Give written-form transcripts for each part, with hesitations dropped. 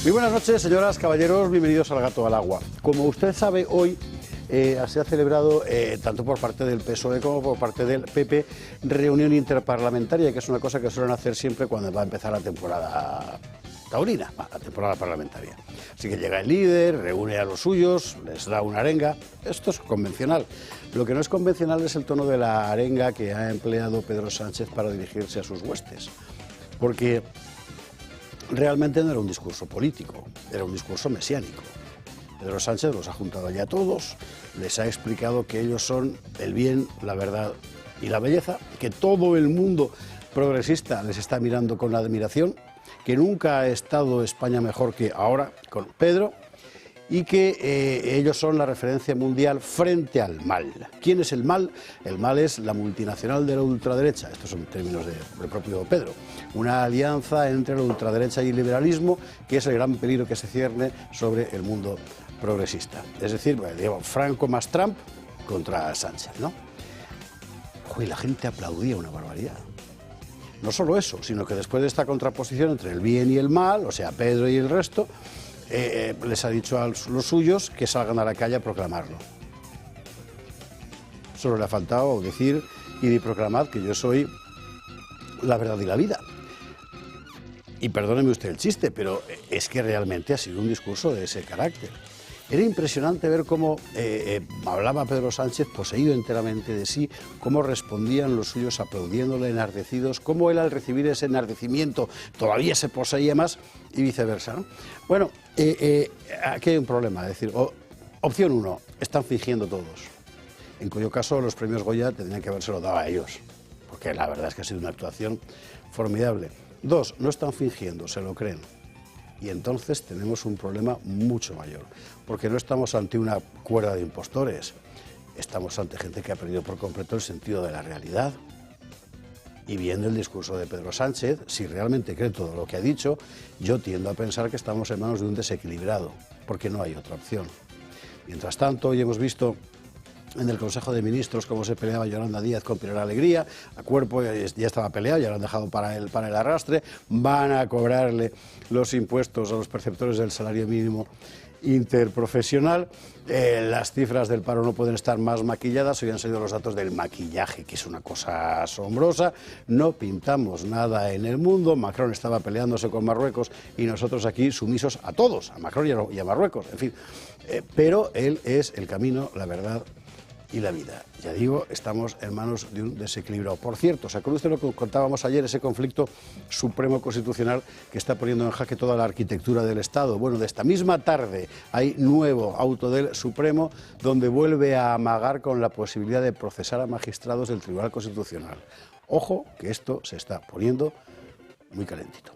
Muy buenas noches, señoras, caballeros, bienvenidos al Gato al Agua. Como usted sabe, hoy se ha celebrado, tanto por parte del PSOE como por parte del PP, reunión interparlamentaria, que es una cosa que suelen hacer siempre cuando va a empezar la temporada taurina, la temporada parlamentaria. Así que llega el líder, reúne a los suyos, les da una arenga. Esto es convencional. Lo que no es convencional es el tono de la arenga que ha empleado Pedro Sánchez para dirigirse a sus huestes. Porque realmente no era un discurso político, era un discurso mesiánico. Pedro Sánchez los ha juntado allá a todos, les ha explicado que ellos son el bien, la verdad y la belleza, que todo el mundo progresista les está mirando con admiración, que nunca ha estado España mejor que ahora con Pedro, y que ellos son la referencia mundial frente al mal. ¿Quién es el mal? El mal es la multinacional de la ultraderecha, estos son términos del propio Pedro, una alianza entre la ultraderecha y el liberalismo, que es el gran peligro que se cierne sobre el mundo progresista. Es decir, bueno, Franco más Trump contra Sánchez, ¿no? Uy, la gente aplaudía una barbaridad. No solo eso, sino que después de esta contraposición entre el bien y el mal, o sea, Pedro y el resto, les ha dicho a los suyos que salgan a la calle a proclamarlo. Solo le ha faltado decir y proclamad que yo soy la verdad y la vida. Y perdóneme usted el chiste, pero es que realmente ha sido un discurso de ese carácter. Era impresionante ver cómo hablaba Pedro Sánchez poseído enteramente de sí, cómo respondían los suyos aplaudiéndole enardecidos, cómo él al recibir ese enardecimiento todavía se poseía más y viceversa, ¿no? Bueno, aquí hay un problema, es decir, opción 1, están fingiendo todos, en cuyo caso los premios Goya tendrían que habérselo dado a ellos, porque la verdad es que ha sido una actuación formidable. 2, no están fingiendo, se lo creen. Y entonces tenemos un problema mucho mayor, porque no estamos ante una cuerda de impostores, estamos ante gente que ha perdido por completo el sentido de la realidad. Y viendo el discurso de Pedro Sánchez, si realmente cree todo lo que ha dicho, yo tiendo a pensar que estamos en manos de un desequilibrado, porque no hay otra opción. Mientras tanto, hoy hemos visto en el Consejo de Ministros cómo se peleaba Yolanda Díaz con Pilar Alegría, a cuerpo ya estaba peleado, ya lo han dejado para el arrastre, van a cobrarle los impuestos a los perceptores del salario mínimo interprofesional, las cifras del paro no pueden estar más maquilladas, hoy han salido los datos del maquillaje, que es una cosa asombrosa, no pintamos nada en el mundo, Macron estaba peleándose con Marruecos y nosotros aquí sumisos a todos, a Macron y a Marruecos, en fin, pero él es el camino, la verdad y la vida. Ya digo, estamos en manos de un desequilibrio. Por cierto, ¿se acuerda usted lo que contábamos ayer, ese conflicto supremo constitucional que está poniendo en jaque toda la arquitectura del Estado? Bueno, de esta misma tarde hay nuevo auto del Supremo donde vuelve a amagar con la posibilidad de procesar a magistrados del Tribunal Constitucional. Ojo, que esto se está poniendo muy calentito.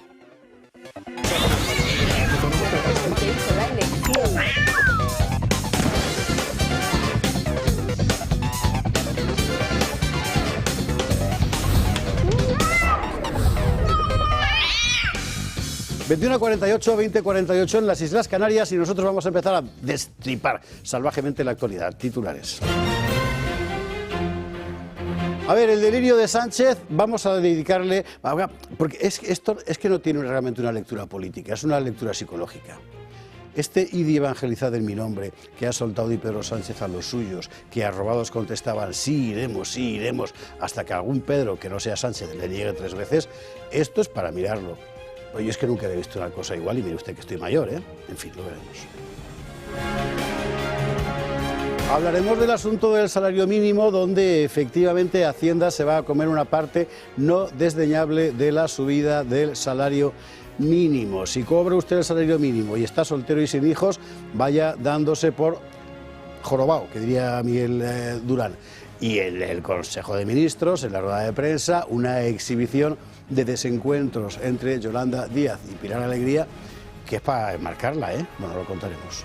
21:48, 20:48 en las Islas Canarias y nosotros vamos a empezar a destripar salvajemente la actualidad. Titulares. A ver, el delirio de Sánchez, vamos a dedicarle, porque esto es que no tiene realmente una lectura política, es una lectura psicológica. Este id y evangelizad en mi nombre que ha soltado Pedro Sánchez a los suyos, que arrobados contestaban sí iremos, hasta que algún Pedro que no sea Sánchez le niegue 3 veces, esto es para mirarlo. Pues yo es que nunca he visto una cosa igual y mire usted que estoy mayor, ¿eh? En fin, lo veremos. Hablaremos del asunto del salario mínimo, donde efectivamente Hacienda se va a comer una parte no desdeñable de la subida del salario mínimo. Si cobra usted el salario mínimo y está soltero y sin hijos, vaya dándose por jorobado, que diría Miguel Durán. Y en el Consejo de Ministros, en la rueda de prensa, una exhibición de desencuentros entre Yolanda Díaz y Pilar Alegría, que es para enmarcarla, ¿eh? Bueno, lo contaremos.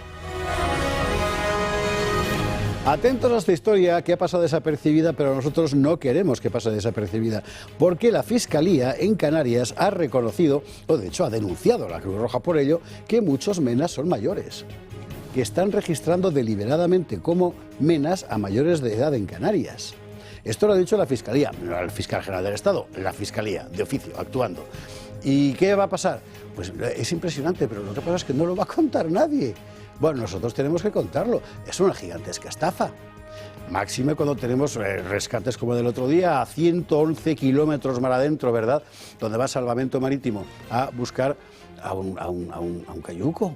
Atentos a esta historia que ha pasado desapercibida, pero nosotros no queremos que pase desapercibida, porque la Fiscalía en Canarias ha reconocido, o de hecho ha denunciado a la Cruz Roja por ello, que muchos menas son mayores, que están registrando deliberadamente como menas a mayores de edad en Canarias. Esto lo ha dicho la Fiscalía, no el fiscal general del Estado, la Fiscalía, de oficio, actuando. ¿Y qué va a pasar? Pues es impresionante, pero lo que pasa es que no lo va a contar nadie. Bueno, nosotros tenemos que contarlo. Es una gigantesca estafa. Máxime cuando tenemos rescates como del otro día a 111 kilómetros mar adentro, ¿verdad? Donde va Salvamento Marítimo a buscar a un cayuco.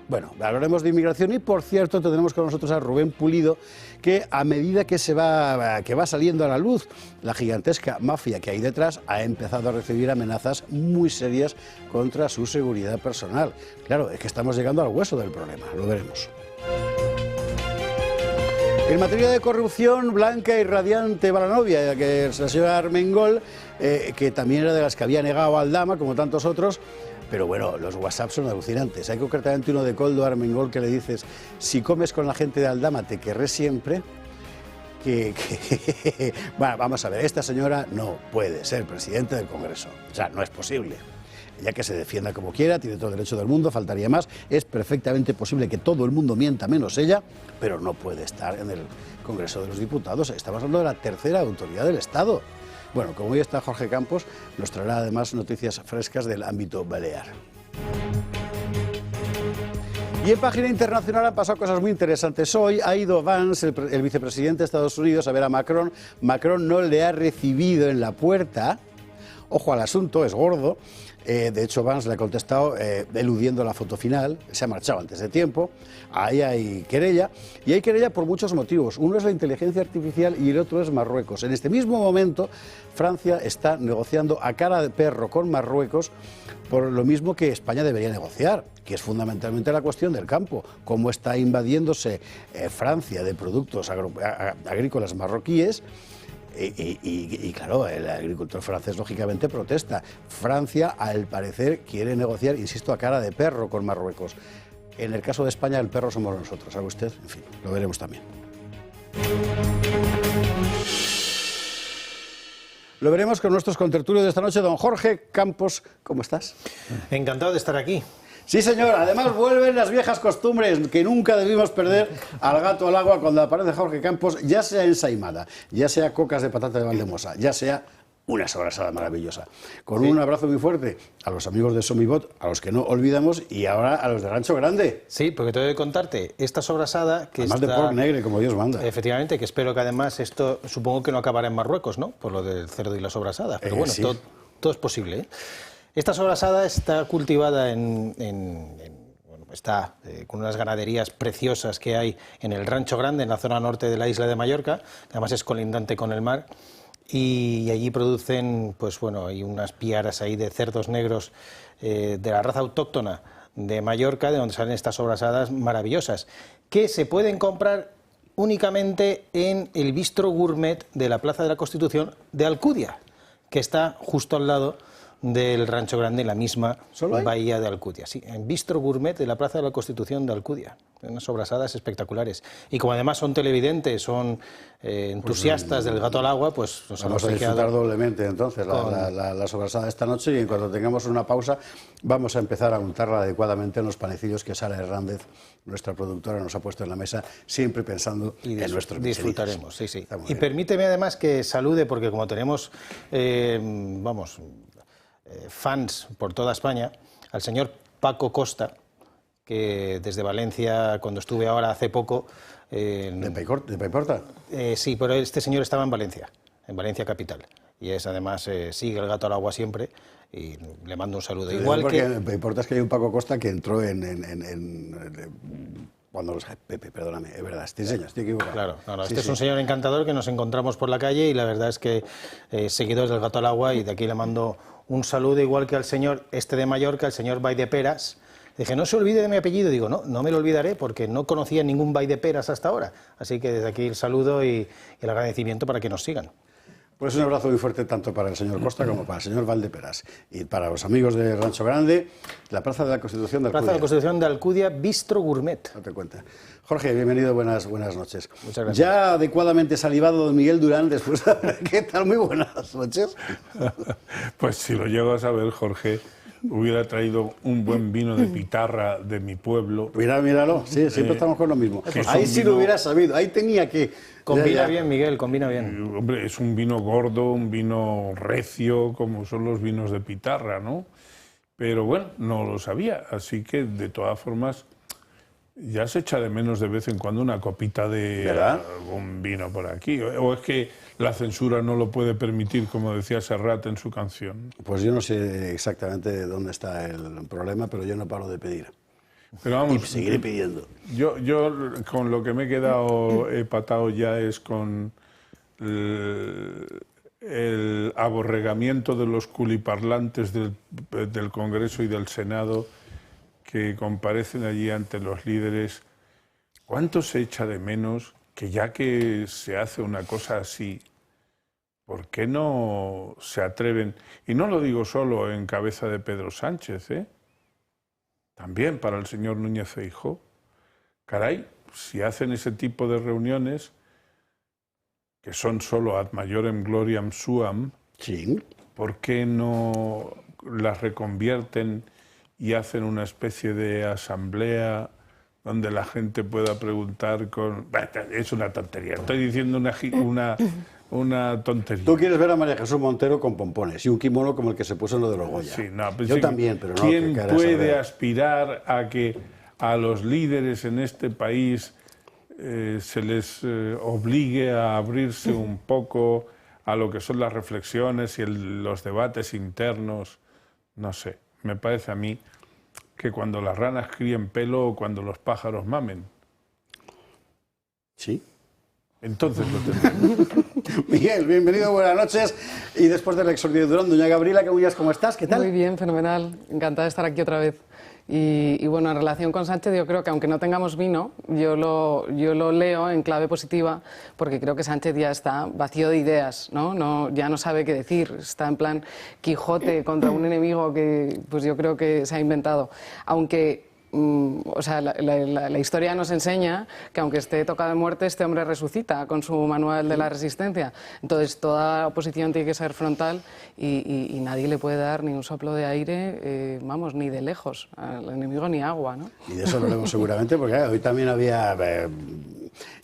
Bueno, hablaremos de inmigración y, por cierto, tendremos con nosotros a Rubén Pulido, que a medida que va saliendo a la luz la gigantesca mafia que hay detrás, ha empezado a recibir amenazas muy serias contra su seguridad personal. Claro, es que estamos llegando al hueso del problema, lo veremos. En materia de corrupción, blanca y radiante va la novia, que es la señora Armengol, que también era de las que había negado a Aldama, como tantos otros. Pero bueno, los WhatsApp son alucinantes. Hay concretamente uno de Koldo Armengol que le dices: si comes con la gente de Aldama te querré siempre. Bueno, vamos a ver, esta señora no puede ser presidente del Congreso. O sea, no es posible. Ella que se defienda como quiera, tiene todo el derecho del mundo, faltaría más. Es perfectamente posible que todo el mundo mienta menos ella, pero no puede estar en el Congreso de los Diputados. Estamos hablando de la tercera autoridad del Estado. Bueno, como hoy está Jorge Campos, nos traerá además noticias frescas del ámbito balear. Y en página internacional han pasado cosas muy interesantes. Hoy ha ido Vance, el vicepresidente de Estados Unidos, a ver a Macron. Macron no le ha recibido en la puerta. Ojo al asunto, es gordo. De hecho, Vance le ha contestado eludiendo la foto final, se ha marchado antes de tiempo. Ahí hay querella, y hay querella por muchos motivos. Uno es la inteligencia artificial y el otro es Marruecos. En este mismo momento, Francia está negociando a cara de perro con Marruecos por lo mismo que España debería negociar, que es fundamentalmente la cuestión del campo. Cómo está invadiéndose Francia de productos agrícolas marroquíes. Y claro, el agricultor francés lógicamente protesta. Francia, al parecer, quiere negociar, insisto, a cara de perro con Marruecos. En el caso de España, el perro somos nosotros, ¿sabe usted? En fin, lo veremos también. Lo veremos con nuestros contertulios de esta noche. Don Jorge Campos, ¿cómo estás? Encantado de estar aquí. Sí, señor. Además vuelven las viejas costumbres que nunca debimos perder al gato al agua cuando aparece Jorge Campos, ya sea ensaimada, ya sea cocas de patata de Valdemosa, ya sea una sobrasada maravillosa. Con un abrazo muy fuerte a los amigos de Somibot, a los que no olvidamos, y ahora a los de Rancho Grande. Sí, porque tengo que contarte esta sobrasada que además está... de pork negre, como Dios manda. Efectivamente, que espero que además esto, supongo que no acabará en Marruecos, ¿no? Por lo del cerdo y la sobrasada. Pero bueno, sí. todo es posible, ¿eh? Esta sobrasada está cultivada está con unas ganaderías preciosas que hay en el Rancho Grande, en la zona norte de la isla de Mallorca, que además es colindante con el mar, y allí producen, pues bueno, hay unas piaras ahí de cerdos negros de la raza autóctona de Mallorca, de donde salen estas sobrasadas maravillosas, que se pueden comprar únicamente en el Bistro Gourmet de la Plaza de la Constitución de Alcudia, que está justo al lado del Rancho Grande, en la misma bahía de Alcudia. Sí, en Bistro Gourmet de la Plaza de la Constitución de Alcudia. Unas sobrasadas espectaculares. Y como además son televidentes, son entusiastas del gato al agua, pues nos vamos a disfrutar doblemente entonces la sobrasada esta noche, y en cuanto tengamos una pausa vamos a empezar a untarla adecuadamente en los panecillos que Sara Hernández, nuestra productora, nos ha puesto en la mesa, siempre pensando en nuestros disfrutaremos, sí, sí. Y bien. Permíteme además que salude, porque como tenemos, fans por toda España, al señor Paco Costa, que desde Valencia, cuando estuve ahora hace poco... ¿De Paiporta? Sí, pero este señor estaba en Valencia capital, y es además sigue el gato al agua siempre, y le mando un saludo. Sí, igual porque que... me importa es que hay un Paco Costa que entró cuando los... Pepe, perdóname, es verdad, te enseño, estoy equivocado. Claro, este es un señor encantador que nos encontramos por la calle, y la verdad es que seguidores del gato al agua, y de aquí le mando un saludo, igual que al señor de Mallorca, el señor Valldeperas. Dije, no se olvide de mi apellido. Digo, no me lo olvidaré, porque no conocía ningún Valldeperas hasta ahora. Así que desde aquí el saludo y el agradecimiento para que nos sigan. Pues un abrazo muy fuerte tanto para el señor Costa como para el señor Valldeperas. Y para los amigos de Rancho Grande, la Plaza de la Constitución de Alcudia. Plaza de la Constitución de Alcudia, Bistro Gourmet. Date cuenta. Jorge, bienvenido, buenas noches. Muchas gracias. Ya adecuadamente salivado don Miguel Durán, después de... ¿Qué tal? Muy buenas noches. Pues si lo llego a saber, Jorge, hubiera traído un buen vino de pitarra de mi pueblo. Míralo, sí, siempre estamos con lo mismo. Es Ahí un sí vino- lo hubiera sabido, ahí tenía que... Combina bien, Miguel, combina bien. Hombre, es un vino gordo, un vino recio, como son los vinos de pitarra, ¿no? Pero bueno, no lo sabía, así que de todas formas ya se echa de menos de vez en cuando una copita de ¿verdad? algún vino por aquí. O es que la censura no lo puede permitir, como decía Serrat en su canción. Pues yo no sé exactamente dónde está el problema, pero yo no paro de pedir. Pero Y vamos, seguiré pidiendo. yo con lo que me he quedado empatado ya es con el aborregamiento de los culiparlantes del Congreso y del Senado que comparecen allí ante los líderes. ¿Cuánto se echa de menos que ya que se hace una cosa así, ¿por qué no se atreven? Y no lo digo solo en cabeza de Pedro Sánchez, también para el señor Núñez Feijóo. Caray, si hacen ese tipo de reuniones, que son solo ad majorem gloriam suam, Sí. ¿por qué no las reconvierten y hacen una especie de asamblea donde la gente pueda preguntar con... Es una tontería, estoy diciendo una tontería. Tú quieres ver a María Jesús Montero con pompones y un kimono como el que se puso en lo de los Goya. Sí, no, pues yo sí, también, pero no. ¿quién que quieras puede saber. aspirar a que a los líderes en este país se les obligue a abrirse un poco a lo que son las reflexiones y los debates internos? No sé, me parece a mí que cuando las ranas críen pelo o cuando los pájaros mamen, Sí. entonces lo tendremos. Miguel, bienvenido, buenas noches. Y después del exordio de Durán, doña Gabriela Camuñas, ¿cómo estás? ¿Qué tal? Muy bien, fenomenal. Encantada de estar aquí otra vez. Y bueno, en relación con Sánchez, yo creo que aunque no tengamos vino, yo lo leo en clave positiva, porque creo que Sánchez ya está vacío de ideas, ¿no? Ya no sabe qué decir, está en plan Quijote contra un enemigo que pues yo creo que se ha inventado. Aunque o sea, la historia nos enseña que aunque esté tocado de muerte, este hombre resucita con su manual de la resistencia. Entonces, toda oposición tiene que ser frontal y nadie le puede dar ni un soplo de aire, vamos, ni de lejos, al enemigo ni agua, ¿no? Y de eso hablaremos seguramente, porque hoy también había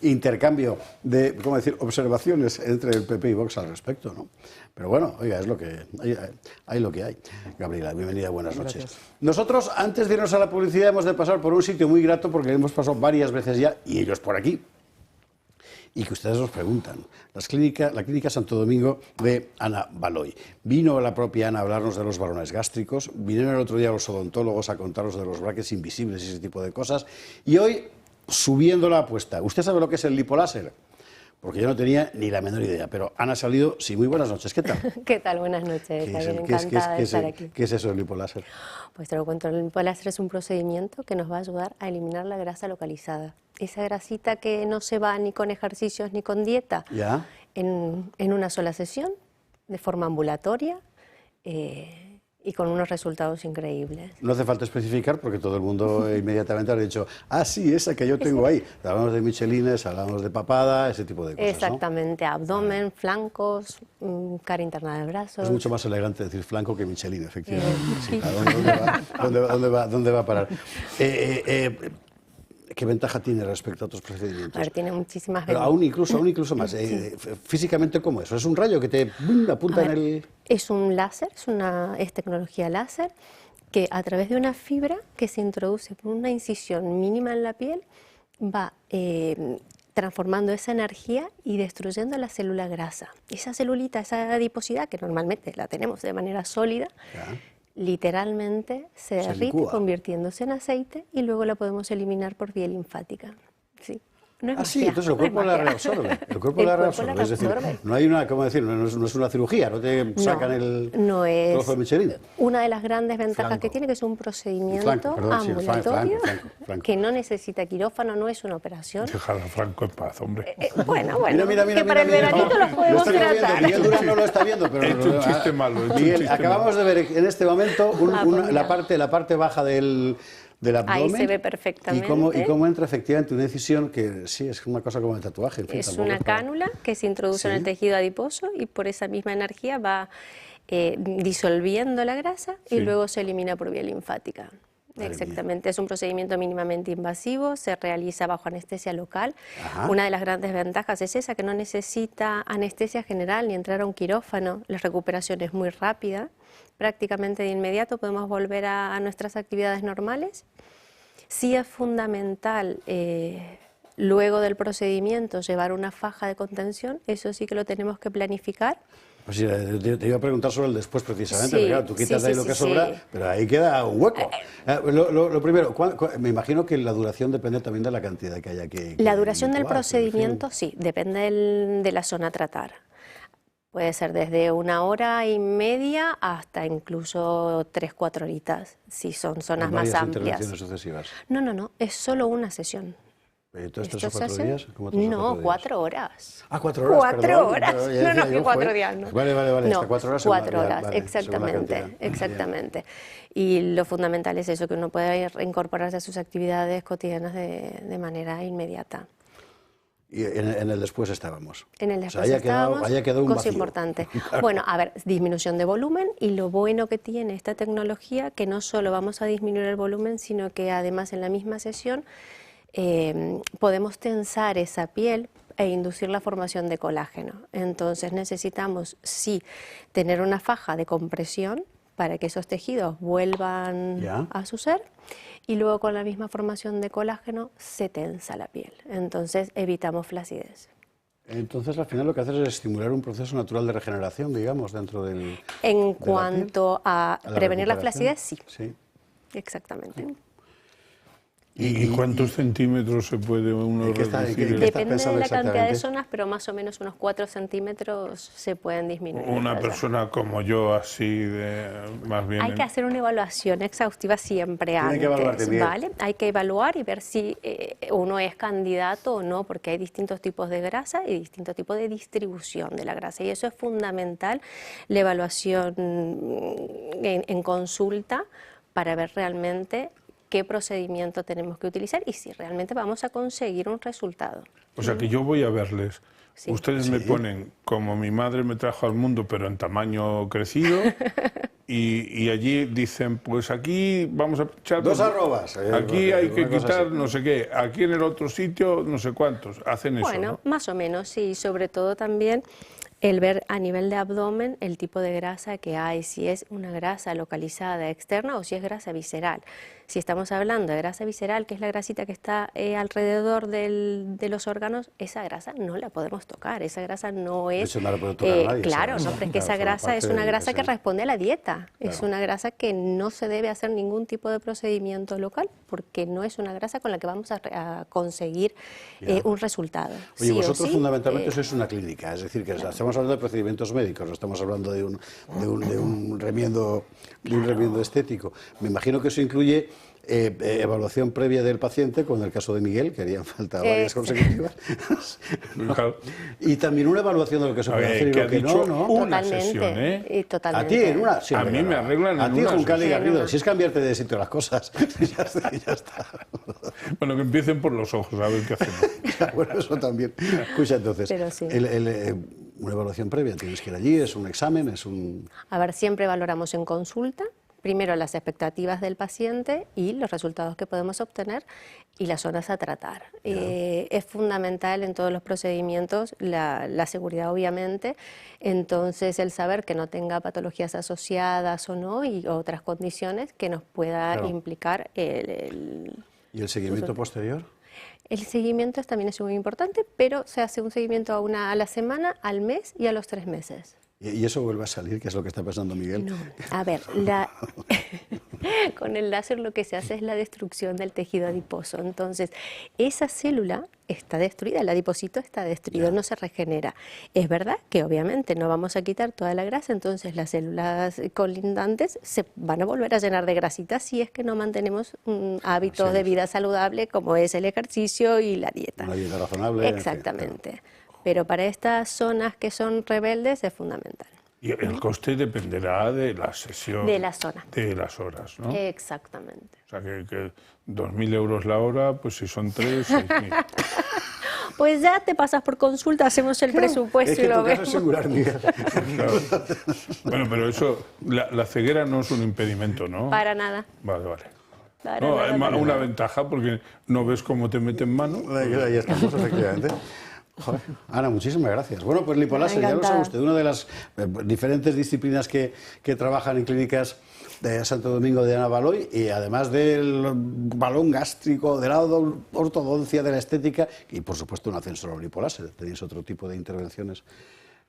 intercambio de, ¿cómo decir?, observaciones entre el PP y Vox al respecto, ¿no? Pero bueno, oiga, es lo que hay lo que hay. Gabriela, bienvenida, buenas noches. Gracias. Nosotros, antes de irnos a la publicidad, hemos de pasar por un sitio muy grato, porque hemos pasado varias veces ya, y ellos por aquí, y que ustedes nos preguntan. La Clínica Santo Domingo de Ana Baloy. Vino la propia Ana a hablarnos de los balones gástricos, vinieron el otro día los odontólogos a contarnos de los brackets invisibles y ese tipo de cosas, y hoy, subiendo la apuesta, ¿usted sabe lo que es el lipoláser? Porque yo no tenía ni la menor idea, pero Ana ha salido, sí, muy buenas noches, ¿qué tal? ¿Qué tal? Buenas noches, encantada de estar aquí. ¿Qué es eso, el lipoláser? Pues te lo cuento, el lipoláser es un procedimiento que nos va a ayudar a eliminar la grasa localizada. Esa grasita que no se va ni con ejercicios ni con dieta, ¿Ya? en una sola sesión, de forma ambulatoria y con unos resultados increíbles. No hace falta especificar porque todo el mundo inmediatamente ha dicho, ah, sí, esa que yo tengo ahí. Hablamos de michelines, hablamos de papada, ese tipo de cosas, Exactamente, ¿no? abdomen, flancos, cara interna del brazo. Es mucho más elegante decir flanco que michelin, efectivamente. Sí, ¿dónde va a parar? ¿Qué ventaja tiene respecto a otros procedimientos? A ver, tiene muchísimas Pero ventajas. aún incluso más. Físicamente, ¿cómo es? ¿Es un rayo que te apunta en el...? Es un láser, es tecnología láser, que a través de una fibra que se introduce por una incisión mínima en la piel, va transformando esa energía y destruyendo la célula grasa. Esa celulita, esa adiposidad, que normalmente la tenemos de manera sólida, literalmente se derrite, licúa, convirtiéndose en aceite, y luego la podemos eliminar por vía linfática. Sí. No es sí, magia, entonces el no es cuerpo la magia. reabsorbe. El cuerpo la reabsorbe. Es decir, no hay una, ¿cómo decir? No es una cirugía, no te sacan el trozo de Michelin. Una de las grandes ventajas que tiene, que es un procedimiento ambulatorio, que no necesita quirófano, no es una operación. Déjala Franco en paz, hombre. Bueno, Mira, que para el veranito los podemos tratar. Miguel Durán no lo está viendo, pero... He hecho un chiste malo. Miguel, acabamos de ver en este momento la parte baja del abdomen. Ahí se ve perfectamente. Y cómo entra efectivamente una incisión que sí, es una cosa como el tatuaje. En fin, es una cánula que se introduce en el tejido adiposo y por esa misma energía va disolviendo la grasa y Sí. luego se elimina por vía linfática. Madre Exactamente, es un procedimiento mínimamente invasivo, se realiza bajo anestesia local. Ajá. Una de las grandes ventajas es esa, que no necesita anestesia general ni entrar a un quirófano. La recuperación es muy rápida, prácticamente de inmediato podemos volver a nuestras actividades normales. Sí es fundamental luego del procedimiento llevar una faja de contención, eso sí que lo tenemos que planificar. Pues sí, te iba a preguntar sobre el después precisamente, Sí, porque claro, tú quitas sí, de ahí sí, lo que sí, sobra, sí. pero ahí queda un hueco. Lo primero, me imagino que la duración depende también de la cantidad que haya que La duración del intubar, procedimiento, sí, depende de la zona a tratar. Puede ser desde 1 hora y media hasta incluso 3-4 horitas, si son zonas más varias amplias. intervenciones sucesivas. No, es solo una sesión. ¿Entonces 3 Esto o se 4 hace- días? ¿Cómo 3 o No, 4 días? 4 horas. Ah, 4 horas. 4 perdón, horas. pero ya No, decía que yo, 4 joder. días, no. Vale, No, hasta 4 horas. 4 horas, vale, exactamente, según la cantidad. exactamente. Y lo fundamental es eso, que uno pueda incorporarse a sus actividades cotidianas de manera inmediata. Y en el después estábamos. En el O sea, después estábamos, haya quedado un cosa vacío. importante. Claro. Bueno, a ver, disminución de volumen, y lo bueno que tiene esta tecnología, que no solo vamos a disminuir el volumen, sino que además en la misma sesión podemos tensar esa piel e inducir la formación de colágeno. Entonces necesitamos, sí, tener una faja de compresión para que esos tejidos vuelvan Ya. a su ser, y luego con la misma formación de colágeno se tensa la piel. Entonces evitamos flacidez. Entonces, al final lo que haces es estimular un proceso natural de regeneración, digamos, dentro del... En la cuanto a a la prevenir la recuperación. flacidez, sí, Sí. exactamente. ¿Y cuántos centímetros se puede uno ¿en qué está- reducir? en qué el- está Depende de pensando la cantidad de exactamente? zonas, pero más o menos unos 4 centímetros se pueden disminuir. Una ¿verdad? persona como yo, así, más bien... Hay que hacer una evaluación exhaustiva siempre Tiene que evaluarte antes, bien. ¿vale? Hay que evaluar y ver si uno es candidato o no, porque hay distintos tipos de grasa y distintos tipos de distribución de la grasa, y eso es fundamental, la evaluación en consulta, para ver realmente qué procedimiento tenemos que utilizar y si realmente vamos a conseguir un resultado. O sea, que yo voy a verles. Sí. Ustedes me ponen como mi madre me trajo al mundo, pero en tamaño crecido, y allí dicen, pues aquí vamos a echar... 2 arrobas. Aquí hay que una cosa quitar así. no sé qué, aquí en el otro sitio no sé cuántos. Hacen eso, Bueno, ¿no? más o menos, sí, sobre todo también el ver a nivel de abdomen el tipo de grasa que hay, si es una grasa localizada externa o si es grasa visceral. Si estamos hablando de grasa visceral, que es la grasita que está alrededor de los órganos, esa grasa no la podemos tocar, esa grasa no es... hecho, no la puede tocar nadie, esa claro, grasa. no, pero es que Claro, esa forma grasa es parte una de grasa que esa- responde a la dieta, es Claro. una grasa que no se debe hacer ningún tipo de procedimiento local, porque no es una grasa con la que vamos a conseguir un resultado. Oye, Sí o vosotros sí, fundamentalmente sois una clínica, es decir, que estamos hablando de procedimientos médicos, no estamos hablando de un remiendo estético. Me imagino que eso incluye evaluación previa del paciente, como en el caso de Miguel, que harían falta varias consecutivas. Claro. Y también una evaluación de lo que se puede A ver, hacer y que lo ha que dicho no, ¿no? una totalmente, sesión, ¿eh? y A totalmente. ti en una. Sí, A hombre, mí me claro. arreglan A en ti, una Juncal y sesión. Garrido. Si es cambiarte de sitio las cosas, ya está. Bueno, que empiecen por los ojos, a ver qué hacemos. Bueno, eso también. Escucha, entonces, Pero sí. una evaluación previa, tienes que ir allí, es un examen, es un... A ver, siempre valoramos en consulta, primero las expectativas del paciente y los resultados que podemos obtener y las zonas a tratar. Es fundamental en todos los procedimientos la seguridad, obviamente, entonces el saber que no tenga patologías asociadas o no, y otras condiciones que nos pueda Claro. implicar ¿Y el seguimiento posterior? El seguimiento también es muy importante, pero se hace un seguimiento a la semana, al mes y a los 3 meses. ¿Y eso vuelve a salir? ¿Qué es lo que está pasando, Miguel? No, a ver, con el láser lo que se hace es la destrucción del tejido adiposo. Entonces, esa célula está destruida, el adipocito está destruido, no se regenera. Es verdad que obviamente no vamos a quitar toda la grasa, entonces las células colindantes se van a volver a llenar de grasita si es que no mantenemos hábitos de vida saludable como es el ejercicio y la dieta. Una dieta razonable. en fin, Exactamente. Pero para estas zonas que son rebeldes es fundamental. Y el coste dependerá de la sesión. De la zona. De las horas, ¿no? Exactamente. O sea, que 2.000 euros la hora, pues si son 3, 6.000. Pues ya te pasas por consulta, hacemos el presupuesto Es que y lo tu caso vemos. es singular, Miguel. Claro. Bueno, pero eso, la ceguera no es un impedimento, ¿no? Para nada. Vale, vale. Para No, nada, hay para una nada. ventaja porque no ves cómo te meten mano. Ahí estamos, efectivamente. Joder. Ana, muchísimas gracias. Bueno, pues lipoláser, ya lo sabe usted, una de las diferentes disciplinas que trabajan en clínicas de Santo Domingo de Ana Baloy, y además del balón gástrico, de la ortodoncia, de la estética y, por supuesto, un ascensor lipoláser. Tenéis otro tipo de intervenciones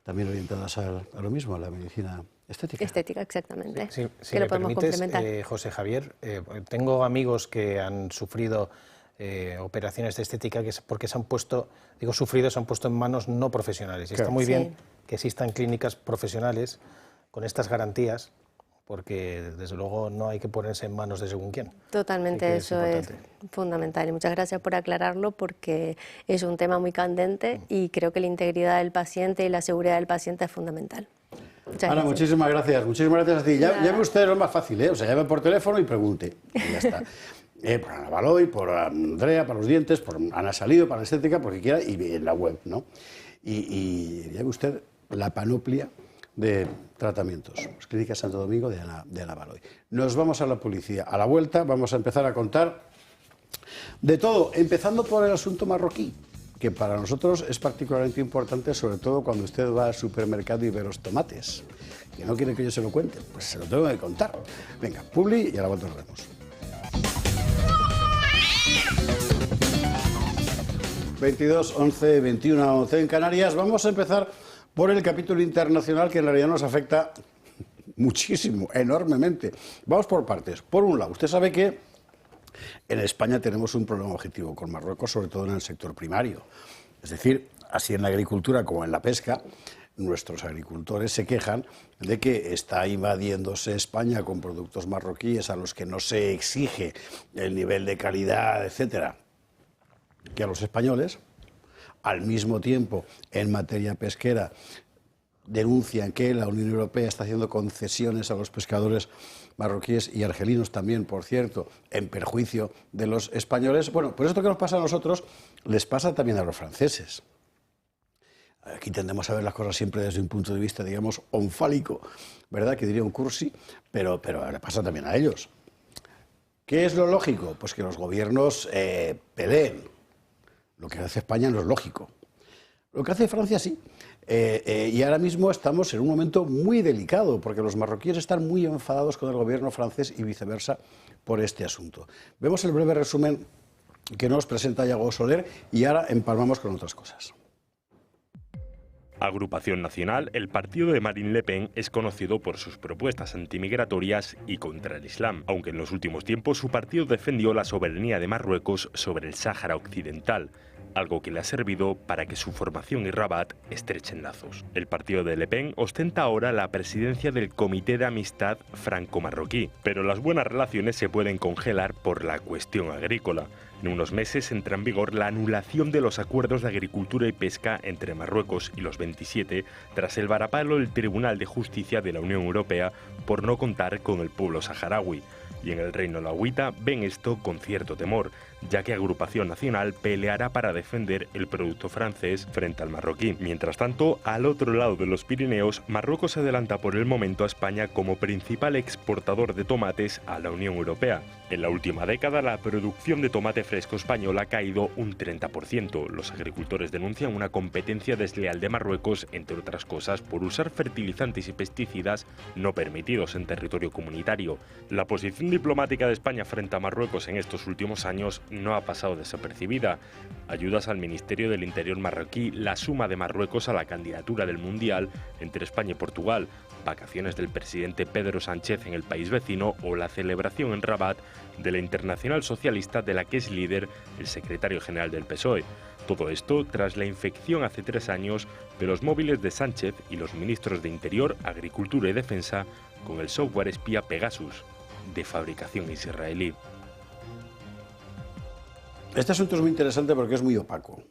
también orientadas a lo mismo, a la medicina estética. Estética, exactamente. Si que lo me podemos permites, complementar. José Javier, tengo amigos que han sufrido operaciones de estética porque se han puesto, digo sufrido, se han puesto en manos no profesionales. Y Claro. está muy Sí. bien que existan clínicas profesionales con estas garantías, porque desde luego no hay que ponerse en manos de según quién. Totalmente, Y que es eso es importante. fundamental. Y muchas gracias por aclararlo, porque es un tema muy candente y creo que la integridad del paciente y la seguridad del paciente es fundamental. Muchas Ana, gracias. muchísimas gracias. Muchísimas gracias a ti. Ya ve usted, lo más fácil, ¿eh? O sea, llame por teléfono y pregunte. Y ya está. Por Ana Baloy, por Andrea, para los dientes, por Ana Salido, para la estética, por que quiera, y en la web, ¿no? Y ya ve usted la panoplia de tratamientos. Pues Clínica Santo Domingo de Ana Baloy. Nos vamos a la publicidad. A la vuelta vamos a empezar a contar de todo, empezando por el asunto marroquí, que para nosotros es particularmente importante, sobre todo cuando usted va al supermercado y ve los tomates. Que no quiere que yo se lo cuente, pues se lo tengo que contar. Venga, publi y a la vuelta nos vemos. 22, 11, 21, 11 en Canarias. Vamos a empezar por el capítulo internacional, que en realidad nos afecta muchísimo, enormemente. Vamos por partes. Por un lado, usted sabe que en España tenemos un problema objetivo con Marruecos, sobre todo en el sector primario. Es decir, así en la agricultura como en la pesca, nuestros agricultores se quejan de que está invadiéndose España con productos marroquíes a los que no se exige el nivel de calidad, etcétera, que a los españoles. Al mismo tiempo, en materia pesquera, denuncian que la Unión Europea está haciendo concesiones a los pescadores marroquíes y argelinos también, por cierto, en perjuicio de los españoles. Bueno, pues esto que nos pasa a nosotros les pasa también a los franceses. Aquí tendemos a ver las cosas siempre desde un punto de vista, digamos, onfálico, ¿verdad?, que diría un cursi, pero le pasa también a ellos. ¿Qué es lo lógico? Pues que los gobiernos peleen. Lo que hace España no es lógico. Lo que hace Francia sí. Y ahora mismo estamos en un momento muy delicado, porque los marroquíes están muy enfadados con el gobierno francés y viceversa por este asunto. Vemos el breve resumen que nos presenta Yago Soler y ahora empalmamos con otras cosas. Agrupación Nacional, el partido de Marine Le Pen es conocido por sus propuestas antimigratorias y contra el Islam, aunque en los últimos tiempos su partido defendió la soberanía de Marruecos sobre el Sáhara Occidental, algo que le ha servido para que su formación y Rabat estrechen lazos. El partido de Le Pen ostenta ahora la presidencia del Comité de Amistad Franco-Marroquí, pero las buenas relaciones se pueden congelar por la cuestión agrícola. En unos meses entra en vigor la anulación de los acuerdos de agricultura y pesca entre Marruecos y los 27 tras el varapalo del Tribunal de Justicia de la Unión Europea por no contar con el pueblo saharaui. Y en el Reino Alauita ven esto con cierto temor, ya que Agrupación Nacional peleará para defender el producto francés frente al marroquí. Mientras tanto, al otro lado de los Pirineos, Marruecos se adelanta por el momento a España como principal exportador de tomates a la Unión Europea. En la última década, la producción de tomate fresco español ha caído un 30%. Los agricultores denuncian una competencia desleal de Marruecos, entre otras cosas, por usar fertilizantes y pesticidas no permitidos en territorio comunitario. La posición diplomática de España frente a Marruecos en estos últimos años no ha pasado desapercibida. Ayudas al Ministerio del Interior marroquí, la suma de Marruecos a la candidatura del Mundial entre España y Portugal, vacaciones del presidente Pedro Sánchez en el país vecino o la celebración en Rabat de la Internacional Socialista de la que es líder el secretario general del PSOE. Todo esto tras la infección hace 3 años de los móviles de Sánchez y los ministros de Interior, Agricultura y Defensa con el software espía Pegasus, de fabricación israelí. Este asunto es muy interesante porque es muy opaco.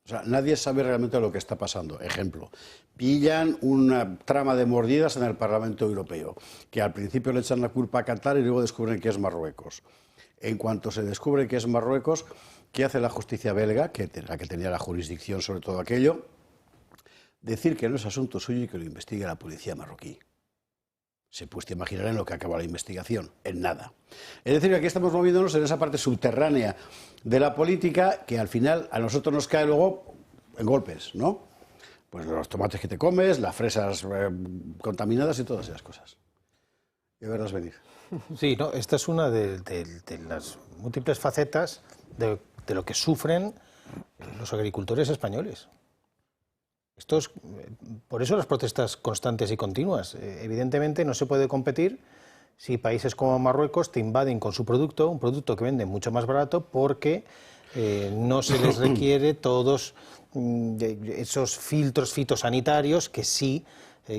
O sea, nadie sabe realmente lo que está pasando. Ejemplo, pillan una trama de mordidas en el Parlamento Europeo, que al principio le echan la culpa a Qatar y luego descubren que es Marruecos. En cuanto se descubre que es Marruecos, ¿qué hace la justicia belga, la que tenía la jurisdicción sobre todo aquello? Decir que no es asunto suyo y que lo investigue la policía marroquí. Se puede imaginar en lo que acaba la investigación, en nada. Es decir, que aquí estamos moviéndonos en esa parte subterránea de la política que al final a nosotros nos cae luego en golpes, ¿no? Pues los tomates que te comes, las fresas contaminadas y todas esas cosas. Y verlas venir. Sí, no, esta es una de las múltiples facetas de lo que sufren los agricultores españoles. Por eso las protestas constantes y continuas. Evidentemente no se puede competir si países como Marruecos te invaden con su producto, un producto que venden mucho más barato porque no se les requiere todos esos filtros fitosanitarios que sí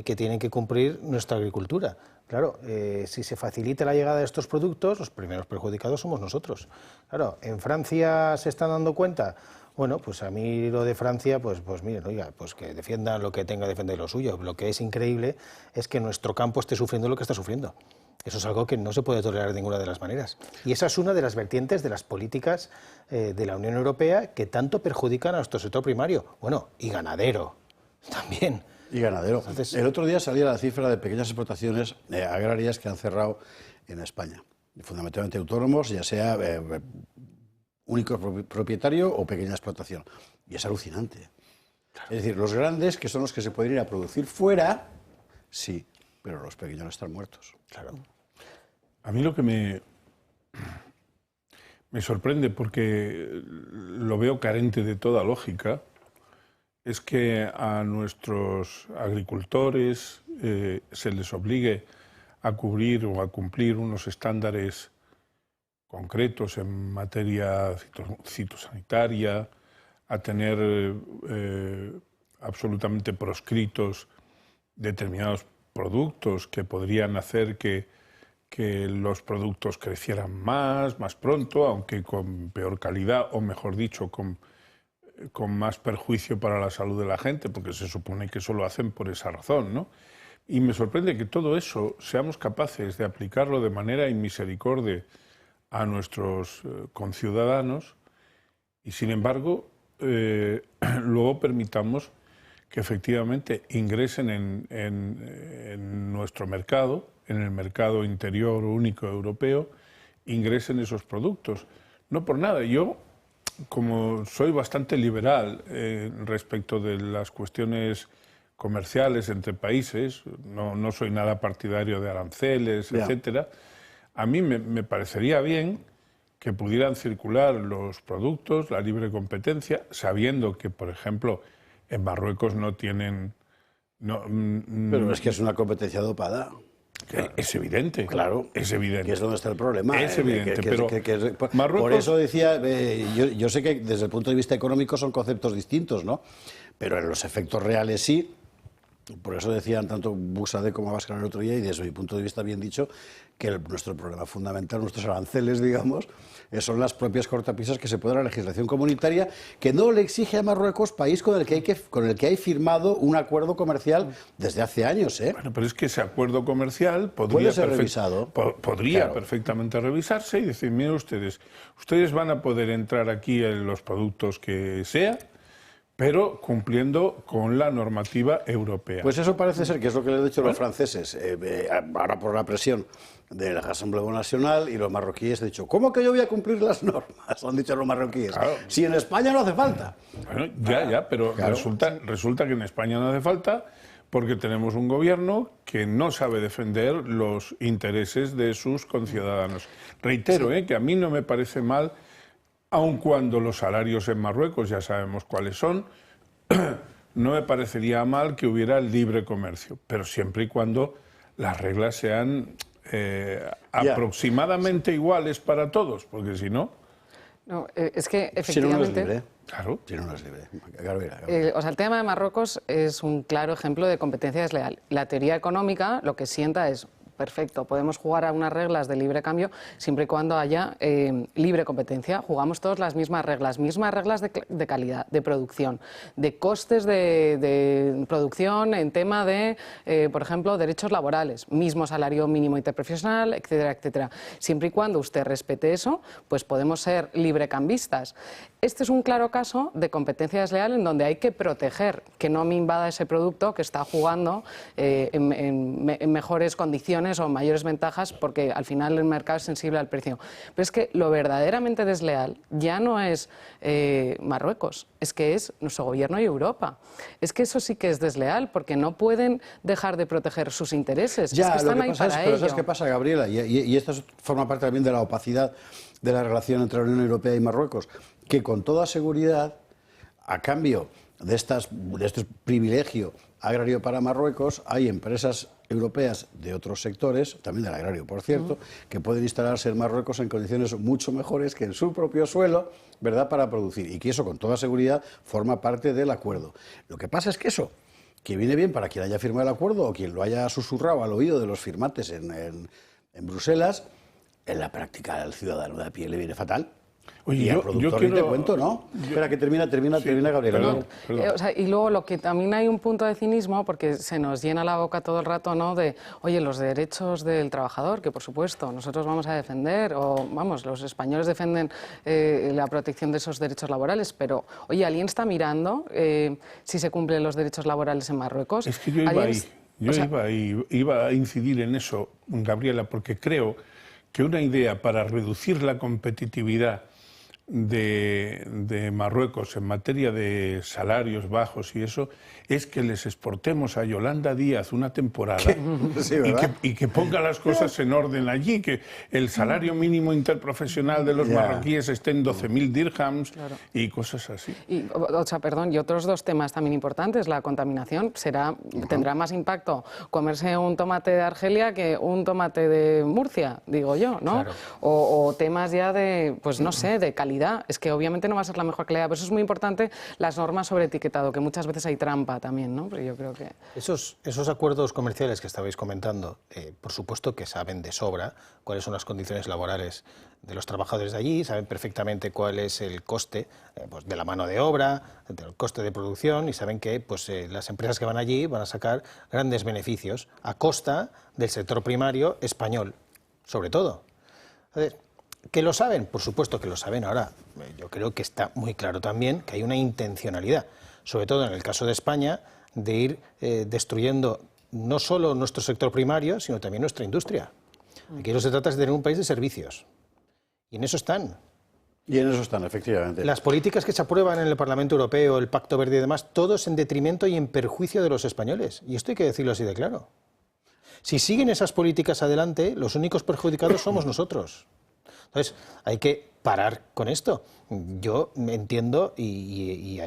que tienen que cumplir nuestra agricultura. Claro, si se facilita la llegada de estos productos, los primeros perjudicados somos nosotros. Claro, en Francia se están dando cuenta. Bueno, pues a mí lo de Francia, pues miren, oiga, pues que defiendan lo que tenga que defender lo suyo. Lo que es increíble es que nuestro campo esté sufriendo lo que está sufriendo. Eso es algo que no se puede tolerar de ninguna de las maneras. Y esa es una de las vertientes de las políticas de la Unión Europea que tanto perjudican a nuestro sector primario. Bueno, y ganadero también. Y ganadero. Entonces, el otro día salía la cifra de pequeñas explotaciones agrarias que han cerrado en España. Fundamentalmente autónomos, ya sea único propietario o pequeña explotación. Y es alucinante. Claro. Es decir, los grandes, que son los que se pueden ir a producir fuera, sí, pero los pequeños están muertos. Claro. A mí lo que me sorprende, porque lo veo carente de toda lógica, es que a nuestros agricultores se les obligue a cubrir o a cumplir unos estándares concretos en materia fitosanitaria, a tener absolutamente proscritos determinados productos que podrían hacer que los productos crecieran más pronto, aunque con peor calidad, o mejor dicho, con más perjuicio para la salud de la gente, porque se supone que eso lo hacen por esa razón, ¿no? Y me sorprende que todo eso seamos capaces de aplicarlo de manera inmisericordia a nuestros conciudadanos y, sin embargo, luego permitamos que efectivamente ingresen en nuestro mercado, en el mercado interior único europeo, ingresen esos productos. No por nada, yo, como soy bastante liberal respecto de las cuestiones comerciales entre países, no soy nada partidario de aranceles, etcétera, a mí me parecería bien que pudieran circular los productos, la libre competencia, sabiendo que, por ejemplo, en Marruecos no tienen... Pero es que es una competencia dopada. Claro. Es evidente. Claro. Es evidente. Que es donde está el problema. Es evidente, pero Marruecos... Por eso decía, yo sé que desde el punto de vista económico son conceptos distintos, ¿no? Pero en los efectos reales sí. Por eso decían tanto Buxade como Abascal el otro día, y desde mi punto de vista bien dicho, que nuestro problema fundamental, nuestros aranceles, digamos, son las propias cortapisas que se pone la legislación comunitaria, que no le exige a Marruecos, país con el que hay firmado un acuerdo comercial desde hace años, ¿eh? Bueno, pero es que ese acuerdo comercial puede ser revisado. Podría perfectamente revisarse y decir, miren ustedes van a poder entrar aquí en los productos que sea, pero cumpliendo con la normativa europea. Pues eso parece ser que es lo que le han dicho los franceses, ahora por la presión de la Asamblea Nacional, y los marroquíes han dicho, ¿cómo que yo voy a cumplir las normas? Han dicho los marroquíes. Claro. Si en España no hace falta. Bueno, pero claro. resulta que en España no hace falta porque tenemos un gobierno que no sabe defender los intereses de sus conciudadanos. Reitero, que a mí no me parece mal, aun cuando los salarios en Marruecos ya sabemos cuáles son, no me parecería mal que hubiera libre comercio, pero siempre y cuando las reglas sean aproximadamente iguales para todos, porque si no... No, es que efectivamente... Si no, no es libre. Claro. Si no, no es libre. O sea, el tema de Marruecos es un claro ejemplo de competencia desleal. La teoría económica lo que sienta es perfecto, podemos jugar a unas reglas de libre cambio siempre y cuando haya libre competencia. Jugamos todos las mismas reglas de calidad, de producción, de costes de producción en tema de, por ejemplo, derechos laborales, mismo salario mínimo interprofesional, etcétera, etcétera. Siempre y cuando usted respete eso, pues podemos ser librecambistas. Este es un claro caso de competencia desleal en donde hay que proteger que no me invada ese producto que está jugando en mejores condiciones o mayores ventajas, porque al final el mercado es sensible al precio. Pero es que lo verdaderamente desleal ya no es Marruecos, es que es nuestro gobierno y Europa. Es que eso sí que es desleal, porque no pueden dejar de proteger sus intereses. Ya, es que están lo que ahí pasa para pero ello. ¿sabes qué pasa, Gabriela? Y esto forma parte también de la opacidad de la relación entre la Unión Europea y Marruecos, que con toda seguridad, a cambio de este privilegio agrario para Marruecos, hay empresas europeas de otros sectores, también del agrario, por cierto, que pueden instalarse en Marruecos en condiciones mucho mejores que en su propio suelo, ¿verdad?, para producir. Y que eso, con toda seguridad, forma parte del acuerdo. Lo que pasa es que eso, que viene bien para quien haya firmado el acuerdo o quien lo haya susurrado al oído de los firmantes en Bruselas, en la práctica al ciudadano de a pie le viene fatal. Oye, y al productor ni te cuento, ¿no? Espera, que termina, Gabriela. Perdón. O sea, y luego lo que también hay un punto de cinismo, porque se nos llena la boca todo el rato, ¿no?, de, oye, los derechos del trabajador, que por supuesto nosotros vamos a defender, o vamos, los españoles defienden la protección de esos derechos laborales, pero, oye, ¿alguien está mirando si se cumplen los derechos laborales en Marruecos? Es que yo iba a incidir en eso, Gabriela, porque creo que una idea para reducir la competitividad de Marruecos en materia de salarios bajos y eso, es que les exportemos a Yolanda Díaz una temporada sí, y que ponga las cosas en orden allí, que el salario mínimo interprofesional de los marroquíes esté en 12.000 dirhams y cosas así. Y, o sea, perdón, y otros dos temas también importantes. La contaminación tendrá más impacto comerse un tomate de Argelia que un tomate de Murcia, digo yo, ¿no? Claro. O temas ya de, pues no sé, de calidad. Es que obviamente no va a ser la mejor calidad. Por eso es muy importante las normas sobre etiquetado, que muchas veces hay trampa también, ¿no? Pero yo creo que... Esos acuerdos comerciales que estabais comentando, por supuesto que saben de sobra cuáles son las condiciones laborales de los trabajadores de allí, saben perfectamente cuál es el coste pues, de la mano de obra, del coste de producción, y saben que pues, las empresas que van allí van a sacar grandes beneficios a costa del sector primario español, sobre todo. Entonces, ¿que lo saben? Por supuesto que lo saben. Ahora, yo creo que está muy claro también que hay una intencionalidad, sobre todo en el caso de España, de ir destruyendo no solo nuestro sector primario, sino también nuestra industria. Aquí no se trata de tener un país de servicios. Y en eso están. Y en eso están, efectivamente. Las políticas que se aprueban en el Parlamento Europeo, el Pacto Verde y demás, todos en detrimento y en perjuicio de los españoles. Y esto hay que decirlo así de claro. Si siguen esas políticas adelante, los únicos perjudicados somos nosotros. Entonces, hay que parar con esto. Yo entiendo y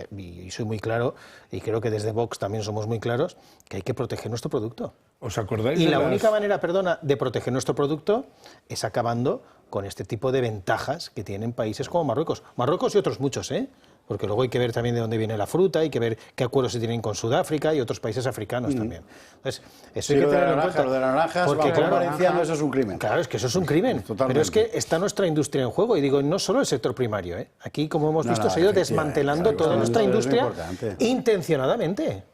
soy muy claro, y creo que desde Vox también somos muy claros, que hay que proteger nuestro producto. ¿Os acordáis Y de la las... única manera, perdona, de proteger nuestro producto es acabando con este tipo de ventajas que tienen países como Marruecos. Marruecos y otros muchos, ¿eh? Porque luego hay que ver también de dónde viene la fruta, hay que ver qué acuerdos se tienen con Sudáfrica y otros países africanos también. Entonces, eso hay que tenerlo en cuenta. Lo de las naranjas, Porque, claro, valenciano, eso es un crimen. Claro, es que eso es un crimen. Totalmente. Pero es que está nuestra industria en juego. Y digo, no solo el sector primario, ¿eh? Aquí, como hemos visto, se ha ido desmantelando toda nuestra industria intencionadamente.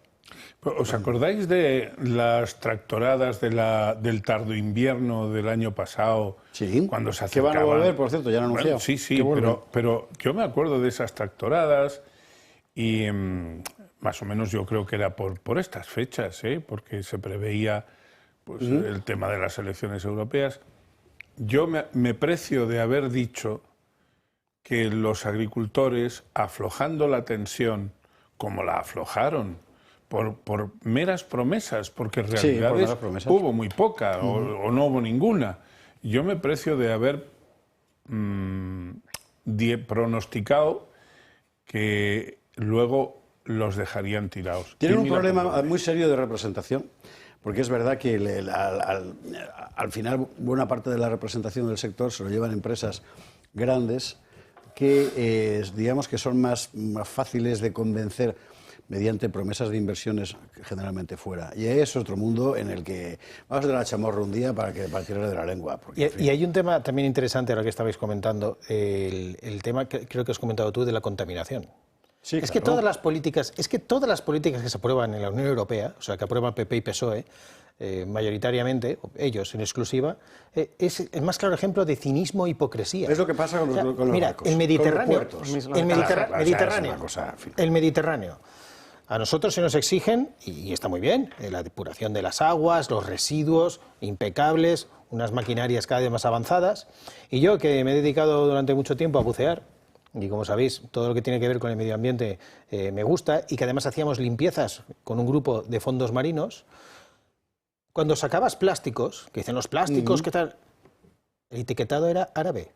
¿Os acordáis de las tractoradas del tardo invierno del año pasado? Sí, cuando se que van a volver, por cierto, ya han anunciado. Bueno, sí, pero yo me acuerdo de esas tractoradas y más o menos yo creo que era por estas fechas, porque se preveía pues, el tema de las elecciones europeas. Yo me precio de haber dicho que los agricultores, aflojando la tensión, como la aflojaron, por meras promesas, porque en realidad hubo muy poca o no hubo ninguna. Yo me precio de haber pronosticado que luego los dejarían tirados. Tienen un problema muy serio de representación, porque es verdad que al final buena parte de la representación del sector se lo llevan empresas grandes que digamos que son más fáciles de convencer mediante promesas de inversiones generalmente fuera. Y es otro mundo en el que vamos a dar la chamorra un día para tirarle de la lengua. Porque, y hay un tema también interesante ahora que estabais comentando, el tema que creo que has comentado tú de la contaminación. Sí, es que todas las políticas que se aprueban en la Unión Europea, o sea, que aprueban PP y PSOE, mayoritariamente, ellos en exclusiva, es el más claro ejemplo de cinismo e hipocresía. Es lo que pasa con los barcos, el Mediterráneo, con los puertos. El Mediterráneo. A nosotros se nos exigen, y está muy bien, la depuración de las aguas, los residuos impecables, unas maquinarias cada vez más avanzadas. Y yo, que me he dedicado durante mucho tiempo a bucear, y como sabéis, todo lo que tiene que ver con el medio ambiente me gusta, y que además hacíamos limpiezas con un grupo de fondos marinos, cuando sacabas plásticos, que dicen los plásticos, ¿qué tal? El etiquetado era árabe.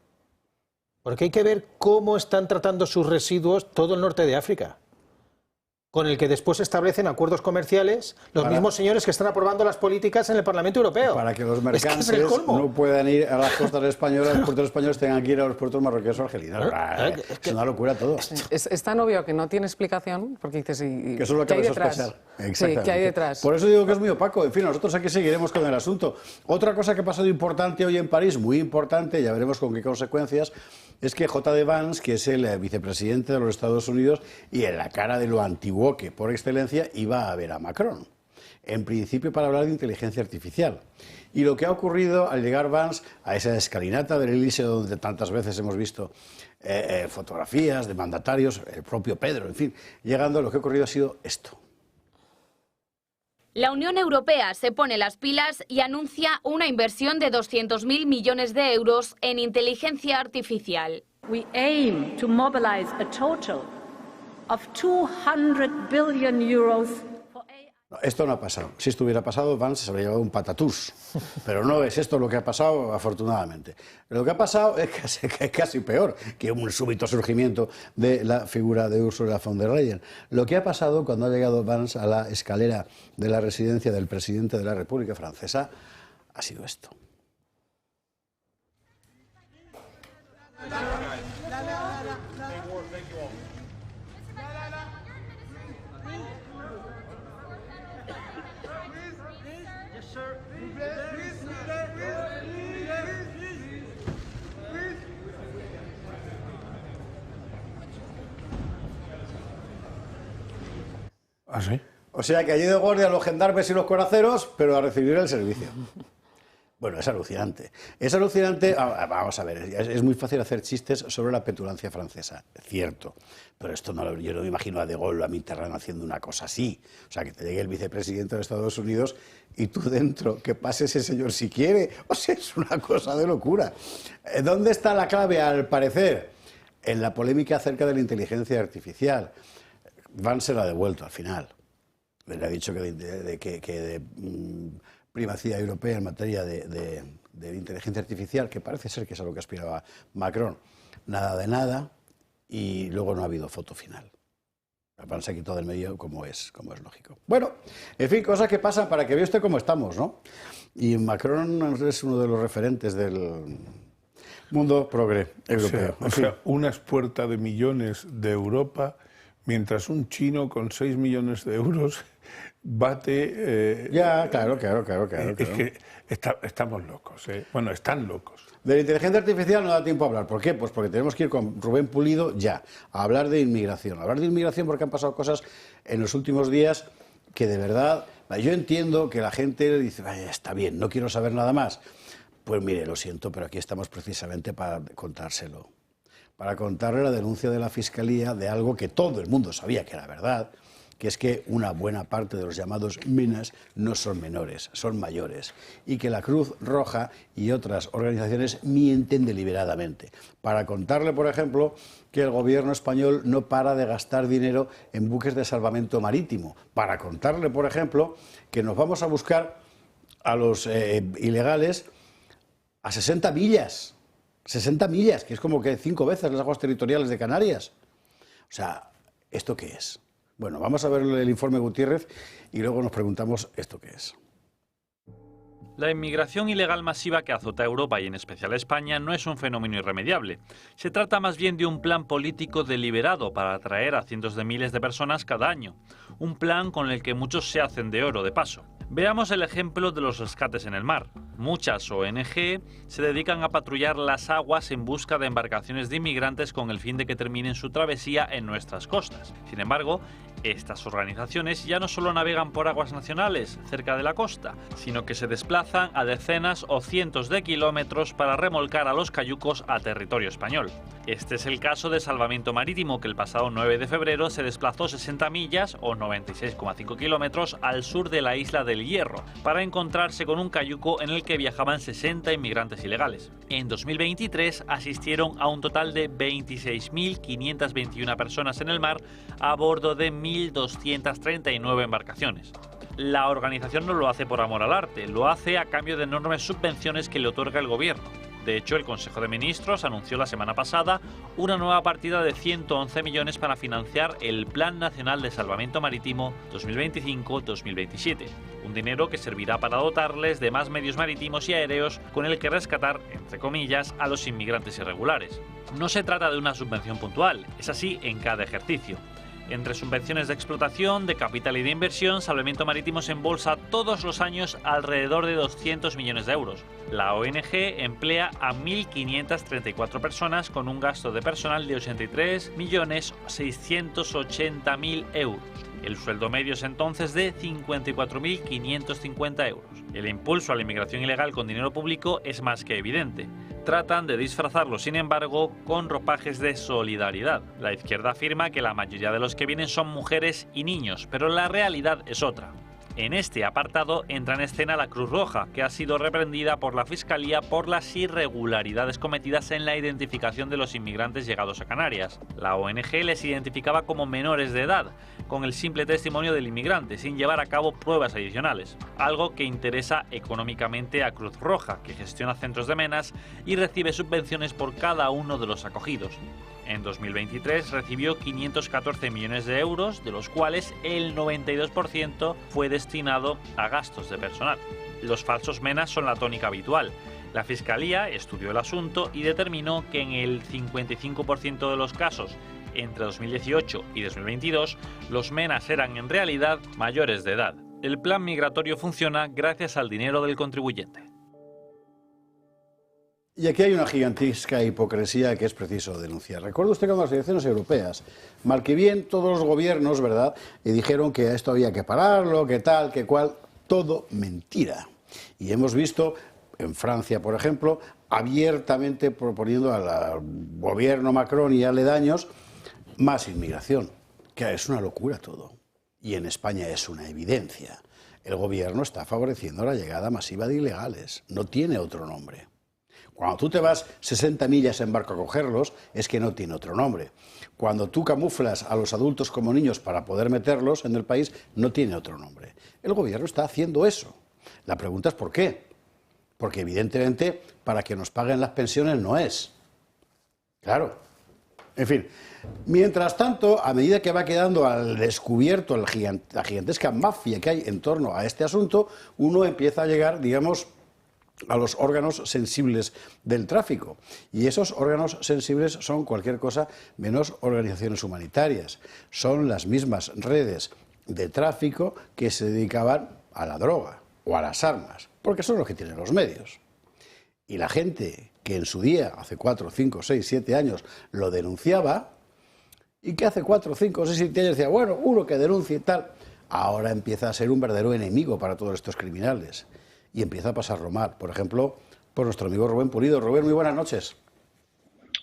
Porque hay que ver cómo están tratando sus residuos todo el norte de África, con el que después establecen acuerdos comerciales los mismos señores que están aprobando las políticas en el Parlamento Europeo. Para que los mercantes no puedan ir a las costas españolas, los puertos españoles tengan que ir a los puertos marroquíes o argelinos. Es una locura todo. Es tan obvio que no tiene explicación, porque dices, que eso es lo que hay detrás. Sí, ¿qué hay detrás? Por eso digo que es muy opaco. En fin, nosotros aquí seguiremos con el asunto. Otra cosa que ha pasado importante hoy en París, muy importante, ya veremos con qué consecuencias, es que J.D. Vance, que es el vicepresidente de los Estados Unidos y en la cara de lo antiguo que por excelencia, iba a ver a Macron. En principio para hablar de inteligencia artificial. Y lo que ha ocurrido al llegar Vance a esa escalinata del Elíseo donde tantas veces hemos visto fotografías de mandatarios, el propio Pedro, en fin, llegando, lo que ha ocurrido ha sido esto. La Unión Europea se pone las pilas y anuncia una inversión de 200.000 millones de euros en inteligencia artificial. We aim to mobilize a total of 200 billion euros. Esto no ha pasado. Si esto hubiera pasado, Vance se habría llevado un patatús. Pero no es esto lo que ha pasado, afortunadamente. Lo que ha pasado es casi peor que un súbito surgimiento de la figura de Ursula von der Leyen. Lo que ha pasado cuando ha llegado Vance a la escalera de la residencia del presidente de la República Francesa ha sido esto. ¿Ah, sí? O sea que allí de guardia los gendarmes y los coraceros, pero a recibir el servicio. Bueno, es alucinante. Es alucinante. Vamos a ver, es muy fácil hacer chistes sobre la petulancia francesa, cierto. Pero esto no, yo no me imagino a De Gaulle o a Mitterrand haciendo una cosa así. O sea, que te llegue el vicepresidente de Estados Unidos y tú dentro, que pase ese señor si quiere. O sea, es una cosa de locura. ¿Dónde está la clave, al parecer? En la polémica acerca de la inteligencia artificial. Vance se la ha devuelto al final. Le ha dicho que de primacía europea en materia de inteligencia artificial, que parece ser que es a lo que aspiraba Macron, nada de nada, y luego no ha habido foto final. Vance se ha quitado del medio como es lógico. Bueno, en fin, cosas que pasan para que vea usted cómo estamos, ¿no? Y Macron es uno de los referentes del mundo progre europeo. O sea, una expuerta de millones de Europa, mientras un chino con 6 millones de euros bate... Ya, claro. Es que estamos locos, ¿eh? Bueno, están locos. De la inteligencia artificial no da tiempo a hablar. ¿Por qué? Pues porque tenemos que ir con Rubén Pulido ya, a hablar de inmigración. Hablar de inmigración porque han pasado cosas en los últimos días que de verdad... Yo entiendo que la gente dice, vaya, está bien, no quiero saber nada más. Pues mire, lo siento, pero aquí estamos precisamente para contárselo. Para contarle la denuncia de la Fiscalía de algo que todo el mundo sabía que era verdad, que es que una buena parte de los llamados minas no son menores, son mayores, y que la Cruz Roja y otras organizaciones mienten deliberadamente. Para contarle, por ejemplo, que el gobierno español no para de gastar dinero en buques de salvamento marítimo. Para contarle, por ejemplo, que nos vamos a buscar a los ilegales a 60 millas. 60 millas, que es como que 5 veces las aguas territoriales de Canarias. O sea, ¿esto qué es? Bueno, vamos a ver el informe Gutiérrez y luego nos preguntamos ¿esto qué es? La inmigración ilegal masiva que azota a Europa y en especial a España no es un fenómeno irremediable. Se trata más bien de un plan político deliberado para atraer a cientos de miles de personas cada año. Un plan con el que muchos se hacen de oro de paso. Veamos el ejemplo de los rescates en el mar. Muchas ONG se dedican a patrullar las aguas en busca de embarcaciones de inmigrantes con el fin de que terminen su travesía en nuestras costas. Sin embargo, estas organizaciones ya no solo navegan por aguas nacionales cerca de la costa, sino que se desplazan a decenas o cientos de kilómetros para remolcar a los cayucos a territorio español. Este es el caso de Salvamento Marítimo, que el pasado 9 de febrero se desplazó 60 millas o 96,5 kilómetros al sur de la isla del Hierro para encontrarse con un cayuco en el que viajaban 60 inmigrantes ilegales. En 2023 asistieron a un total de 26.521 personas en el mar a bordo de 1.239 embarcaciones. La organización no lo hace por amor al arte, lo hace a cambio de enormes subvenciones que le otorga el gobierno. De hecho, el Consejo de Ministros anunció la semana pasada una nueva partida de 111 millones para financiar el Plan Nacional de Salvamento Marítimo 2025-2027. Un dinero que servirá para dotarles de más medios marítimos y aéreos con el que rescatar, entre comillas, a los inmigrantes irregulares. No se trata de una subvención puntual, es así en cada ejercicio. Entre subvenciones de explotación, de capital y de inversión, Salvamento Marítimo se embolsa todos los años alrededor de 200 millones de euros. La ONG emplea a 1.534 personas con un gasto de personal de 83.680.000 euros. El sueldo medio es entonces de 54.550 euros. El impulso a la inmigración ilegal con dinero público es más que evidente. Tratan de disfrazarlo, sin embargo, con ropajes de solidaridad. La izquierda afirma que la mayoría de los que vienen son mujeres y niños, pero la realidad es otra. En este apartado entra en escena la Cruz Roja, que ha sido reprendida por la Fiscalía por las irregularidades cometidas en la identificación de los inmigrantes llegados a Canarias. La ONG les identificaba como menores de edad, con el simple testimonio del inmigrante, sin llevar a cabo pruebas adicionales. Algo que interesa económicamente a Cruz Roja, que gestiona centros de menas y recibe subvenciones por cada uno de los acogidos. En 2023 recibió 514 millones de euros, de los cuales el 92% fue destinado a gastos de personal. Los falsos menas son la tónica habitual. La Fiscalía estudió el asunto y determinó que en el 55% de los casos entre 2018 y 2022, los menas eran en realidad mayores de edad. El plan migratorio funciona gracias al dinero del contribuyente. Y aquí hay una gigantesca hipocresía que es preciso denunciar. Recuerda usted cuando las elecciones europeas, mal que bien todos los gobiernos, ¿verdad?, y dijeron que esto había que pararlo, que tal, que cual, todo mentira. Y hemos visto en Francia, por ejemplo, abiertamente proponiendo al gobierno Macron y aledaños más inmigración, que es una locura todo. Y en España es una evidencia. El gobierno está favoreciendo la llegada masiva de ilegales, no tiene otro nombre. Cuando tú te vas 60 millas en barco a cogerlos, es que no tiene otro nombre. Cuando tú camuflas a los adultos como niños para poder meterlos en el país, no tiene otro nombre. El gobierno está haciendo eso. La pregunta es ¿por qué? Porque evidentemente para que nos paguen las pensiones no es. Claro. En fin, mientras tanto, a medida que va quedando al descubierto la gigantesca mafia que hay en torno a este asunto, uno empieza a llegar, digamos, a los órganos sensibles del tráfico. Y esos órganos sensibles son cualquier cosa menos organizaciones humanitarias. Son las mismas redes de tráfico que se dedicaban a la droga o a las armas, porque son los que tienen los medios. Y la gente que en su día, hace 4, 5, 6, 7 años, lo denunciaba, y que hace 4, 5, 6, 7 años decía, bueno, uno que denuncie y tal, ahora empieza a ser un verdadero enemigo para todos estos criminales. Y empieza a pasarlo mal. Por ejemplo, por nuestro amigo Rubén Pulido. Rubén, muy buenas noches.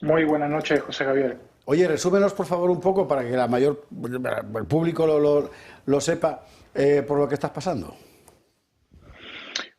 Muy buenas noches, José Javier. Oye, resúmenos, por favor, un poco para que el público lo sepa por lo que estás pasando.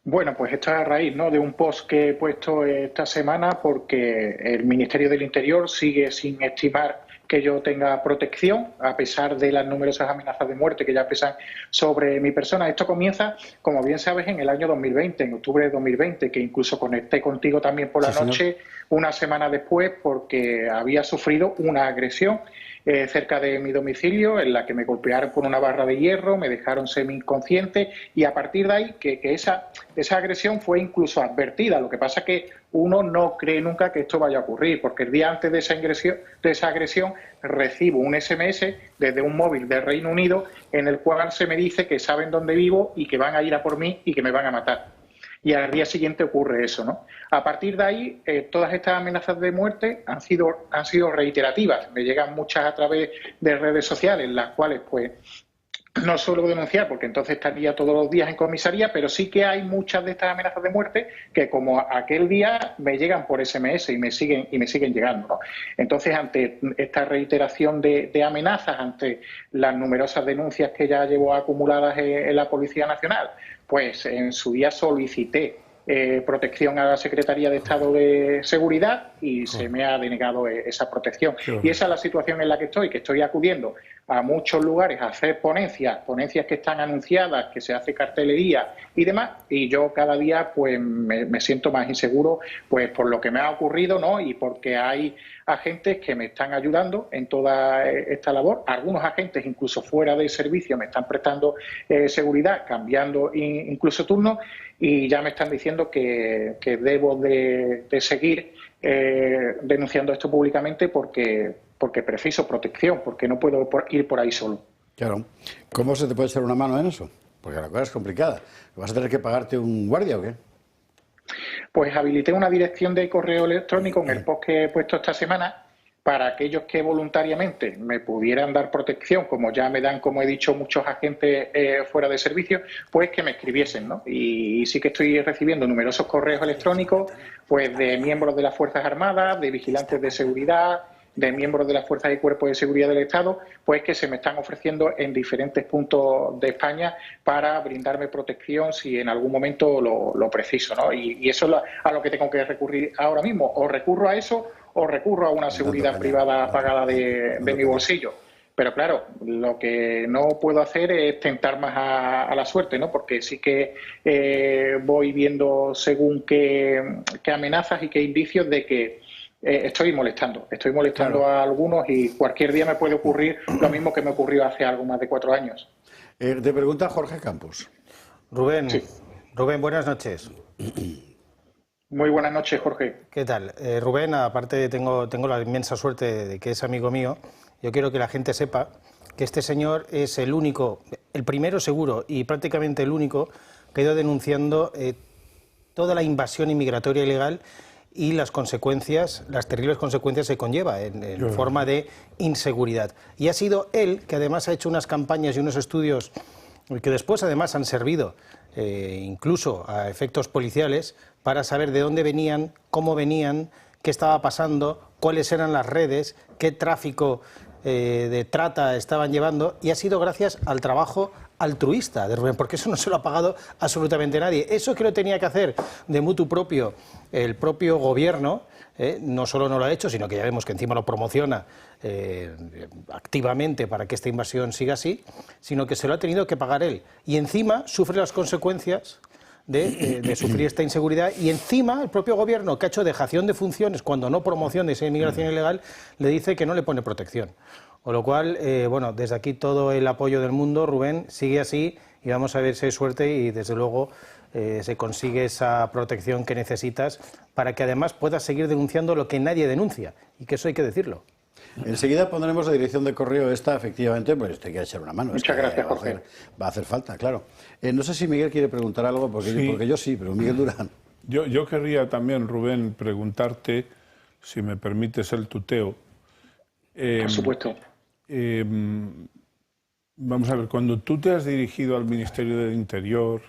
Bueno, pues esto es a raíz, ¿no?, de un post que he puesto esta semana porque el Ministerio del Interior sigue sin estimar que yo tenga protección, a pesar de las numerosas amenazas de muerte que ya pesan sobre mi persona. Esto comienza, como bien sabes, en el año 2020, en octubre de 2020, que incluso conecté contigo también por la noche, una semana después, porque había sufrido una agresión cerca de mi domicilio, en la que me golpearon con una barra de hierro, me dejaron semi-inconsciente, y a partir de ahí que esa agresión fue incluso advertida. Lo que pasa es que uno no cree nunca que esto vaya a ocurrir, porque el día antes de esa agresión recibo un SMS desde un móvil del Reino Unido en el cual se me dice que saben dónde vivo y que van a ir a por mí y que me van a matar. Y al día siguiente ocurre eso, ¿no? A partir de ahí, todas estas amenazas de muerte han sido reiterativas. Me llegan muchas a través de redes sociales, las cuales, pues, no suelo denunciar porque entonces estaría todos los días en comisaría, pero sí que hay muchas de estas amenazas de muerte que, como aquel día, me llegan por SMS y me siguen llegando, ¿no? Entonces, ante esta reiteración de amenazas, ante las numerosas denuncias que ya llevo acumuladas en la Policía Nacional, pues en su día solicité protección a la Secretaría de Estado de Seguridad y se me ha denegado esa protección. Y esa es la situación en la que estoy acudiendo a muchos lugares a hacer ponencias que están anunciadas, que se hace cartelería y demás, y yo cada día pues me siento más inseguro, pues por lo que me ha ocurrido, ¿no? Y porque hay agentes que me están ayudando en toda esta labor. Algunos agentes incluso fuera del servicio me están prestando seguridad, cambiando incluso turnos, y ya me están diciendo que debo de seguir denunciando esto públicamente porque preciso protección, porque no puedo ir por ahí solo. Claro. ¿Cómo se te puede echar una mano en eso? Porque la cosa es complicada. ¿Vas a tener que pagarte un guardia o qué? Pues habilité una dirección de correo electrónico en el post que he puesto esta semana para aquellos que voluntariamente me pudieran dar protección, como ya me dan, como he dicho, muchos agentes fuera de servicio, pues que me escribiesen, ¿no? Y sí que estoy recibiendo numerosos correos electrónicos, pues de miembros de las Fuerzas Armadas, de vigilantes de seguridad, de miembros de las fuerzas y cuerpos de seguridad del Estado, pues que se me están ofreciendo en diferentes puntos de España para brindarme protección si en algún momento lo preciso, ¿no? Y eso es a lo que tengo que recurrir ahora mismo. O recurro a eso o recurro a una seguridad privada pagada de mi bolsillo. Pero claro, lo que no puedo hacer es tentar más a la suerte, ¿no? Porque sí que voy viendo según qué amenazas y qué indicios de que estoy molestando claro a algunos, y cualquier día me puede ocurrir lo mismo que me ocurrió hace algo más de 4 años. Te pregunta Jorge Campos. Rubén, sí. Rubén, buenas noches. Muy buenas noches, Jorge. ¿Qué tal? Rubén, aparte tengo la inmensa suerte de que es amigo mío. Yo quiero que la gente sepa que este señor es el único, el primero seguro y prácticamente el único que ha ido denunciando toda la invasión inmigratoria ilegal y las consecuencias, las terribles consecuencias que conlleva en forma de inseguridad. Y ha sido él que además ha hecho unas campañas y unos estudios que después además han servido incluso a efectos policiales para saber de dónde venían, cómo venían, qué estaba pasando, cuáles eran las redes, qué tráfico de trata estaban llevando, y ha sido gracias al trabajo altruista de Rubén, porque eso no se lo ha pagado absolutamente nadie. Eso que lo tenía que hacer de mutuo propio el propio gobierno, no solo no lo ha hecho, sino que ya vemos que encima lo promociona activamente para que esta invasión siga así, sino que se lo ha tenido que pagar él. Y encima sufre las consecuencias de sufrir esta inseguridad, y encima el propio gobierno, que ha hecho dejación de funciones cuando no promociona esa inmigración ilegal, le dice que no le pone protección. Con lo cual, bueno, desde aquí todo el apoyo del mundo. Rubén, sigue así y vamos a ver si hay suerte y desde luego se consigue esa protección que necesitas para que además puedas seguir denunciando lo que nadie denuncia, y que eso hay que decirlo. Enseguida pondremos la dirección de correo esta, efectivamente, pues te quiere echar una mano. Muchas gracias, Jorge. Va a hacer falta, claro. No sé si Miguel quiere preguntar algo, porque yo sí, pero Miguel Durán. Yo querría también, Rubén, preguntarte, si me permites el tuteo. Por supuesto. Vamos a ver, cuando tú te has dirigido al Ministerio del Interior,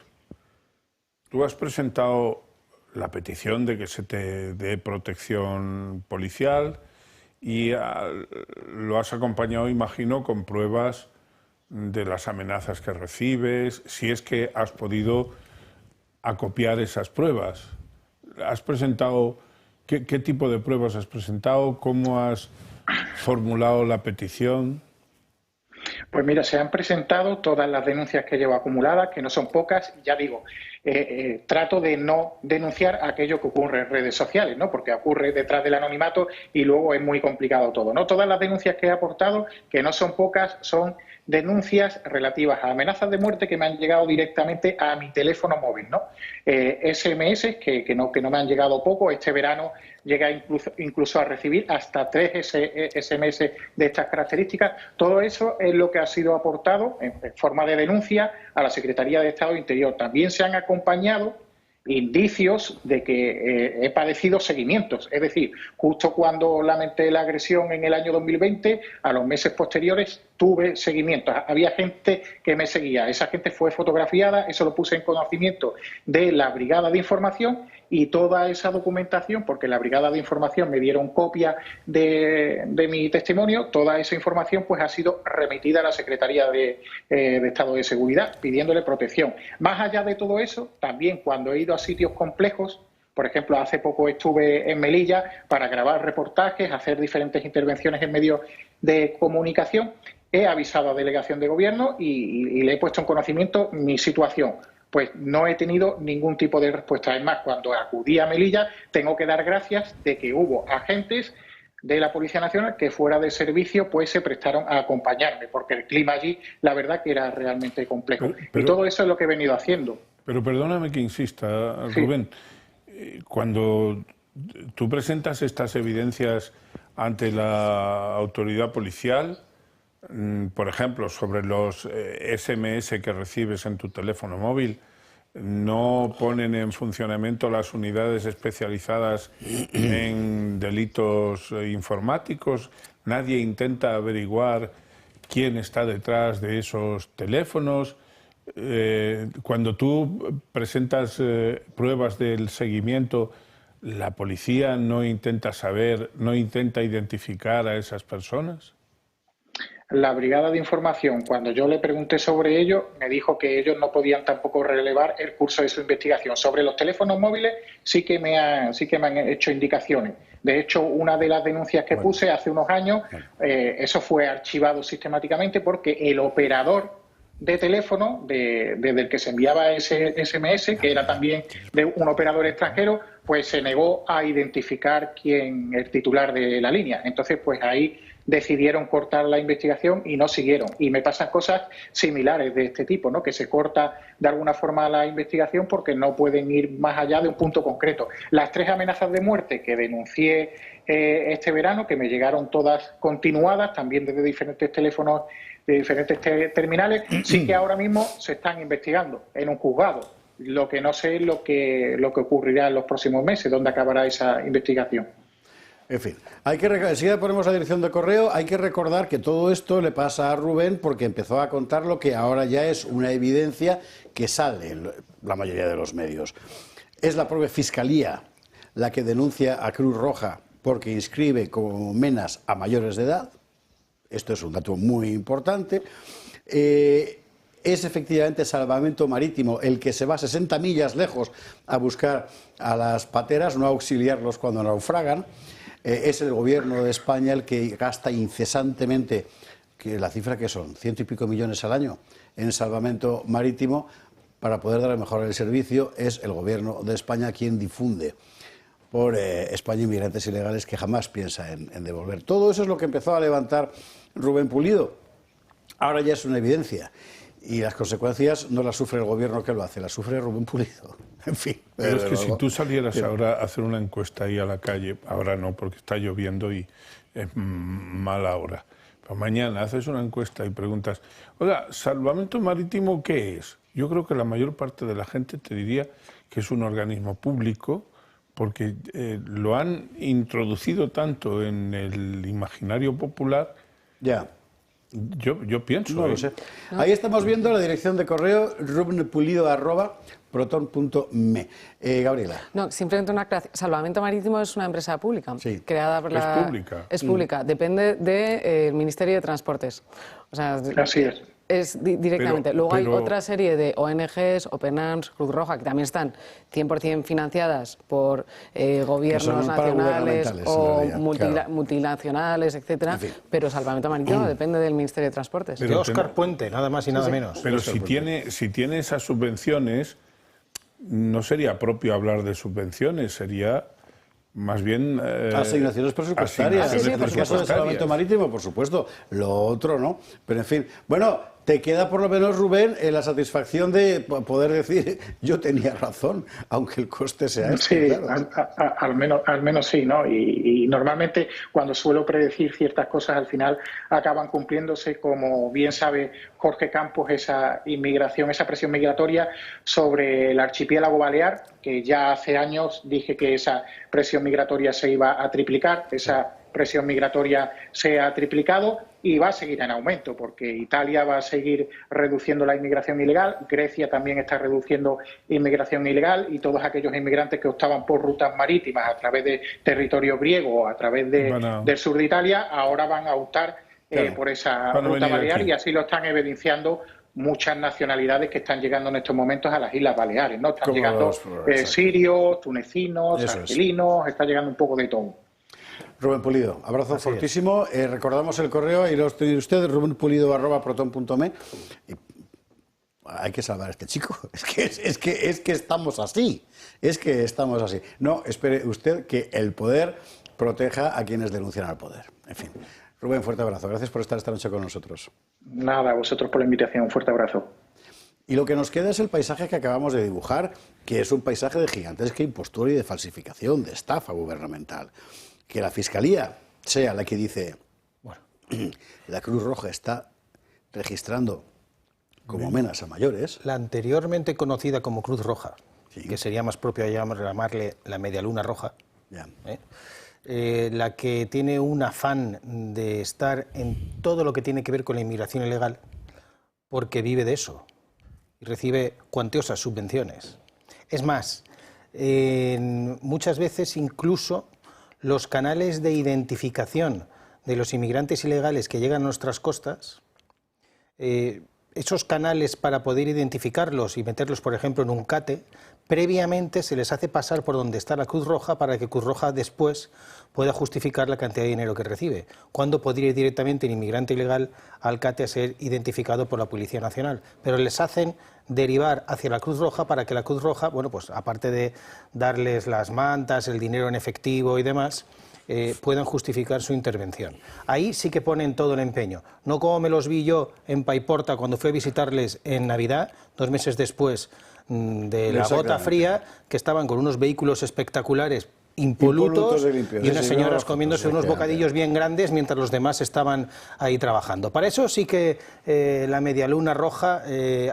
tú has presentado la petición de que se te dé protección policial y lo has acompañado, imagino, con pruebas de las amenazas que recibes, si es que has podido acopiar esas pruebas. ¿Has presentado, qué tipo de pruebas has presentado? ¿Cómo has formulado la petición? Pues mira, se han presentado todas las denuncias que llevo acumuladas, que no son pocas. Ya digo, trato de no denunciar aquello que ocurre en redes sociales, ¿no? Porque ocurre detrás del anonimato y luego es muy complicado todo, ¿no? Todas las denuncias que he aportado, que no son pocas, son denuncias relativas a amenazas de muerte que me han llegado directamente a mi teléfono móvil, ¿no? SMS que no me han llegado poco. Este verano llega incluso a recibir hasta 3 SMS de estas características. Todo eso es lo que ha sido aportado en forma de denuncia a la Secretaría de Estado de Interior. También se han acompañado indicios de que he padecido seguimientos, es decir, justo cuando lamenté la agresión en el año 2020, a los meses posteriores tuve seguimientos, había gente que me seguía, esa gente fue fotografiada, eso lo puse en conocimiento de la Brigada de Información y toda esa documentación, porque la Brigada de Información me dieron copia de mi testimonio, toda esa información pues ha sido remitida a la Secretaría de Estado de Seguridad pidiéndole protección. Más allá de todo eso, también cuando he ido a sitios complejos, por ejemplo, hace poco estuve en Melilla para grabar reportajes, hacer diferentes intervenciones en medios de comunicación, he avisado a Delegación de Gobierno y le he puesto en conocimiento mi situación. Pues no he tenido ningún tipo de respuesta. Es más, cuando acudí a Melilla, tengo que dar gracias de que hubo agentes de la Policía Nacional que fuera de servicio pues se prestaron a acompañarme, porque el clima allí, la verdad, que era realmente complejo. Y todo eso es lo que he venido haciendo. Pero perdóname que insista, Rubén. Cuando tú presentas estas evidencias ante la autoridad policial, por ejemplo, sobre los SMS que recibes en tu teléfono móvil, ¿no ponen en funcionamiento las unidades especializadas en delitos informáticos? ¿Nadie intenta averiguar quién está detrás de esos teléfonos? Cuando tú presentas pruebas del seguimiento, ¿la policía no intenta saber, no intenta identificar a esas personas? La Brigada de Información, cuando yo le pregunté sobre ello, me dijo que ellos no podían tampoco relevar el curso de su investigación. Sobre los teléfonos móviles sí que me han hecho indicaciones. De hecho, una de las denuncias que puse hace unos años, eso fue archivado sistemáticamente porque el operador de teléfono desde el que se enviaba ese SMS, que era también de un operador extranjero, pues se negó a identificar quién el titular de la línea. Entonces, pues ahí decidieron cortar la investigación y no siguieron. Y me pasan cosas similares de este tipo, ¿no? Que se corta de alguna forma la investigación porque no pueden ir más allá de un punto concreto. Las 3 amenazas de muerte que denuncié este verano, que me llegaron todas continuadas, también desde diferentes teléfonos, de diferentes terminales, sí que ahora mismo se están investigando en un juzgado. Lo que no sé es lo que ocurrirá en los próximos meses, dónde acabará esa investigación. En fin, si ya ponemos la dirección de correo, hay que recordar que todo esto le pasa a Rubén porque empezó a contar lo que ahora ya es una evidencia que sale en la mayoría de los medios. Es la propia Fiscalía la que denuncia a Cruz Roja porque inscribe como menas a mayores de edad. Esto es un dato muy importante. Es efectivamente Salvamento Marítimo el que se va 60 millas lejos a buscar a las pateras, no a auxiliarlos cuando naufragan. Es el Gobierno de España el que gasta incesantemente, que la cifra que son, 100 y pico millones al año en salvamento marítimo para poder dar mejor el servicio. Es el Gobierno de España quien difunde por España inmigrantes ilegales que jamás piensa en devolver. Todo eso es lo que empezó a levantar Rubén Pulido. Ahora ya es una evidencia. Y las consecuencias no las sufre el gobierno que lo hace, las sufre Rubén Pulido. En fin. Pero es que si tú salieras ahora a hacer una encuesta ahí a la calle, ahora no, porque está lloviendo y es mala hora, pero mañana haces una encuesta y preguntas, oiga, ¿Salvamento Marítimo qué es? Yo creo que la mayor parte de la gente te diría que es un organismo público, porque lo han introducido tanto en el imaginario popular. Ya. Yo pienso. No lo sé. Ahí estamos viendo la dirección de correo rubenpulido@proton.me. Gabriela. No, simplemente una aclaración. Salvamento Marítimo es una empresa pública. Sí. Creada por la... Es pública. Es pública. Depende del Ministerio de Transportes. O sea, así es. Es directamente. Luego hay otra serie de ONGs, Open Arms, Cruz Roja, que también están 100% financiadas por gobiernos nacionales o multinacionales, etcétera. En fin. Pero Salvamento Marítimo depende del Ministerio de Transportes. Pero Óscar Puente, nada más y nada menos. Pero si tiene esas subvenciones, no sería propio hablar de subvenciones, sería más bien... asignaciones presupuestarias. En el caso del Salvamento Marítimo, por supuesto. Lo otro no. Pero en fin. Bueno, te queda por lo menos, Rubén, la satisfacción de poder decir yo tenía razón, aunque el coste sea este. Sí, claro. al menos sí, ¿no? Y normalmente cuando suelo predecir ciertas cosas al final acaban cumpliéndose, como bien sabe Jorge Campos, esa inmigración, esa presión migratoria sobre el archipiélago balear, que ya hace años dije que esa presión migratoria se iba a triplicar, esa presión migratoria se ha triplicado y va a seguir en aumento, porque Italia va a seguir reduciendo la inmigración ilegal, Grecia también está reduciendo inmigración ilegal, y todos aquellos inmigrantes que optaban por rutas marítimas a través de territorio griego o a través del sur de Italia, ahora van a optar por esa ruta balear, y así lo están evidenciando muchas nacionalidades que están llegando en estos momentos a las Islas Baleares, ¿no? Están llegando sirios, tunecinos, argelinos, está llegando un poco de todo. Rubén Pulido, abrazo fortísimo. Recordamos el correo y lo tiene usted, rubenpulido@proton.me. Hay que salvar a este chico. Es que estamos así. Es que estamos así. No, espere usted que el poder proteja a quienes denuncian al poder. En fin. Rubén, fuerte abrazo. Gracias por estar esta noche con nosotros. Nada, a vosotros por la invitación. Un fuerte abrazo. Y lo que nos queda es el paisaje que acabamos de dibujar, que es un paisaje de gigantesca impostura y de falsificación, de estafa gubernamental. Que la Fiscalía sea la que dice, bueno, la Cruz Roja está registrando como menas a mayores. La anteriormente conocida como Cruz Roja, que sería más propio llamarle la Medialuna Roja, la que tiene un afán de estar en todo lo que tiene que ver con la inmigración ilegal, porque vive de eso y recibe cuantiosas subvenciones. Es más, muchas veces incluso los canales de identificación de los inmigrantes ilegales que llegan a nuestras costas, esos canales para poder identificarlos y meterlos, por ejemplo, en un CATE, previamente se les hace pasar por donde está la Cruz Roja para que Cruz Roja después pueda justificar la cantidad de dinero que recibe. ¿Cuándo podría ir directamente el inmigrante ilegal al CATE a ser identificado por la Policía Nacional? Pero les hacen derivar hacia la Cruz Roja para que la Cruz Roja, bueno, pues aparte de darles las mantas, el dinero en efectivo y demás, puedan justificar su intervención. Ahí sí que ponen todo el empeño. No como me los vi yo en Paiporta cuando fui a visitarles en Navidad, 2 meses después de la gota fría, que estaban con unos vehículos espectaculares, impolutos y unas señoras comiéndose unos bocadillos bien grandes mientras los demás estaban ahí trabajando. Para eso sí que la Medialuna Roja,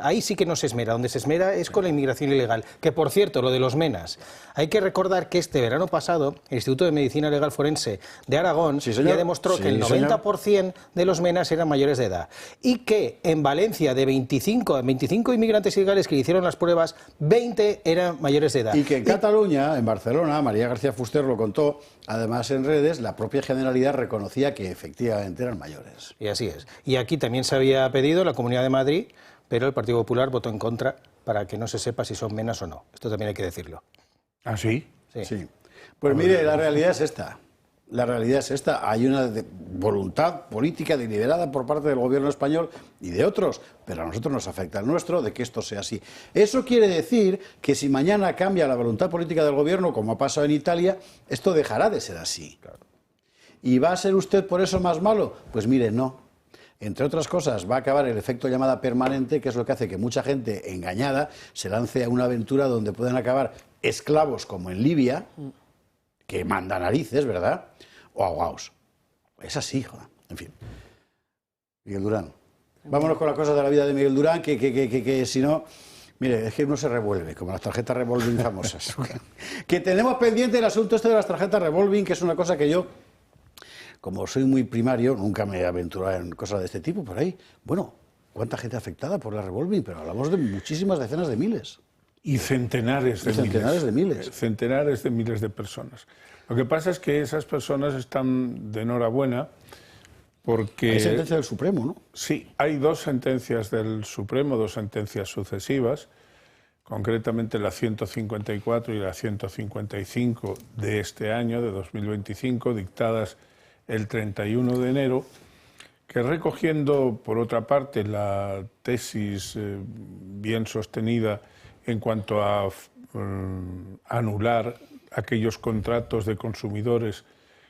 ahí sí que no se esmera. Donde se esmera es con la inmigración ilegal. Que, por cierto, lo de los menas. Hay que recordar que este verano pasado el Instituto de Medicina Legal Forense de Aragón ya demostró que el 90% de los menas eran mayores de edad. Y que en Valencia, de 25 inmigrantes ilegales que le hicieron las pruebas, 20 eran mayores de edad. Y que en Cataluña, en Barcelona, María García Fuster lo contó, además en redes, la propia Generalidad reconocía que efectivamente eran mayores. Y así es. Y aquí también se había pedido la Comunidad de Madrid, pero el Partido Popular votó en contra para que no se sepa si son menas o no. Esto también hay que decirlo. ¿Ah, sí? Sí. Pues mire, la realidad es esta. La realidad es esta. Hay una voluntad política deliberada por parte del gobierno español y de otros, pero a nosotros nos afecta el nuestro, de que esto sea así. Eso quiere decir que si mañana cambia la voluntad política del gobierno, como ha pasado en Italia, esto dejará de ser así. Claro. ¿Y va a ser usted por eso más malo? Pues mire, no. Entre otras cosas, va a acabar el efecto llamada permanente, que es lo que hace que mucha gente engañada se lance a una aventura donde pueden acabar esclavos como en Libia, que manda narices, ¿verdad?, o ahogados. Es así, joder. En fin. Miguel Durán. Vámonos con las cosas de la vida de Miguel Durán, que si no... Mire, es que uno se revuelve, como las tarjetas revolving famosas. Que tenemos pendiente el asunto este de las tarjetas revolving, que es una cosa que yo, como soy muy primario, nunca me he aventurado en cosas de este tipo por ahí. Bueno, ¿cuánta gente afectada por la revolving? Pero hablamos de muchísimas decenas de miles. Y centenares de miles. Centenares de miles de personas. Lo que pasa es que esas personas están de enhorabuena porque... Hay sentencia del Supremo, ¿no? Sí, hay 2 sentencias del Supremo, 2 sentencias sucesivas, concretamente la 154 y la 155 de este año, de 2025, dictadas el 31 de enero, que recogiendo, por otra parte, la tesis bien sostenida en cuanto a anular aquellos contratos de consumidores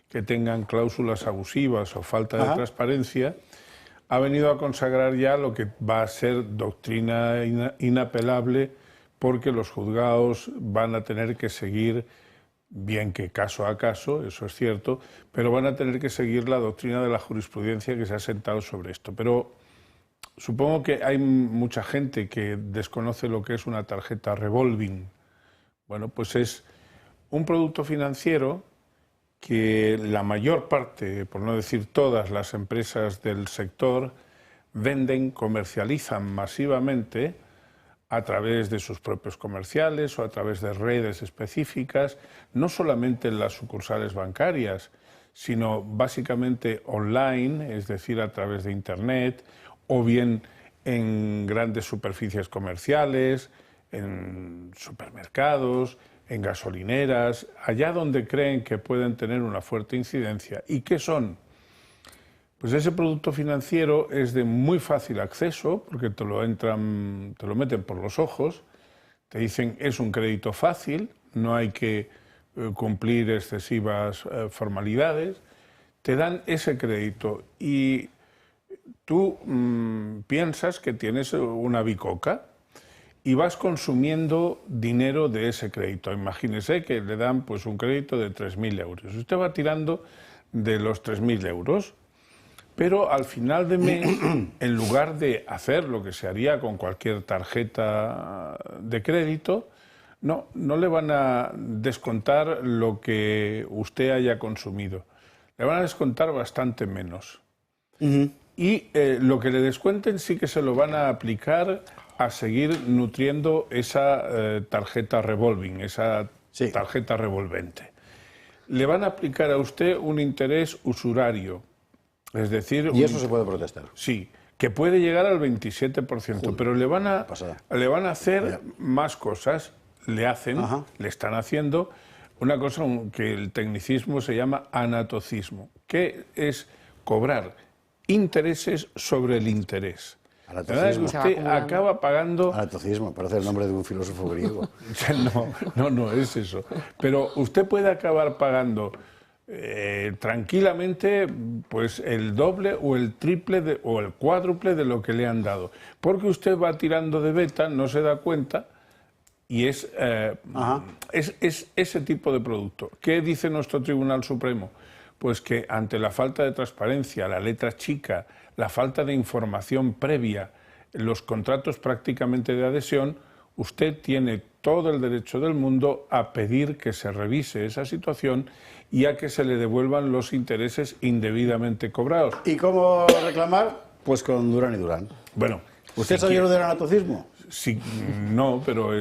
que tengan cláusulas abusivas o falta de transparencia, ha venido a consagrar ya lo que va a ser doctrina inapelable, porque los juzgados van a tener que seguir, bien que caso a caso, eso es cierto, pero van a tener que seguir la doctrina de la jurisprudencia que se ha sentado sobre esto. Pero supongo que hay mucha gente que desconoce lo que es una tarjeta revolving. Bueno, pues es un producto financiero que la mayor parte, por no decir todas las empresas del sector, venden, comercializan masivamente a través de sus propios comerciales o a través de redes específicas, no solamente en las sucursales bancarias, sino básicamente online, es decir, a través de Internet, o bien en grandes superficies comerciales, en supermercados, en gasolineras, allá donde creen que pueden tener una fuerte incidencia. ¿Y qué son? Pues ese producto financiero es de muy fácil acceso, porque te lo meten por los ojos, te dicen es un crédito fácil, no hay que cumplir excesivas formalidades, te dan ese crédito y tú piensas que tienes una bicoca y vas consumiendo dinero de ese crédito. Imagínese que le dan pues un crédito de 3.000 euros. Usted va tirando de los 3.000 euros, pero al final de mes, en lugar de hacer lo que se haría con cualquier tarjeta de crédito, no le van a descontar lo que usted haya consumido. Le van a descontar bastante menos. Y lo que le descuenten sí que se lo van a aplicar a seguir nutriendo esa tarjeta revolving, esa tarjeta revolvente. Le van a aplicar a usted un interés usurario, es decir... ¿Y eso se puede protestar? Sí, que puede llegar al 27%, pero le van a hacer más cosas, le están haciendo una cosa que el tecnicismo se llama anatocismo, que es cobrar intereses sobre el interés. Anatocismo. Usted acaba pagando... Anatocismo, parece el nombre de un filósofo griego. No es eso. Pero usted puede acabar pagando tranquilamente pues el doble o el triple o el cuádruple de lo que le han dado. Porque usted va tirando de beta, no se da cuenta, y es ese tipo de producto. ¿Qué dice nuestro Tribunal Supremo? Pues que ante la falta de transparencia, la letra chica, la falta de información previa, los contratos prácticamente de adhesión, usted tiene todo el derecho del mundo a pedir que se revise esa situación y a que se le devuelvan los intereses indebidamente cobrados. ¿Y cómo reclamar? Pues con Durán y Durán. Bueno, ¿usted sabía lo del anatocismo? Sí, no, pero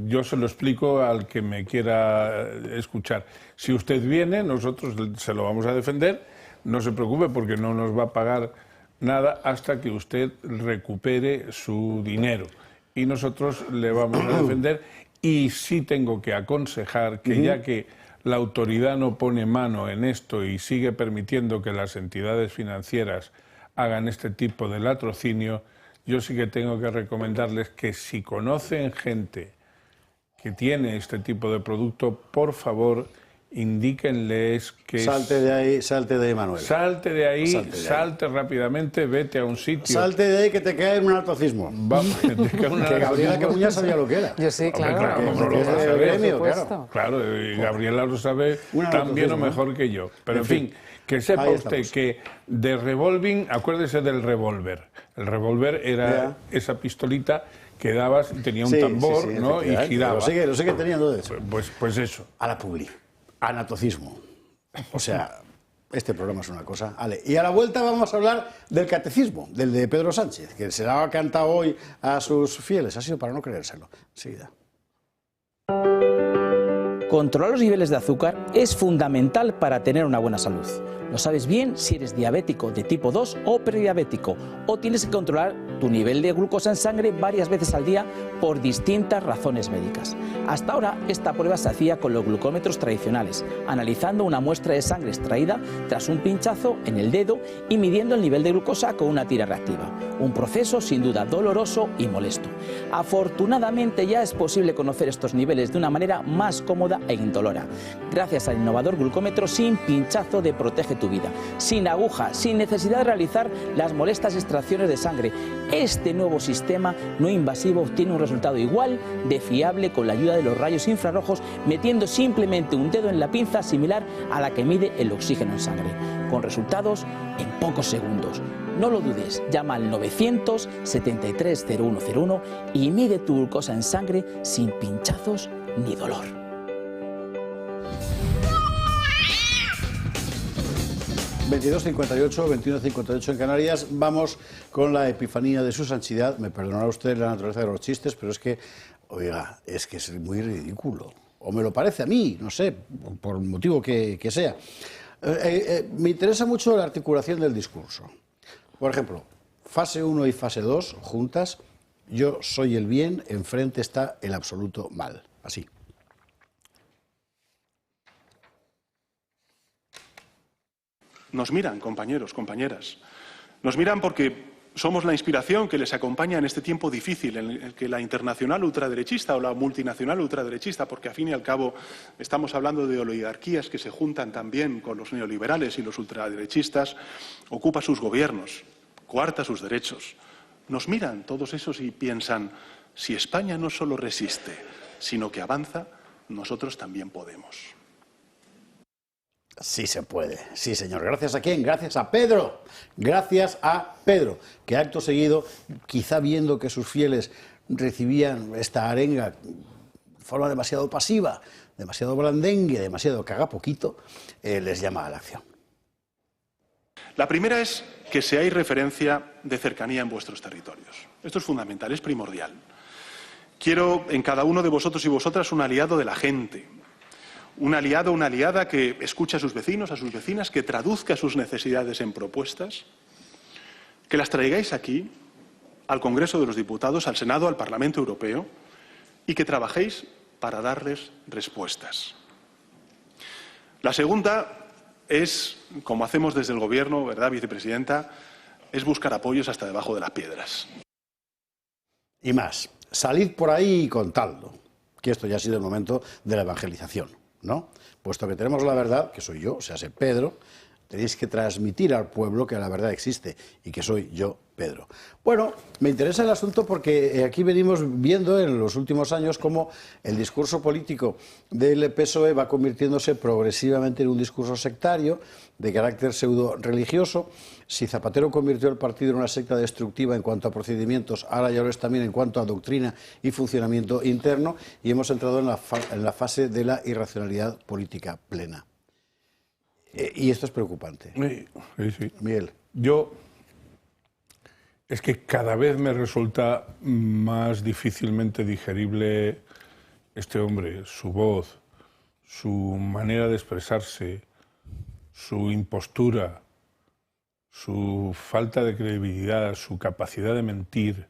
yo se lo explico al que me quiera escuchar. Si usted viene, nosotros se lo vamos a defender, no se preocupe porque no nos va a pagar nada hasta que usted recupere su dinero. Y nosotros le vamos a defender, y sí tengo que aconsejar que ya que la autoridad no pone mano en esto y sigue permitiendo que las entidades financieras hagan este tipo de latrocinio, yo sí que tengo que recomendarles que si conocen gente que tiene este tipo de producto, por favor, indíquenles que... Salte de ahí, Manuel. Salte rápidamente, vete a un sitio. Salte de ahí que te cae en un anatocismo. Que Gabriela Camuña sabía lo que era. Yo sí, claro. Claro, Gabriela lo sabe tan bien o mejor que yo. Pero en fin, que sepa usted que de revolving, acuérdese del revólver. El revólver era esa pistolita que dabas y tenía un tambor, ¿no? Y giraba. Lo sé que tenía todo eso. Pues eso. A la publi. Anatocismo. O sea, este programa es una cosa. Vale. Y a la vuelta vamos a hablar del catecismo, del de Pedro Sánchez, que se lo ha cantado hoy a sus fieles. Ha sido para no creérselo. Enseguida. Controlar los niveles de azúcar es fundamental para tener una buena salud. Lo sabes bien si eres diabético de tipo 2 o prediabético, o tienes que controlar tu nivel de glucosa en sangre varias veces al día por distintas razones médicas. Hasta ahora esta prueba se hacía con los glucómetros tradicionales, analizando una muestra de sangre extraída tras un pinchazo en el dedo y midiendo el nivel de glucosa con una tira reactiva. Un proceso sin duda doloroso y molesto. Afortunadamente ya es posible conocer estos niveles de una manera más cómoda e indolora, gracias al innovador glucómetro sin pinchazo de Protege tu Vida, sin aguja, sin necesidad de realizar las molestas extracciones de sangre. Este nuevo sistema no invasivo obtiene un resultado igual de fiable con la ayuda de los rayos infrarrojos, metiendo simplemente un dedo en la pinza similar a la que mide el oxígeno en sangre, con resultados en pocos segundos. No lo dudes, llama al 973-0101 y mide tu glucosa en sangre sin pinchazos ni dolor. ...22:58, 21:58 en Canarias. Vamos con la epifanía de su santidad. Me perdonará usted la naturaleza de los chistes, pero es que, oiga, es que es muy ridículo. O me lo parece a mí, no sé, por el motivo que sea. Me interesa mucho la articulación del discurso. Por ejemplo, fase 1 y fase 2 juntas. Yo soy el bien, enfrente está el absoluto mal. Así. Nos miran, compañeros, compañeras. Nos miran porque somos la inspiración que les acompaña en este tiempo difícil, en el que la internacional ultraderechista o la multinacional ultraderechista, porque al fin y al cabo estamos hablando de oligarquías que se juntan también con los neoliberales y los ultraderechistas, ocupa sus gobiernos, coarta sus derechos. Nos miran todos esos y piensan, si España no solo resiste, sino que avanza, nosotros también podemos. Sí se puede, sí señor. ¿Gracias a quién? Gracias a Pedro. Gracias a Pedro, que acto seguido, quizá viendo que sus fieles recibían esta arenga de forma demasiado pasiva, demasiado blandengue, demasiado cagapoquito, les llama a la acción. La primera es que seáis referencia de cercanía en vuestros territorios. Esto es fundamental, es primordial. Quiero en cada uno de vosotros y vosotras un aliado de la gente. Un aliado, una aliada que escuche a sus vecinos, a sus vecinas, que traduzca sus necesidades en propuestas, que las traigáis aquí, al Congreso de los Diputados, al Senado, al Parlamento Europeo, y que trabajéis para darles respuestas. La segunda es, como hacemos desde el Gobierno, ¿verdad, vicepresidenta?, es buscar apoyos hasta debajo de las piedras. Y más, salid por ahí y contadlo, que esto ya ha sido el momento de la evangelización, ¿no? Puesto que tenemos la verdad, que soy yo, o sea, Pedro, tenéis que transmitir al pueblo que la verdad existe y que soy yo, Pedro. Bueno, me interesa el asunto porque aquí venimos viendo en los últimos años cómo el discurso político del PSOE va convirtiéndose progresivamente en un discurso sectario de carácter pseudo-religioso. Si Zapatero convirtió el partido en una secta destructiva en cuanto a procedimientos, ahora ya lo es también en cuanto a doctrina y funcionamiento interno, y hemos entrado en la fase de la irracionalidad política plena. Y esto es preocupante. Sí. Miguel. Es que cada vez me resulta más difícilmente digerible este hombre, su voz, su manera de expresarse, su impostura, su falta de credibilidad, su capacidad de mentir.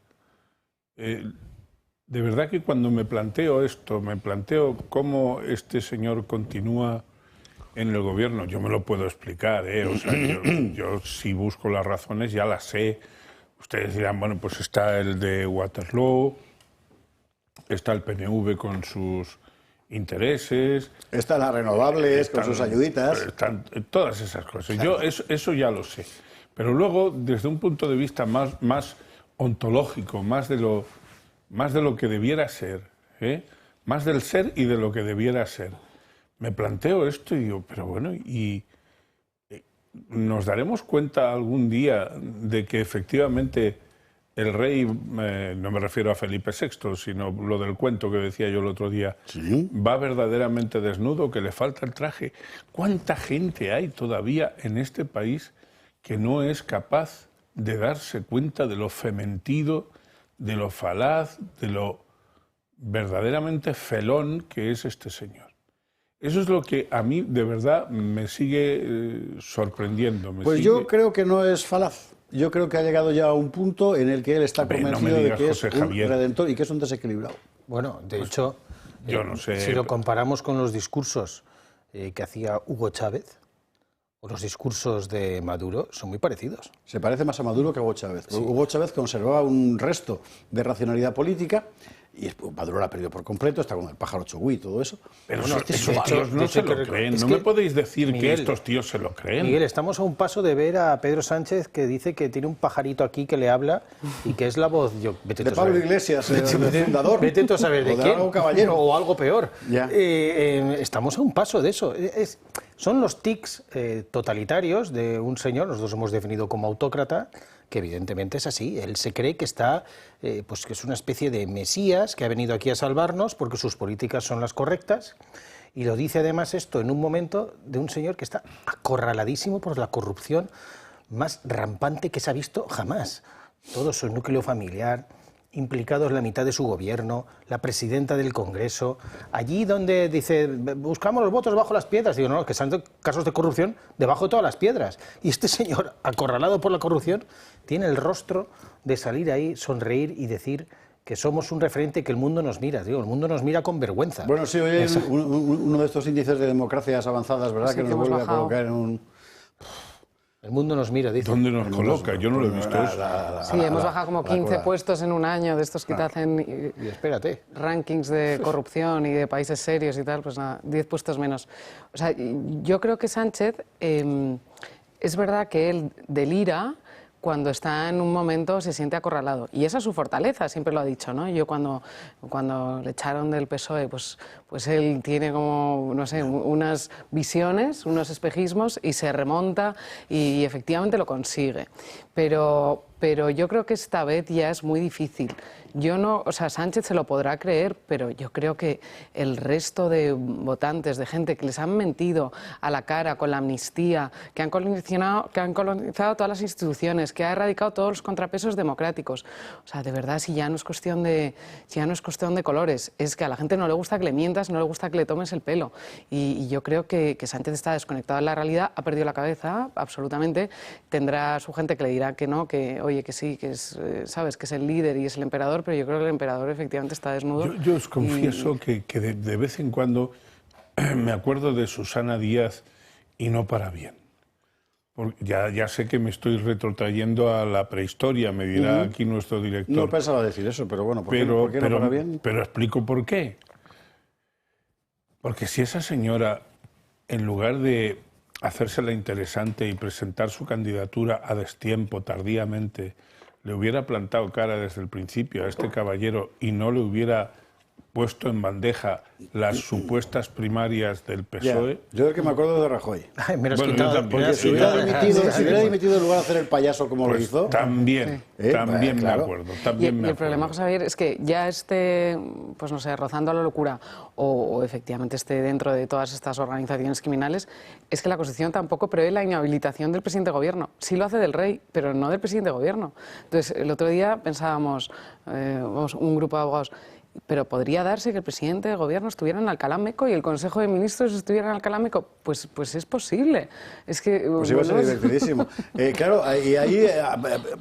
De verdad que cuando me planteo esto, me planteo cómo este señor continúa en el gobierno, yo me lo puedo explicar, o sea, yo si busco las razones ya las sé. Ustedes dirán, bueno, pues está el de Waterloo, está el PNV con sus intereses. Están las renovables con sus ayuditas. Están todas esas cosas. Claro. Yo eso ya lo sé. Pero luego, desde un punto de vista más ontológico, más de lo que debiera ser, más del ser y de lo que debiera ser, me planteo esto y digo, pero bueno, y ¿nos daremos cuenta algún día de que efectivamente el rey, no me refiero a Felipe VI, sino lo del cuento que decía yo el otro día, ¿sí?, va verdaderamente desnudo, que le falta el traje? ¿Cuánta gente hay todavía en este país que no es capaz de darse cuenta de lo fementido, de lo falaz, de lo verdaderamente felón que es este señor? Eso es lo que a mí, de verdad, me sigue sorprendiendo. Yo creo que no es falaz. Yo creo que ha llegado ya a un punto en el que él está convencido de que es un redentor y que es un desequilibrado. Bueno, de hecho, yo no sé. Si lo comparamos con los discursos que hacía Hugo Chávez, o los discursos de Maduro, son muy parecidos. Se parece más a Maduro que a Hugo Chávez. Sí. Hugo Chávez conservaba un resto de racionalidad política y Maduro la ha perdido por completo, está con el pájaro chogui y todo eso. Pero bueno, esos tíos no se lo creen. No me podéis decir, Miguel, que estos tíos se lo creen. Miguel, estamos a un paso de ver a Pedro Sánchez que dice que tiene un pajarito aquí que le habla y que es la voz de Pablo Iglesias, el fundador. Vete tú a saber de quién. Caballero. O algo peor. Estamos a un paso de eso. Son los tics totalitarios de un señor, nosotros hemos definido como autócrata, que evidentemente es así. Él se cree que está, pues que es una especie de mesías que ha venido aquí a salvarnos porque sus políticas son las correctas. Y lo dice además esto en un momento de un señor que está acorraladísimo por la corrupción más rampante que se ha visto jamás. Todo su núcleo familiar, implicados la mitad de su gobierno, la presidenta del Congreso, allí donde dice, buscamos los votos bajo las piedras. Digo, no, que son casos de corrupción debajo de todas las piedras. Y este señor, acorralado por la corrupción, tiene el rostro de salir ahí, sonreír y decir que somos un referente, que el mundo nos mira. Digo, el mundo nos mira con vergüenza. Bueno, sí, hoy hay uno de estos índices de democracias avanzadas, ¿verdad? Sí, que nos vuelve a colocar en un... El mundo nos mira, dice. ¿Dónde nos coloca? Yo no lo he visto eso. Sí, hemos bajado como 15 puestos en un año de estos que te hacen y espérate, rankings de corrupción y de países serios y tal, pues nada, 10 puestos menos. O sea, yo creo que Sánchez, es verdad que él delira cuando está en un momento se siente acorralado. Y esa es su fortaleza, siempre lo ha dicho, ¿no? Yo cuando le echaron del PSOE, pues él tiene como, no sé, unas visiones, unos espejismos y se remonta y efectivamente lo consigue. Pero yo creo que esta vez ya es muy difícil. Yo no, o sea, Sánchez se lo podrá creer, pero yo creo que el resto de votantes, de gente que les han mentido a la cara con la amnistía, que han colonizado todas las instituciones, que ha erradicado todos los contrapesos democráticos. O sea, de verdad, si ya no es cuestión de colores, es que a la gente no le gusta que le mientas, no le gusta que le tomes el pelo. Y yo creo que Sánchez está desconectado de la realidad, ha perdido la cabeza, absolutamente. Tendrá su gente que le dirá que no, que oye, que sí, que es, sabes, que es el líder y es el emperador, pero yo creo que el emperador efectivamente está desnudo. Yo os confieso que de vez en cuando me acuerdo de Susana Díaz y no para bien. Porque ya sé que me estoy retrotrayendo a la prehistoria, me dirá aquí nuestro director. No pensaba decir eso, pero bueno, ¿por qué no para bien? Pero explico por qué. Porque si esa señora, en lugar de hacérsela interesante y presentar su candidatura a destiempo, tardíamente, le hubiera plantado cara desde el principio a este caballero y no le hubiera puesto en bandeja las supuestas primarias del PSOE... Yo creo que me acuerdo de Rajoy. Ay, me lo has quitado. Porque si hubiera dimitido en lugar de hacer el payaso como lo hizo... También me acuerdo. Y el problema, José Javier, es que ya esté, pues no sé, rozando a la locura o efectivamente esté dentro de todas estas organizaciones criminales, es que la Constitución tampoco prevé la inhabilitación del presidente de gobierno. Sí lo hace del rey, pero no del presidente de gobierno. Entonces, el otro día pensábamos, un grupo de abogados, pero podría darse que el presidente de gobierno estuviera en Alcalá Meco y el Consejo de Ministros estuviera en Alcalá Meco. Pues es posible. Es que, pues iba a ser divertidísimo. Claro, y ahí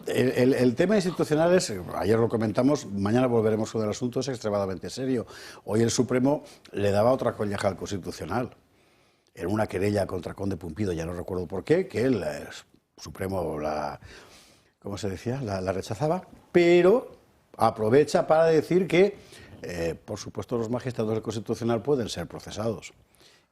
el tema institucional es, ayer lo comentamos, mañana volveremos con el asunto, es extremadamente serio. Hoy el Supremo le daba otra colleja al Constitucional. En una querella contra Conde Pumpido, ya no recuerdo por qué, que el Supremo ¿cómo se decía? La rechazaba, pero aprovecha para decir que por supuesto, los magistrados del Constitucional pueden ser procesados.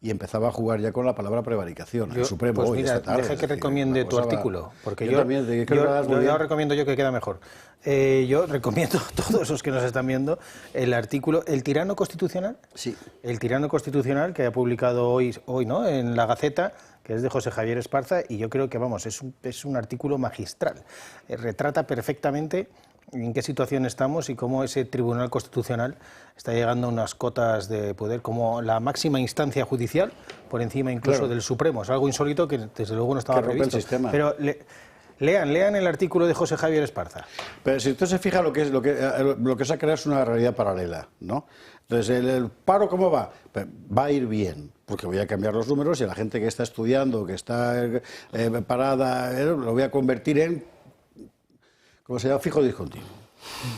Y empezaba a jugar ya con la palabra prevaricación. El Supremo pues hoy, mira, esta tarde. Deja que recomiende tu artículo, porque yo lo recomiendo yo que queda mejor. Yo recomiendo a todos los que nos están viendo el artículo El tirano constitucional. Sí. El tirano constitucional que ha publicado hoy ¿no? en La Gaceta, que es de José Javier Esparza, y yo creo que, vamos, es un artículo magistral. Retrata perfectamente en qué situación estamos y cómo ese Tribunal Constitucional está llegando a unas cotas de poder como la máxima instancia judicial, por encima incluso del Supremo. Es algo insólito que desde luego no estaba previsto. Pero Lean el artículo de José Javier Esparza. Pero si usted se fija, lo que se ha creado es una realidad paralela, ¿no? Entonces, ¿el paro cómo va? Pues va a ir bien, porque voy a cambiar los números y a la gente que está estudiando, que está parada, lo voy a convertir en, ¿cómo se llama?, fijo discontinuo.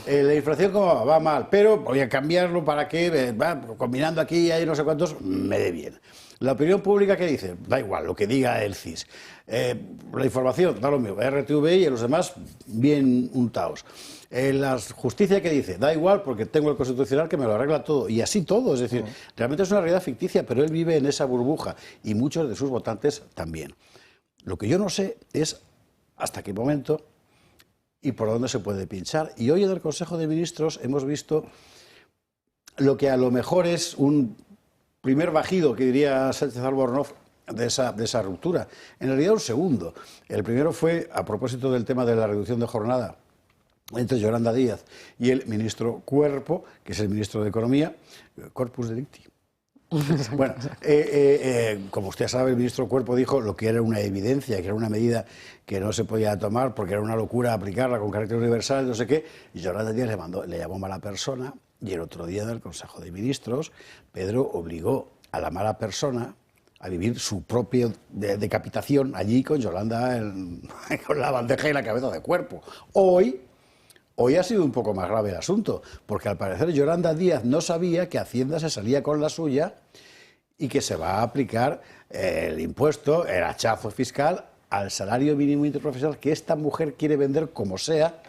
La inflación cómo va, va mal, pero voy a cambiarlo para que, combinando aquí y ahí no sé cuántos, me dé bien. La opinión pública, ¿qué dice? Da igual, lo que diga el CIS. La información, da lo mismo, RTV y los demás bien untados. La justicia, ¿qué dice? Da igual porque tengo el Constitucional que me lo arregla todo. Y así todo, es decir, realmente es una realidad ficticia, pero él vive en esa burbuja y muchos de sus votantes también. Lo que yo no sé es hasta qué momento y por dónde se puede pinchar. Y hoy en el Consejo de Ministros hemos visto lo que a lo mejor es un primer bajido, que diría Sánchez Albornoz, de esa ruptura. En realidad un segundo. El primero fue a propósito del tema de la reducción de jornada entre Yolanda Díaz y el ministro Cuerpo, que es el ministro de Economía, Corpus Delicti. Bueno, como usted sabe, el ministro Cuerpo dijo lo que era una evidencia, que era una medida que no se podía tomar porque era una locura aplicarla con carácter universal, no sé qué, y Yolanda Díaz le llamó mala persona, y el otro día en el Consejo de Ministros, Pedro obligó a la mala persona a vivir su propia decapitación allí con Yolanda con la bandeja y la cabeza de Cuerpo. Hoy ha sido un poco más grave el asunto, porque al parecer Yolanda Díaz no sabía que Hacienda se salía con la suya y que se va a aplicar el impuesto, el hachazo fiscal, al salario mínimo interprofesional que esta mujer quiere vender como sea,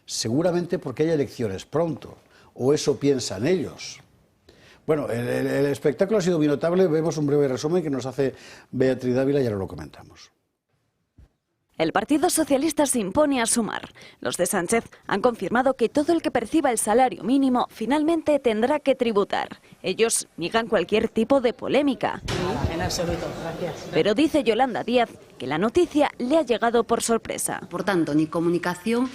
seguramente porque hay elecciones pronto, o eso piensan ellos. Bueno, el espectáculo ha sido muy notable, vemos un breve resumen que nos hace Beatriz Dávila y ahora lo comentamos. El Partido Socialista se impone a Sumar. Los de Sánchez han confirmado que todo el que perciba el salario mínimo finalmente tendrá que tributar. Ellos niegan cualquier tipo de polémica. En absoluto, gracias. Pero dice Yolanda Díaz que la noticia le ha llegado por sorpresa. Por tanto, ni comunicación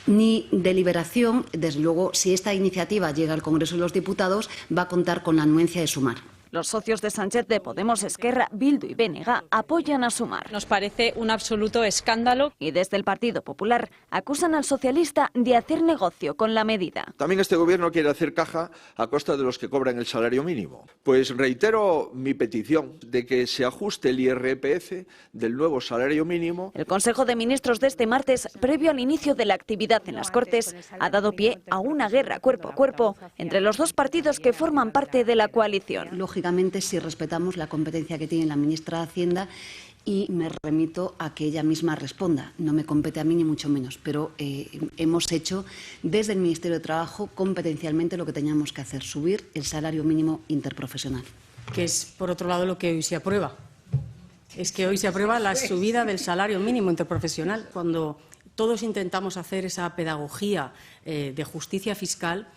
ni deliberación. Desde luego, si esta iniciativa llega al Congreso de los Diputados, va a contar con la anuencia de Sumar. Los socios de Sánchez de Podemos, Esquerra, Bildu y BNG apoyan a Sumar. Nos parece un absoluto escándalo. Y desde el Partido Popular acusan al socialista de hacer negocio con la medida. También este gobierno quiere hacer caja a costa de los que cobran el salario mínimo. Pues reitero mi petición de que se ajuste el IRPF del nuevo salario mínimo. El Consejo de Ministros de este martes, previo al inicio de la actividad en las Cortes, ha dado pie a una guerra cuerpo a cuerpo entre los dos partidos que forman parte de la coalición. Lógicamente, si respetamos la competencia que tiene la ministra de Hacienda, y me remito a que ella misma responda. No me compete a mí ni mucho menos, pero hemos hecho desde el Ministerio de Trabajo competencialmente lo que teníamos que hacer, subir el salario mínimo interprofesional. Que es, por otro lado, lo que hoy se aprueba. Es que hoy se aprueba la subida del salario mínimo interprofesional. Cuando todos intentamos hacer esa pedagogía de justicia fiscal,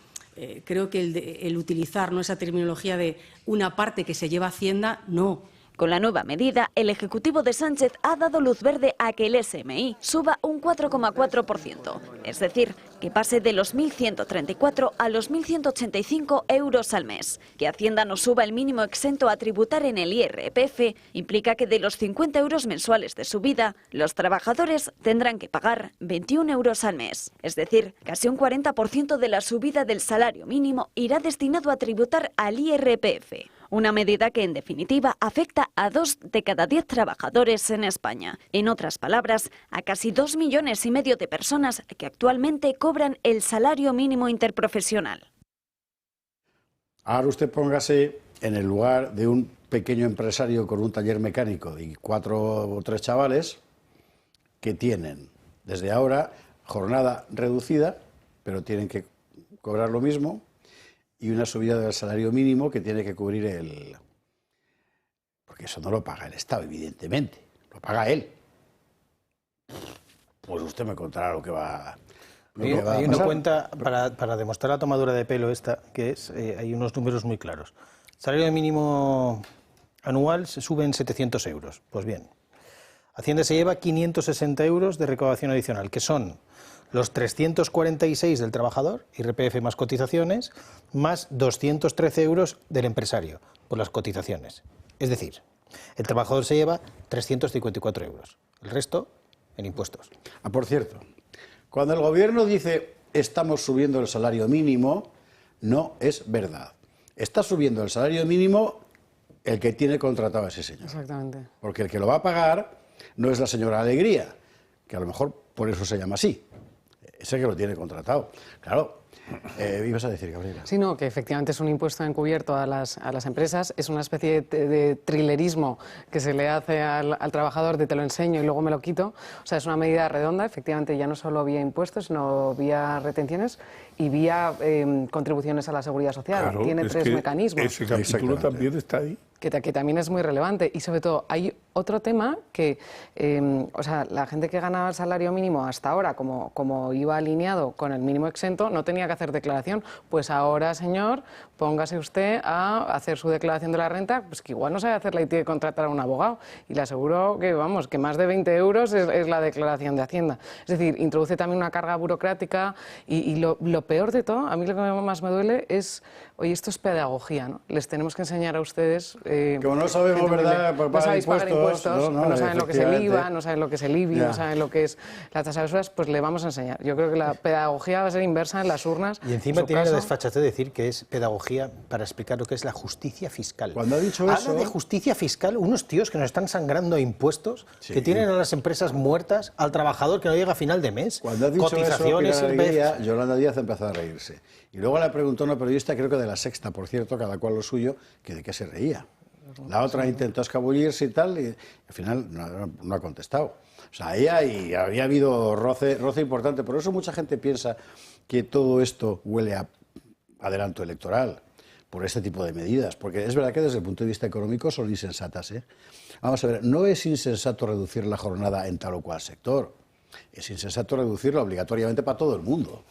creo que el utilizar esa terminología de una parte que se lleva a Hacienda, no. Con la nueva medida, el Ejecutivo de Sánchez ha dado luz verde a que el SMI suba un 4,4%, es decir, que pase de los 1.134 a los 1.185 euros al mes. Que Hacienda no suba el mínimo exento a tributar en el IRPF implica que de los 50 euros mensuales de subida, los trabajadores tendrán que pagar 21 euros al mes. Es decir, casi un 40% de la subida del salario mínimo irá destinado a tributar al IRPF. Una medida que, en definitiva, afecta a 2 de cada 10 trabajadores en España. En otras palabras, a casi 2,5 millones de personas que actualmente cobran el salario mínimo interprofesional. Ahora usted póngase en el lugar de un pequeño empresario con un taller mecánico y 4 o 3 chavales que tienen, desde ahora, jornada reducida, pero tienen que cobrar lo mismo, y una subida del salario mínimo que tiene que cubrir el... Porque eso no lo paga el Estado, evidentemente, lo paga él. Pues usted me contará lo que va, Hay una cuenta para demostrar la tomadura de pelo esta, que es, hay unos números muy claros. Salario mínimo anual se sube en 700 euros. Pues bien, Hacienda se lleva 560 euros de recaudación adicional, que son los 346 del trabajador, IRPF más cotizaciones, más 213 euros del empresario por las cotizaciones. Es decir, el trabajador se lleva 354 euros. El resto en impuestos. Por cierto, cuando el gobierno dice estamos subiendo el salario mínimo, no es verdad. Está subiendo el salario mínimo el que tiene contratado a ese señor. Exactamente. Porque el que lo va a pagar no es la señora Alegría, que a lo mejor por eso se llama así. Ese que lo tiene contratado. Claro. ¿Ibas a decir, Gabriela? Sí, no, que efectivamente es un impuesto encubierto a las empresas, es una especie de trilerismo que se le hace al trabajador de te lo enseño y luego me lo quito. O sea, es una medida redonda, efectivamente, ya no solo vía impuestos, sino vía retenciones y vía contribuciones a la seguridad social. Claro, tiene tres mecanismos. Ese capítulo también está ahí. Que también es muy relevante. Y sobre todo, hay otro tema que, o sea, la gente que ganaba el salario mínimo hasta ahora, como iba alineado con el mínimo exento, no tenía que hacer declaración. Pues ahora, señor, póngase usted a hacer su declaración de la renta, pues que igual no sabe hacerla y tiene que contratar a un abogado. Y le aseguro que, vamos, que más de 20 euros es la declaración de Hacienda. Es decir, introduce también una carga burocrática y lo peor de todo, a mí lo que más me duele es, oye, esto es pedagogía, ¿no? Les tenemos que enseñar a ustedes... como no sabemos, ¿verdad? No sabéis pagar impuestos, no saben lo que es el IVA, no saben lo que es el IBI, Ya. no saben lo que es la tasa de usuras, pues le vamos a enseñar. Yo creo que la pedagogía va a ser inversa en las urnas. Y encima tiene la desfachatez de decir que es pedagogía para explicar lo que es la justicia fiscal. Cuando ha dicho Habla eso... de justicia fiscal unos tíos que nos están sangrando a impuestos, que tienen a las empresas muertas, al trabajador que no llega a final de mes, Cuando ha dicho cotizaciones eso, y Alegría, Yolanda Díaz empezó a reírse. Y luego le preguntó a una periodista, creo que de La Sexta, por cierto, cada cual lo suyo, que de qué se reía. La otra intentó escabullirse y tal, y al final no ha contestado. O sea, ahí había habido roce importante. Por eso mucha gente piensa que todo esto huele a adelanto electoral, por este tipo de medidas. Porque es verdad que desde el punto de vista económico son insensatas, ¿eh? Vamos a ver, no es insensato reducir la jornada en tal o cual sector. Es insensato reducirla obligatoriamente para todo el mundo.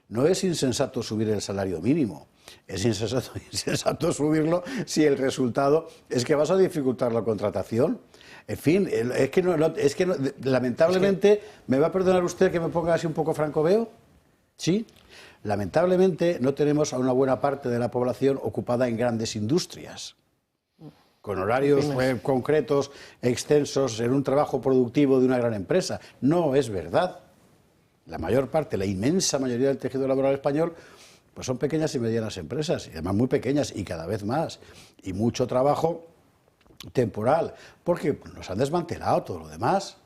No es insensato subir el salario mínimo. Es insensato subirlo si el resultado es que vas a dificultar la contratación. En fin, lamentablemente, ¿me va a perdonar usted que me ponga así un poco franco veo? Sí. Lamentablemente no tenemos a una buena parte de la población ocupada en grandes industrias, con horarios concretos, extensos, en un trabajo productivo de una gran empresa. No es verdad. La mayor parte, la inmensa mayoría del tejido laboral español, pues son pequeñas y medianas empresas, y además muy pequeñas y cada vez más, y mucho trabajo temporal, porque nos han desmantelado todo lo demás.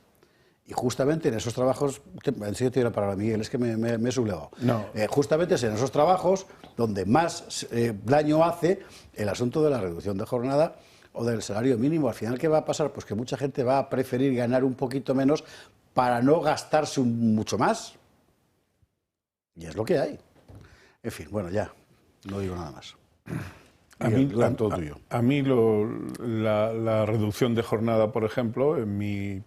Y justamente en esos trabajos, en serio te doy la palabra, Miguel, es que me he sublevado. No. Justamente es en esos trabajos donde más daño hace el asunto de la reducción de jornada o del salario mínimo. Al final, ¿qué va a pasar? Pues que mucha gente va a preferir ganar un poquito menos para no gastarse mucho más. Y es lo que hay. En fin, bueno, ya, no digo nada más. A mí la reducción de jornada, por ejemplo, en mi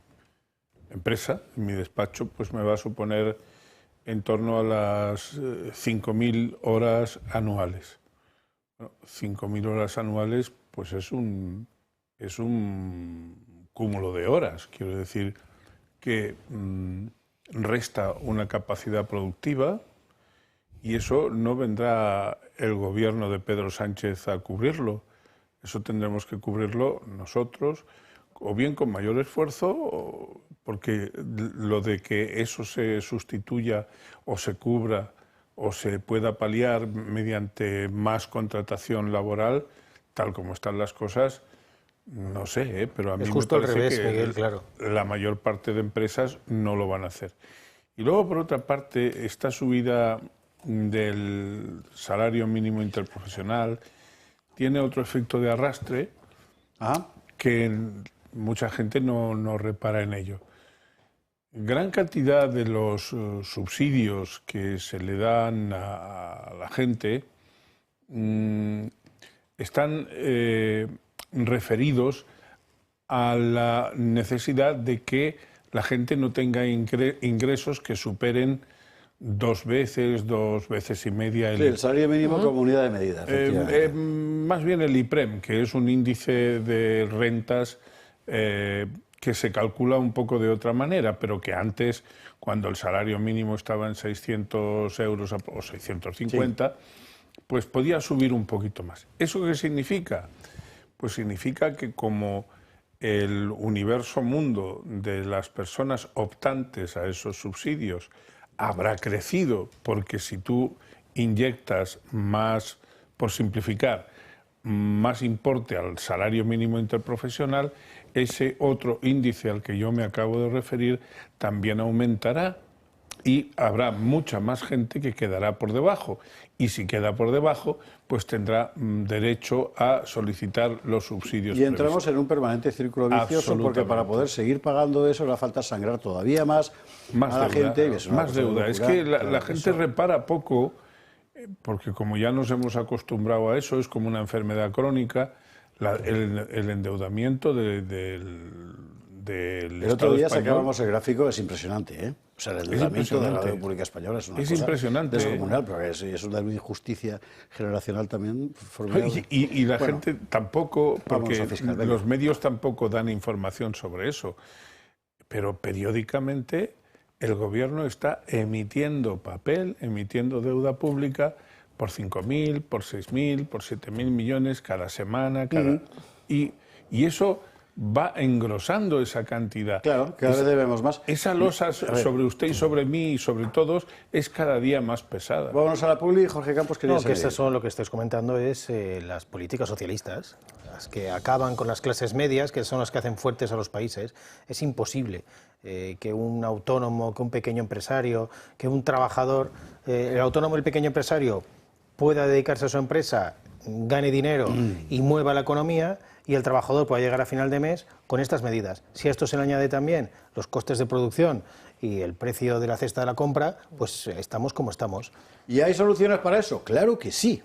empresa, en mi despacho, pues me va a suponer en torno a las 5.000 horas anuales. Bueno, 5.000 horas anuales, pues es un cúmulo de horas. Quiero decir que resta una capacidad productiva y eso no vendrá el gobierno de Pedro Sánchez a cubrirlo. Eso tendremos que cubrirlo nosotros, o bien con mayor esfuerzo, porque lo de que eso se sustituya o se cubra o se pueda paliar mediante más contratación laboral, tal como están las cosas, no sé, pero a mí me parece que Miguel, claro. La mayor parte de empresas no lo van a hacer. Y luego, por otra parte, esta subida del salario mínimo interprofesional tiene otro efecto de arrastre que mucha gente no repara en ello. Gran cantidad de los subsidios que se le dan a la gente están referidos a la necesidad de que la gente no tenga ingresos que superen 2 veces y media el salario mínimo como unidad de medida, efectivamente. Más bien el IPREM, que es un índice de rentas que se calcula un poco de otra manera, pero que antes, cuando el salario mínimo estaba en 600 euros o 650, pues podía subir un poquito más. ¿Eso qué significa? Pues significa que como el universo mundo de las personas optantes a esos subsidios habrá crecido, porque si tú inyectas más, por simplificar, más importe al salario mínimo interprofesional, ese otro índice al que yo me acabo de referir también aumentará y habrá mucha más gente que quedará por debajo. Y si queda por debajo, pues tendrá derecho a solicitar los subsidios. Y entramos en un permanente círculo vicioso, porque para poder seguir pagando eso le falta sangrar todavía más a la gente. Y más deuda. Es que la gente repara poco, porque como ya nos hemos acostumbrado a eso, es como una enfermedad crónica, el endeudamiento del el otro día sacábamos el gráfico, es impresionante, ¿eh? O sea, el endeudamiento de la deuda pública española es una cosa impresionante, descomunal, pero es una injusticia generacional también formidable. Y la gente tampoco, porque los medios tampoco dan información sobre eso, pero periódicamente el gobierno está emitiendo papel, emitiendo deuda pública por 5.000, por 6.000, por 7.000 millones cada semana, y eso va engrosando esa cantidad. Claro, cada vez debemos más. Esa losa sobre usted y sobre mí y sobre todos es cada día más pesada. Vámonos a la publi. Jorge Campos, quería que estas son, lo que estáis comentando es las políticas socialistas, las que acaban con las clases medias, que son las que hacen fuertes a los países. Es imposible que un autónomo, que un pequeño empresario, que un trabajador, el autónomo y el pequeño empresario pueda dedicarse a su empresa, gane dinero y mueva la economía, y el trabajador pueda llegar a final de mes con estas medidas. Si a esto se le añade también los costes de producción y el precio de la cesta de la compra, pues estamos como estamos. ¿Y hay soluciones para eso? Claro que sí.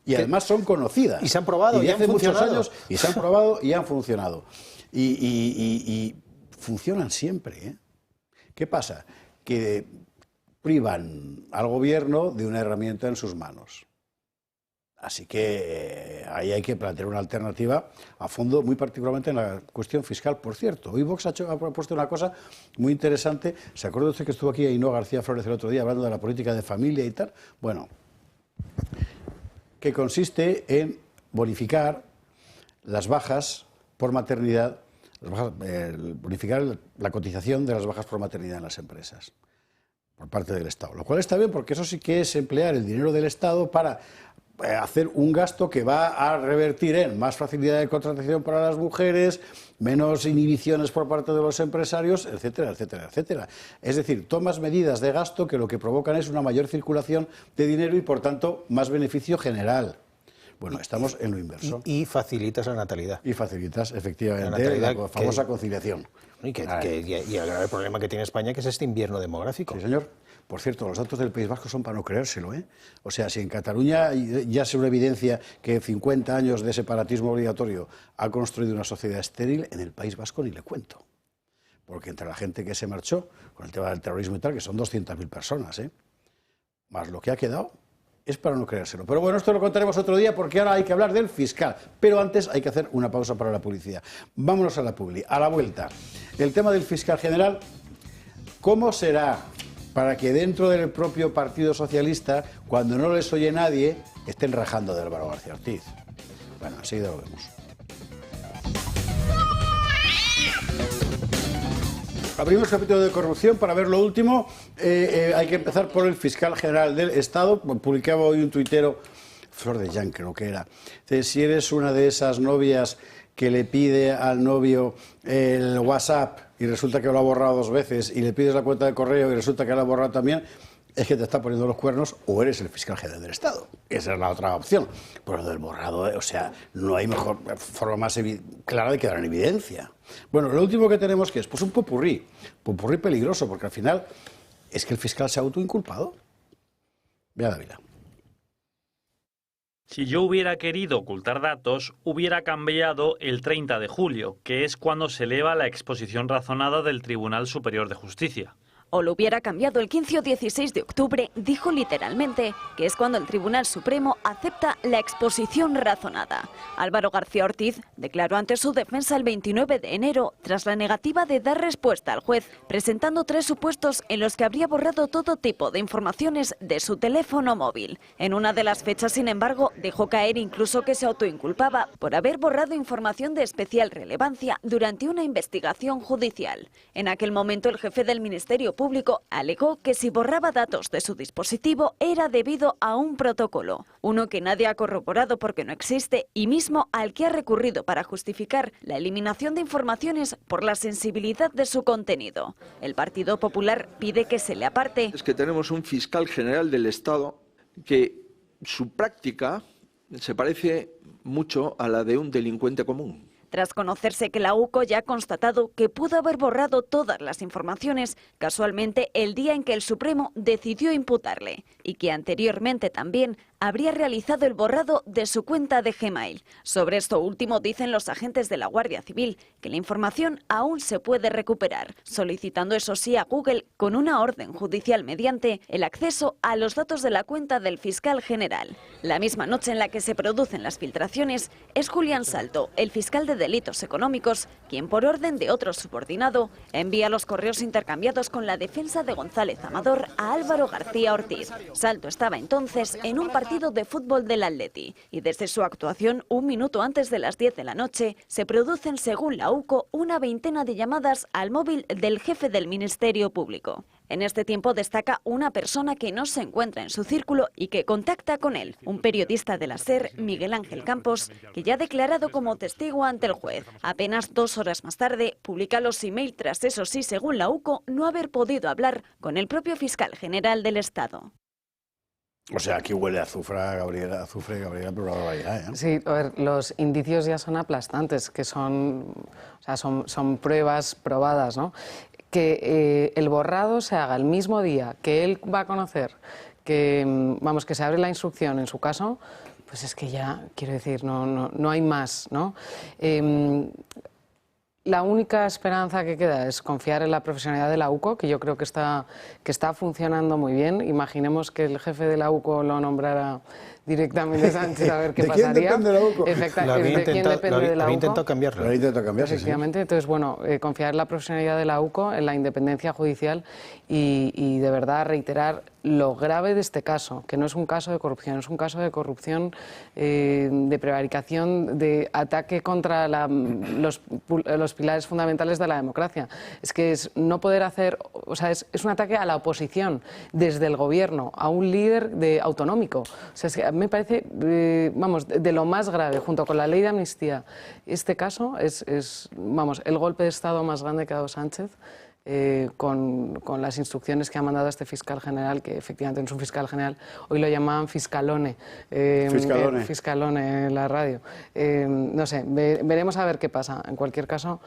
Y además son conocidas. Y se han probado, y han hace muchos funcionado. años, y se han probado y han funcionado. Y funcionan siempre, ¿eh? ¿Qué pasa? Que privan al gobierno de una herramienta en sus manos. Así que ahí hay que plantear una alternativa a fondo, muy particularmente en la cuestión fiscal. Por cierto, hoy Vox ha propuesto una cosa muy interesante. ¿Se acuerda usted que estuvo aquí Ainhoa García Flores el otro día hablando de la política de familia y tal? Bueno, que consiste en bonificar las bajas por maternidad, bonificar la cotización de las bajas por maternidad en las empresas por parte del Estado. Lo cual está bien, porque eso sí que es emplear el dinero del Estado para hacer un gasto que va a revertir en más facilidad de contratación para las mujeres, menos inhibiciones por parte de los empresarios, etcétera, etcétera, etcétera. Es decir, tomas medidas de gasto que lo que provocan es una mayor circulación de dinero y, por tanto, más beneficio general. Bueno, estamos en lo inverso. Y facilitas la natalidad. Y facilitas, efectivamente, la famosa conciliación. Y el grave problema que tiene España, que es este invierno demográfico. Sí, señor. Por cierto, los datos del País Vasco son para no creérselo, ¿eh? O sea, si en Cataluña ya es una evidencia que 50 años de separatismo obligatorio ha construido una sociedad estéril, en el País Vasco ni le cuento. Porque entre la gente que se marchó con el tema del terrorismo y tal, que son 200.000 personas, más lo que ha quedado, es para no creérselo. Pero bueno, esto lo contaremos otro día, porque ahora hay que hablar del fiscal. Pero antes hay que hacer una pausa para la publicidad. Vámonos a la publi. A la vuelta, el tema del fiscal general, ¿cómo será para que dentro del propio Partido Socialista, cuando no les oye nadie, estén rajando de Álvaro García Ortiz? Bueno, enseguida lo vemos. Abrimos capítulo de corrupción para ver lo último. Hay que empezar por el fiscal general del Estado. Publicaba hoy un tuitero, Flor de Jan creo que era. Si eres una de esas novias que le pide al novio el WhatsApp y resulta que lo ha borrado 2 veces, y le pides la cuenta de correo y resulta que lo ha borrado también, es que te está poniendo los cuernos o eres el fiscal general del Estado. Esa es la otra opción. Pero lo del borrado, o sea, no hay mejor forma más clara de quedar en evidencia. Bueno, lo último que tenemos que es pues un popurrí peligroso, porque al final es que el fiscal se ha autoinculpado. Vea Dávila. Si yo hubiera querido ocultar datos, hubiera cambiado el 30 de julio, que es cuando se eleva la exposición razonada del Tribunal Superior de Justicia. o lo hubiera cambiado el 15 o 16 de octubre, dijo literalmente que es cuando el Tribunal Supremo acepta la exposición razonada. Álvaro García Ortiz declaró ante su defensa el 29 de enero tras la negativa de dar respuesta al juez, presentando 3 supuestos en los que habría borrado todo tipo de informaciones de su teléfono móvil. En una de las fechas, sin embargo, dejó caer incluso que se autoinculpaba por haber borrado información de especial relevancia durante una investigación judicial. En aquel momento, el jefe del Ministerio Público alegó que si borraba datos de su dispositivo era debido a un protocolo, uno que nadie ha corroborado porque no existe y mismo al que ha recurrido para justificar la eliminación de informaciones por la sensibilidad de su contenido. El Partido Popular pide que se le aparte. Es que tenemos un fiscal general del Estado que su práctica se parece mucho a la de un delincuente común. Tras conocerse que la UCO ya ha constatado que pudo haber borrado todas las informaciones casualmente el día en que el Supremo decidió imputarle y que anteriormente también habría realizado el borrado de su cuenta de Gmail. Sobre esto último dicen los agentes de la Guardia Civil que la información aún se puede recuperar, solicitando eso sí a Google con una orden judicial mediante el acceso a los datos de la cuenta del fiscal general. La misma noche en la que se producen las filtraciones es Julián Salto, el fiscal de delitos económicos, quien por orden de otro subordinado envía los correos intercambiados con la defensa de González Amador a Álvaro García Ortiz. Salto estaba entonces en un partido de fútbol del Atleti y desde su actuación un minuto antes de las 10 de la noche se producen, según la UCO, una veintena de llamadas al móvil del jefe del Ministerio Público. En este tiempo destaca una persona que no se encuentra en su círculo y que contacta con él, un periodista de la SER, Miguel Ángel Campos, que ya ha declarado como testigo ante el juez. Apenas 2 horas más tarde publica los emails tras, eso sí, según la UCO, no haber podido hablar con el propio fiscal general del Estado. O sea, aquí huele a azufre, Gabriela, pero la barbaridad, ¿eh? Sí, a ver, los indicios ya son aplastantes, que son pruebas probadas, ¿no? Que el borrado se haga el mismo día que él va a conocer, que se abre la instrucción en su caso, pues es que ya, quiero decir, no hay más, ¿no? La única esperanza que queda es confiar en la profesionalidad de la UCO, que yo creo que está funcionando muy bien. Imaginemos que el jefe de la UCO lo nombrara directamente Sánchez, a ver qué pasaría. ¿De quién depende la UCO? ¿De quién depende de la UCO? Intentado cambiarlo. Lo intentado cambiar, efectivamente. Sí. Entonces, bueno, confiar en la profesionalidad de la UCO, en la independencia judicial y de verdad reiterar lo grave de este caso, que no es un caso de corrupción, es un caso de corrupción, de prevaricación, de ataque contra los pilares fundamentales de la democracia. Es que es no poder hacer, o sea, es un ataque a la oposición desde el gobierno, a un líder autonómico. O sea, es que a mí me parece, de lo más grave, junto con la ley de amnistía. Este caso es el golpe de Estado más grande que ha dado Sánchez. Con las instrucciones que ha mandado a este fiscal general, que efectivamente no es un fiscal general, hoy lo llamaban fiscalone. Fiscalone en la radio. No sé, veremos a ver qué pasa. En cualquier caso,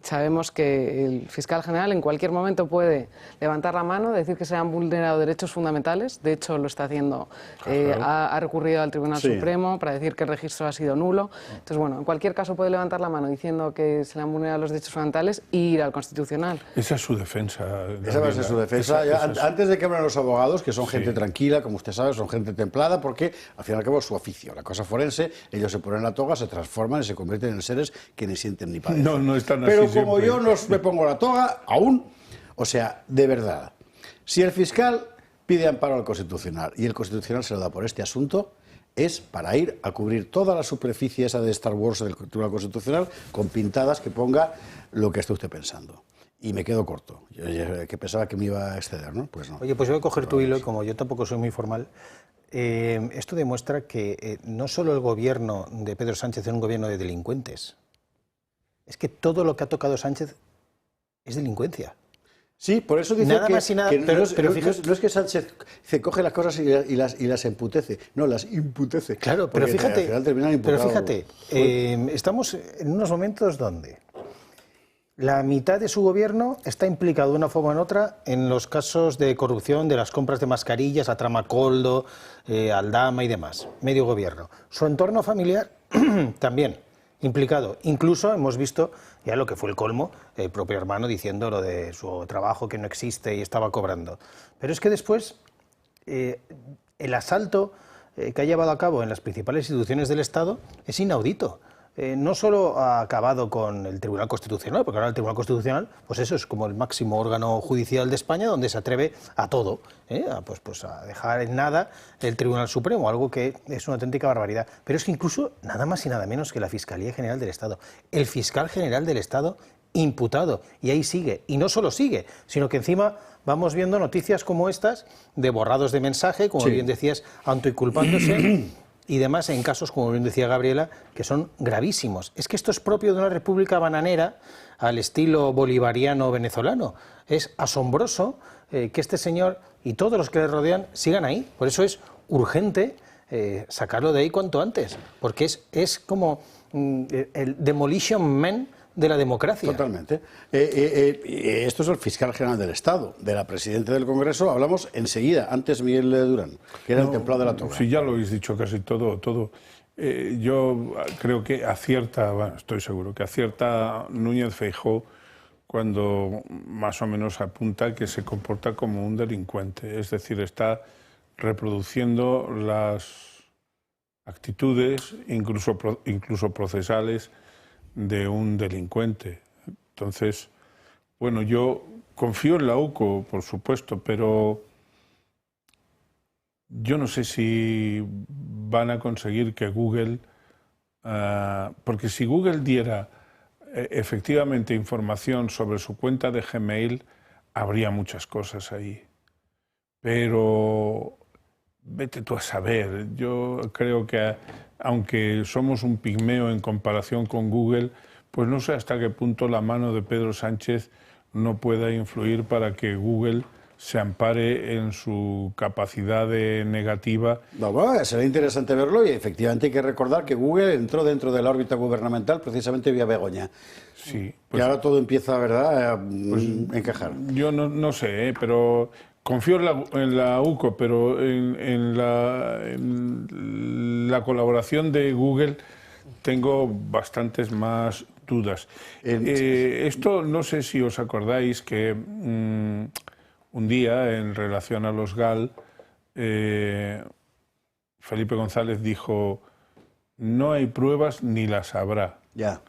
sabemos que el fiscal general en cualquier momento puede levantar la mano, decir que se han vulnerado derechos fundamentales, de hecho lo está haciendo, ha recurrido al Tribunal Supremo para decir que el registro ha sido nulo. Entonces, bueno, en cualquier caso puede levantar la mano diciendo que se le han vulnerado los derechos fundamentales e ir al Constitucional. Esa es su defensa. Esa va a ser su defensa. Antes de que hablen los abogados, que son gente tranquila, como usted sabe, son gente templada, porque al fin y al cabo es su oficio. La cosa forense, ellos se ponen la toga, se transforman y se convierten en seres que ni sienten ni padecen. No están así. Pero como yo no me pongo la toga, aún, o sea, de verdad, si el fiscal pide amparo al Constitucional y el Constitucional se lo da por este asunto, es para ir a cubrir toda la superficie esa de Star Wars del Tribunal Constitucional con pintadas que ponga lo que esté usted pensando. Y me quedo corto, yo que pensaba que me iba a exceder, ¿no? Pues no. Oye, pues voy a coger tu hilo y como yo tampoco soy muy formal, esto demuestra que no solo el gobierno de Pedro Sánchez es un gobierno de delincuentes, es que todo lo que ha tocado Sánchez es delincuencia. Sí, por eso dice nada más y nada, no es que Sánchez se coge las cosas y las emputece, no, las imputece. Claro, pero fíjate, estamos en unos momentos donde la mitad de su gobierno está implicado de una forma u otra en los casos de corrupción de las compras de mascarillas, a Trama Coldo, Aldama y demás, medio gobierno. Su entorno familiar también. implicado. Incluso hemos visto ya lo que fue el colmo, el propio hermano diciendo lo de su trabajo que no existe y estaba cobrando. Pero es que después el asalto que ha llevado a cabo en las principales instituciones del Estado es inaudito. No solo ha acabado con el Tribunal Constitucional, porque ahora el Tribunal Constitucional, pues eso es como el máximo órgano judicial de España, donde se atreve a todo, pues a dejar en nada el Tribunal Supremo, algo que es una auténtica barbaridad. Pero es que incluso nada más y nada menos que la Fiscalía General del Estado, el fiscal general del Estado imputado, y ahí sigue, y no solo sigue, sino que encima vamos viendo noticias como estas de borrados de mensaje, como bien decías, autoinculpándose y demás, en casos, como bien decía Gabriela, que son gravísimos. Es que esto es propio de una república bananera al estilo bolivariano venezolano. Es asombroso que este señor y todos los que le rodean sigan ahí. Por eso es urgente sacarlo de ahí cuanto antes, porque es como el demolition man de la democracia. Totalmente. Esto es el fiscal general del Estado. De la presidenta del Congreso hablamos enseguida, antes Miguel Durán, que era el templado de la toga. Sí, ya lo habéis dicho casi todo. Yo creo que acierta, bueno, estoy seguro, que acierta Núñez Feijóo cuando más o menos apunta que se comporta como un delincuente. Es decir, está reproduciendo las actitudes, incluso procesales, de un delincuente. Entonces, bueno, yo confío en la UCO, por supuesto, pero yo no sé si van a conseguir que Google, porque si Google diera efectivamente información sobre su cuenta de Gmail, habría muchas cosas ahí. Pero vete tú a saber. Yo creo que aunque somos un pigmeo en comparación con Google, pues no sé hasta qué punto la mano de Pedro Sánchez no pueda influir para que Google se ampare en su capacidad negativa. Bueno, será interesante verlo, y efectivamente hay que recordar que Google entró dentro de la órbita gubernamental precisamente vía Begoña. Sí. Pues, y ahora todo empieza, ¿verdad?, a encajar. Yo no sé, pero confío en la UCO, pero en la colaboración de Google tengo bastantes más dudas. Esto no sé si os acordáis que un día, en relación a los GAL, Felipe González dijo: no hay pruebas ni las habrá. Ya.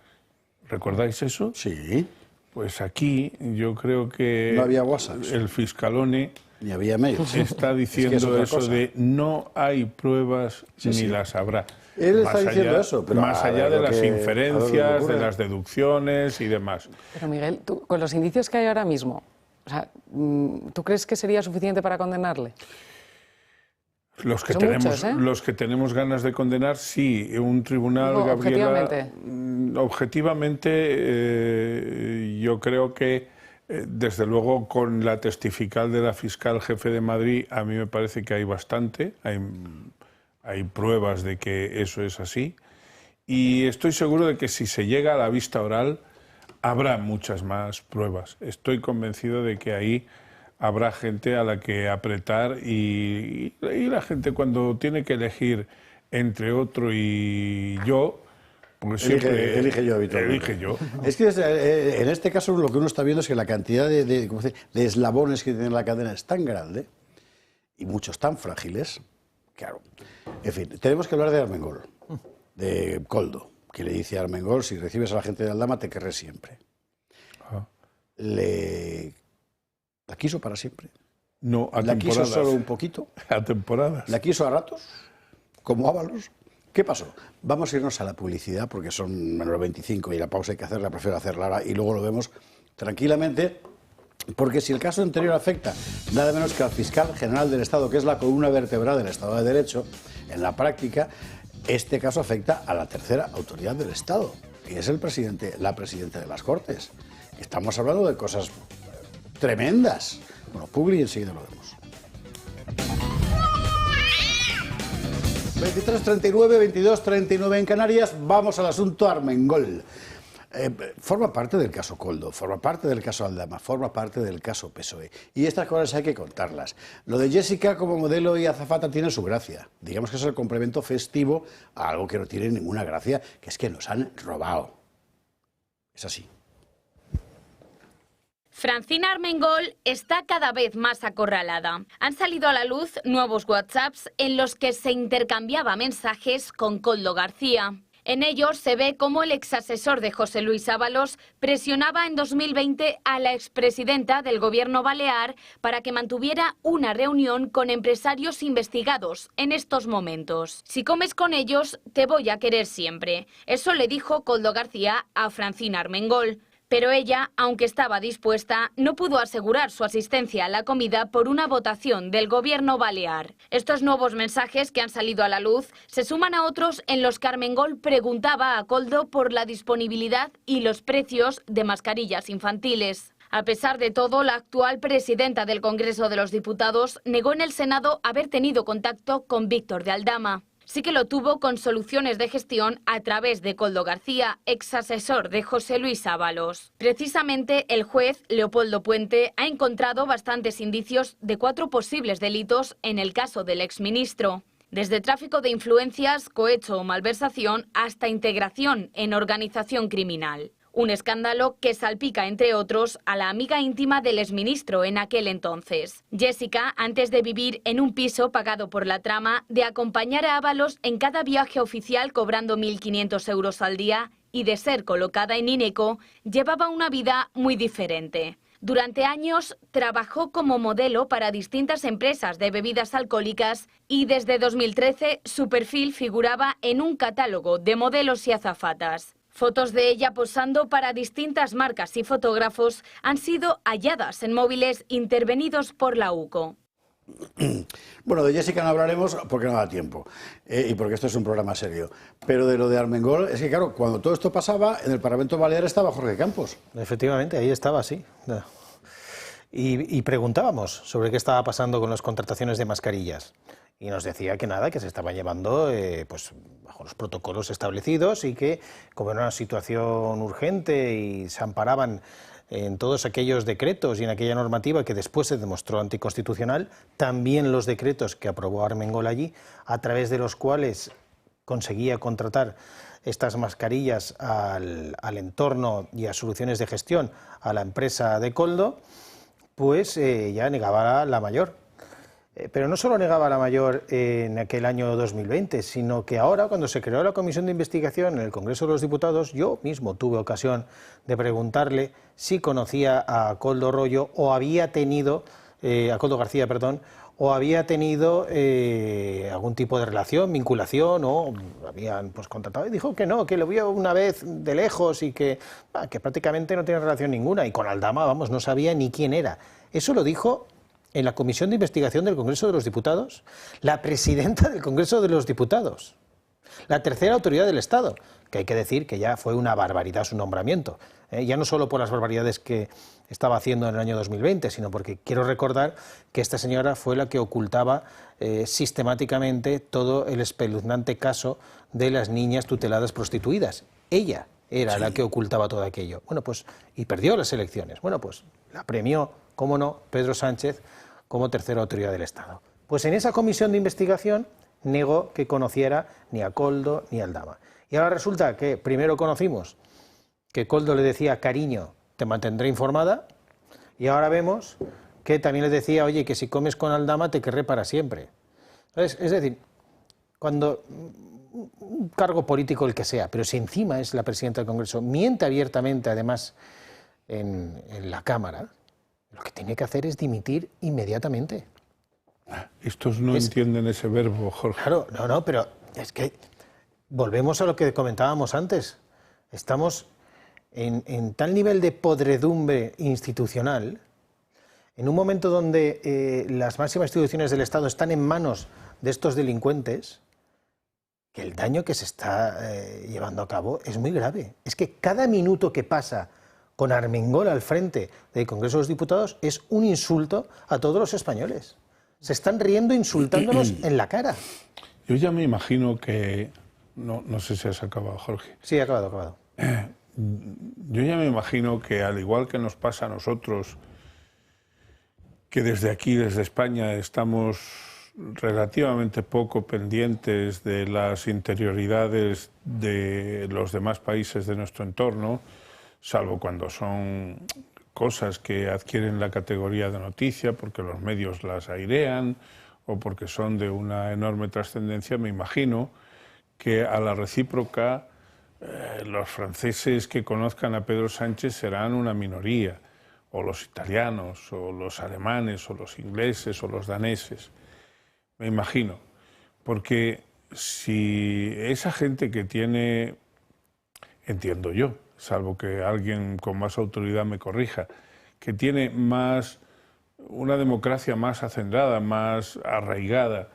¿Recordáis eso? Sí. Pues aquí yo creo que no había WhatsApp, el fiscalone ni había mails. Está diciendo eso de no hay pruebas ni las habrá. Él está diciendo eso, pero más allá de las inferencias, de las deducciones y demás. Pero Miguel, tú, con los indicios que hay ahora mismo, o sea, ¿tú crees que sería suficiente para condenarle? Los que tenemos ganas de condenar, sí. Un tribunal, no, Gabriela, objetivamente, yo creo que, desde luego, con la testifical de la fiscal jefe de Madrid, a mí me parece que hay bastante, hay pruebas de que eso es así, y estoy seguro de que si se llega a la vista oral, habrá muchas más pruebas. Estoy convencido de que ahí habrá gente a la que apretar, y la gente, cuando tiene que elegir entre otro y yo, pues siempre elige yo habitualmente. Elige yo. Es que en este caso lo que uno está viendo es que la cantidad de eslabones que tiene la cadena es tan grande, y muchos tan frágiles, claro. En fin, tenemos que hablar de Armengol, de Koldo, que le dice a Armengol: si recibes a la gente de Aldama, te querré siempre. ¿La quiso para siempre? No, a ¿La temporadas. quiso solo un poquito? A temporadas. ¿La quiso a ratos? ¿Como Ábalos? ¿Qué pasó? Vamos a irnos a la publicidad, porque son menos 25 y la pausa hay que hacerla, prefiero hacerla ahora, y luego lo vemos tranquilamente, porque si el caso anterior afecta nada menos que al fiscal general del Estado, que es la columna vertebral del Estado de Derecho, en la práctica, este caso afecta a la tercera autoridad del Estado, que es la presidenta de las Cortes. Estamos hablando de cosas tremendas. Bueno, Publi, y enseguida lo vemos. 23:39, 22:39 en Canarias. Vamos al asunto Armengol. Forma parte del caso Koldo, forma parte del caso Aldama, forma parte del caso PSOE. Y estas cosas hay que contarlas. Lo de Jessica como modelo y azafata tiene su gracia. Digamos que es el complemento festivo a algo que no tiene ninguna gracia, que es que nos han robado. Es así. Francina Armengol está cada vez más acorralada. Han salido a la luz nuevos WhatsApps en los que se intercambiaba mensajes con Koldo García. En ellos se ve cómo el exasesor de José Luis Ábalos presionaba en 2020 a la expresidenta del gobierno balear para que mantuviera una reunión con empresarios investigados en estos momentos. Si comes con ellos, te voy a querer siempre. Eso le dijo Koldo García a Francina Armengol. Pero ella, aunque estaba dispuesta, no pudo asegurar su asistencia a la comida por una votación del gobierno balear. Estos nuevos mensajes que han salido a la luz se suman a otros en los que Armengol preguntaba a Koldo por la disponibilidad y los precios de mascarillas infantiles. A pesar de todo, la actual presidenta del Congreso de los Diputados negó en el Senado haber tenido contacto con Víctor de Aldama. Sí que lo tuvo con soluciones de gestión a través de Koldo García, exasesor de José Luis Ábalos. Precisamente el juez Leopoldo Puente ha encontrado bastantes indicios de 4 posibles delitos en el caso del exministro. Desde tráfico de influencias, cohecho o malversación hasta integración en organización criminal. Un escándalo que salpica, entre otros, a la amiga íntima del exministro en aquel entonces. Jessica, antes de vivir en un piso pagado por la trama, de acompañar a Ábalos en cada viaje oficial cobrando 1.500 euros al día y de ser colocada en Ineco, llevaba una vida muy diferente. Durante años trabajó como modelo para distintas empresas de bebidas alcohólicas y desde 2013 su perfil figuraba en un catálogo de modelos y azafatas. Fotos de ella posando para distintas marcas y fotógrafos han sido halladas en móviles intervenidos por la UCO. Bueno, de Jessica no hablaremos porque no da tiempo y porque esto es un programa serio. Pero de lo de Armengol, es que claro, cuando todo esto pasaba, en el Parlamento Balear estaba Jorge Campos. Efectivamente, ahí estaba, sí. Y preguntábamos sobre qué estaba pasando con las contrataciones de mascarillas. Y nos decía que nada, que se estaban llevando pues, bajo los protocolos establecidos y que, como era una situación urgente y se amparaban en todos aquellos decretos y en aquella normativa que después se demostró anticonstitucional, también los decretos que aprobó Armengol allí, a través de los cuales conseguía contratar estas mascarillas al entorno y a soluciones de gestión a la empresa de Koldo, pues ya negaba la mayor. Pero no solo negaba la mayor en aquel año 2020, sino que ahora, cuando se creó la comisión de investigación en el Congreso de los Diputados, yo mismo tuve ocasión de preguntarle si conocía a Koldo Rollo o había tenido, a Koldo García, perdón, o había tenido algún tipo de relación, vinculación, o habían pues contratado, y dijo que no, que lo vio una vez de lejos y que prácticamente no tiene relación ninguna, y con Aldama, vamos, no sabía ni quién era. Eso lo dijo en la Comisión de Investigación del Congreso de los Diputados, la presidenta del Congreso de los Diputados, la tercera autoridad del Estado, que hay que decir que ya fue una barbaridad su nombramiento, ya no solo por las barbaridades que estaba haciendo en el año 2020, sino porque quiero recordar que esta señora fue la que ocultaba sistemáticamente todo el espeluznante caso de las niñas tuteladas prostituidas. Ella era la que ocultaba todo aquello. Bueno, pues, y perdió las elecciones. Bueno, pues la premió, cómo no, Pedro Sánchez como tercera autoridad del Estado. Pues en esa comisión de investigación negó que conociera ni a Koldo ni a Aldama. Y ahora resulta que primero conocimos que Koldo le decía, cariño, te mantendré informada, y ahora vemos que también le decía, oye, que si comes con Aldama te querré para siempre. ¿Sabes? Es decir, cuando un cargo político el que sea, pero si encima es la presidenta del Congreso, miente abiertamente además en la Cámara, lo que tiene que hacer es dimitir inmediatamente. Estos no entienden ese verbo, Jorge. Claro, no, pero es que volvemos a lo que comentábamos antes. Estamos en tal nivel de podredumbre institucional, en un momento donde las máximas instituciones del Estado están en manos de estos delincuentes, que el daño que se está llevando a cabo es muy grave. Es que cada minuto que pasa con Armengol al frente del Congreso de los Diputados es un insulto a todos los españoles. Se están riendo insultándonos en la cara. Yo ya me imagino que... No sé si has acabado, Jorge. Sí, he acabado. yo ya me imagino que, al igual que nos pasa a nosotros, que desde aquí, desde España, estamos relativamente poco pendientes de las interioridades de los demás países de nuestro entorno, salvo cuando son cosas que adquieren la categoría de noticia porque los medios las airean o porque son de una enorme trascendencia. Me imagino que a la recíproca los franceses que conozcan a Pedro Sánchez serán una minoría, o los italianos, o los alemanes, o los ingleses, o los daneses. Me imagino, porque si esa gente que tiene, entiendo yo, salvo que alguien con más autoridad me corrija, que tiene una democracia más hacendada, más arraigada,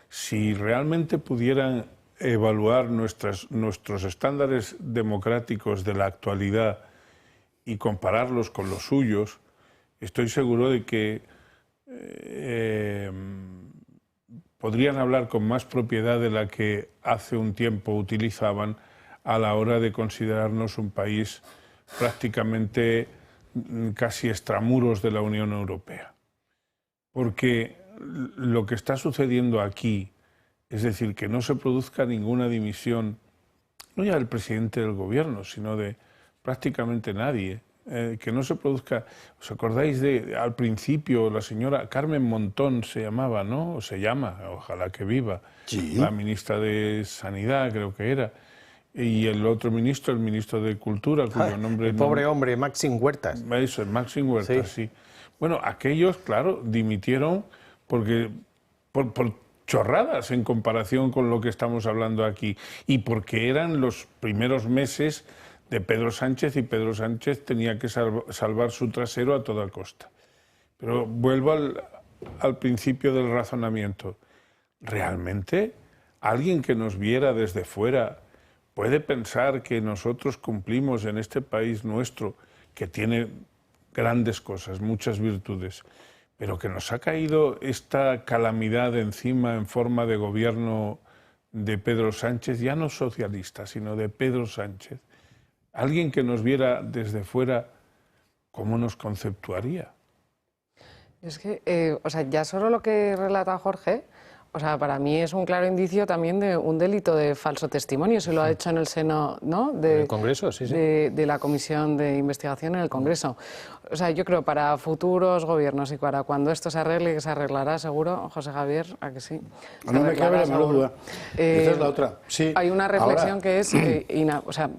si realmente pudieran evaluar nuestros estándares democráticos de la actualidad y compararlos con los suyos, estoy seguro de que podrían hablar con más propiedad de la que hace un tiempo utilizaban a la hora de considerarnos un país prácticamente casi extramuros de la Unión Europea. Porque lo que está sucediendo aquí, es decir, que no se produzca ninguna dimisión, no ya del presidente del gobierno, sino de prácticamente nadie, que no se produzca. ¿Os acordáis al principio, la señora Carmen Montón se llamaba, ¿no? O se llama, ojalá que viva, sí, la ministra de Sanidad, creo que era, y el otro ministro, el ministro de Cultura, cuyo nombre... El pobre hombre, Máxim Huertas. Eso, Máxim Huertas, sí. Bueno, aquellos, claro, dimitieron por chorradas en comparación con lo que estamos hablando aquí, y porque eran los primeros meses de Pedro Sánchez, y Pedro Sánchez tenía que salvar su trasero a toda costa. Pero vuelvo al principio del razonamiento. ¿Realmente alguien que nos viera desde fuera puede pensar que nosotros cumplimos en este país nuestro, que tiene grandes cosas, muchas virtudes, pero que nos ha caído esta calamidad encima en forma de gobierno de Pedro Sánchez, ya no socialista, sino de Pedro Sánchez? Alguien que nos viera desde fuera, ¿cómo nos conceptuaría? Es que, o sea, ya solo lo que relata Jorge, o sea, para mí es un claro indicio también de un delito de falso testimonio. Se lo ha hecho en el seno, ¿no?, del Congreso, sí, sí. De la Comisión de Investigación en el Congreso. O sea, yo creo para futuros gobiernos y para cuando esto se arregle, que se arreglará seguro, José Javier, ¿a que sí? No me cabe la menor duda. Esta es la otra. Sí. Hay una reflexión que es, o sea,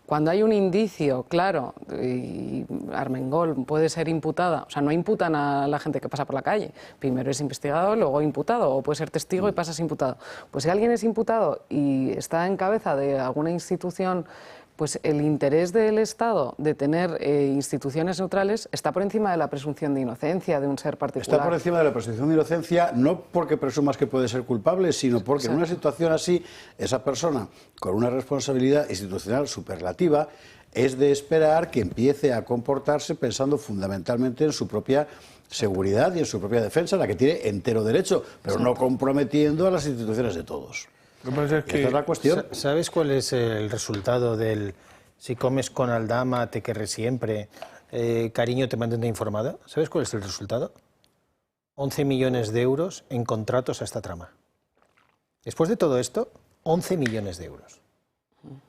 cuando hay un indicio claro, y Armengol puede ser imputada, o sea, no imputan a la gente que pasa por la calle, primero es investigado, luego imputado, o puede ser testigo y pasas imputado. Pues si alguien es imputado y está en cabeza de alguna institución, pues el interés del Estado de tener instituciones neutrales está por encima de la presunción de inocencia de un ser particular. Está por encima de la presunción de inocencia, no porque presumas que puede ser culpable, sino porque en una situación así, esa persona con una responsabilidad institucional superlativa es de esperar que empiece a comportarse pensando fundamentalmente en su propia seguridad y en su propia defensa, la que tiene entero derecho, pero no comprometiendo a las instituciones de todos. Lo que pasa es que, esta es la cuestión. ¿Sabes cuál es el resultado del si comes con Aldama te querré siempre, cariño te mantendré informada? ¿Sabes cuál es el resultado? 11 millones de euros en contratos a esta trama. Después de todo esto, 11 millones de euros.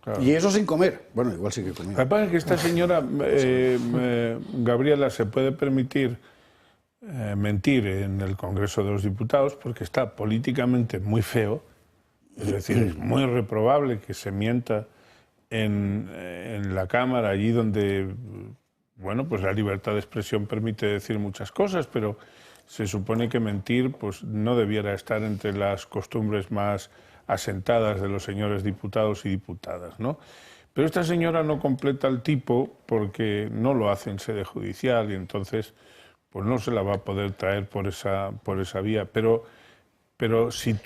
Claro. Y eso sin comer. Bueno, igual sí que comía. Lo que pasa es que esta señora, Gabriela, se puede permitir mentir en el Congreso de los Diputados porque está políticamente muy feo. Es decir, es muy reprobable que se mienta en la Cámara, allí donde, bueno, pues la libertad de expresión permite decir muchas cosas, pero se supone que mentir pues no debiera estar entre las costumbres más asentadas de los señores diputados y diputadas, ¿no? Pero esta señora no completa el tipo porque no lo hace en sede judicial y entonces pues no se la va a poder traer por esa vía, pero si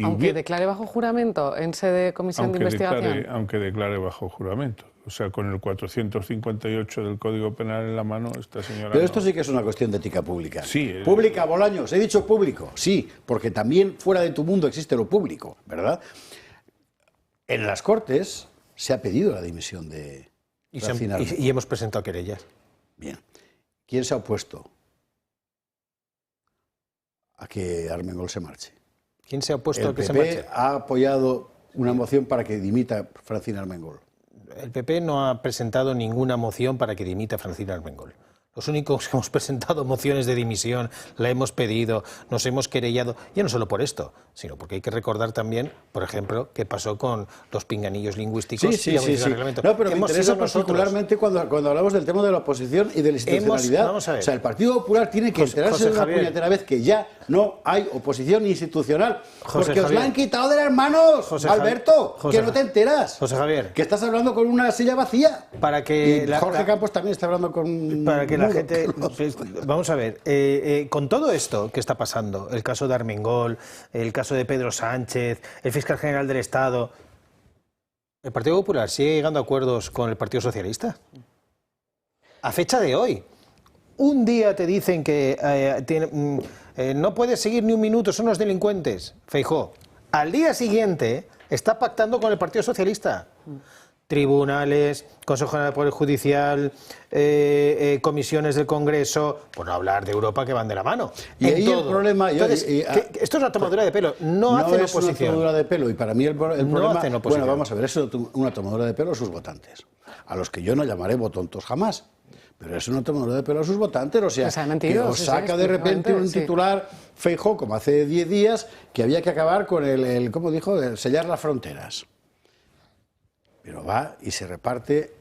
aunque declare bajo juramento en sede de comisión de investigación. Aunque declare bajo juramento. O sea, con el 458 del Código Penal en la mano, esta señora... Pero esto sí que es una cuestión de ética pública. Sí. Pública, Bolaños, he dicho público. Sí, porque también fuera de tu mundo existe lo público, ¿verdad? En las Cortes se ha pedido la dimisión de Francina Armengol. Y hemos presentado querellas. Bien. ¿Quién se ha opuesto a que Armengol se marche? ¿Quién se ha opuesto a que se marche? El marche? PP ha apoyado una moción para que dimita Francina Armengol. El PP no ha presentado ninguna moción para que dimita Francina Armengol. Los únicos que hemos presentado mociones de dimisión, la hemos pedido, nos hemos querellado, ya no solo por esto, sino porque hay que recordar también, por ejemplo, qué pasó con los pinganillos lingüísticos Sí. No, pero me interesa particularmente cuando hablamos del tema de la oposición y de la institucionalidad. Vamos a ver. O sea, el Partido Popular tiene que enterarse de una puñetera vez que ya no hay oposición institucional. Porque os la han quitado de las manos, Alberto, que no te enteras. José Javier. Que estás hablando con una silla vacía. Para que y Jorge Campos también está hablando con... Para que la gente... Vamos a ver, con todo esto que está pasando, el caso de Armengol, el caso de Pedro Sánchez, el fiscal general del Estado, ¿el Partido Popular sigue llegando a acuerdos con el Partido Socialista? A fecha de hoy. Un día te dicen que no puedes seguir ni un minuto, son los delincuentes, Feijóo. Al día siguiente está pactando con el Partido Socialista. Tribunales, Consejo General del Poder Judicial, comisiones del Congreso, por no hablar de Europa que van de la mano. Y ahí el problema... Entonces, esto es una tomadura de pelo, no hacen oposición. No es una tomadura de pelo, y para mí el problema... Bueno, vamos a ver, es una tomadura de pelo a sus votantes, a los que yo no llamaré botontos jamás. Pero es una tomadura de pelo a sus votantes, o sea, que os saca de repente un titular Feijóo, como hace 10 días, que había que acabar con ¿cómo dijo?, el sellar las fronteras. Pero va y se reparte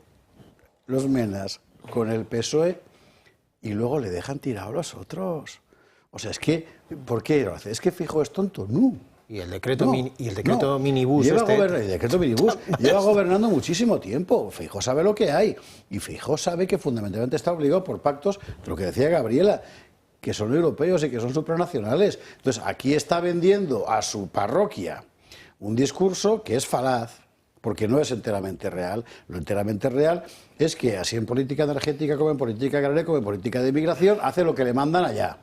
los menas con el PSOE y luego le dejan tirado a los otros. O sea, es que, ¿por qué lo hace? ¿Es que Feijóo es tonto? No. Y el decreto minibús. El decreto minibús lleva gobernando muchísimo tiempo. Feijóo sabe lo que hay. Y Feijóo sabe que fundamentalmente está obligado por pactos, lo que decía Gabriela, que son europeos y que son supranacionales. Entonces, aquí está vendiendo a su parroquia un discurso que es falaz, porque no es enteramente real. Lo enteramente real es que, así en política energética como en política agraria, como en política de inmigración, hace lo que le mandan allá.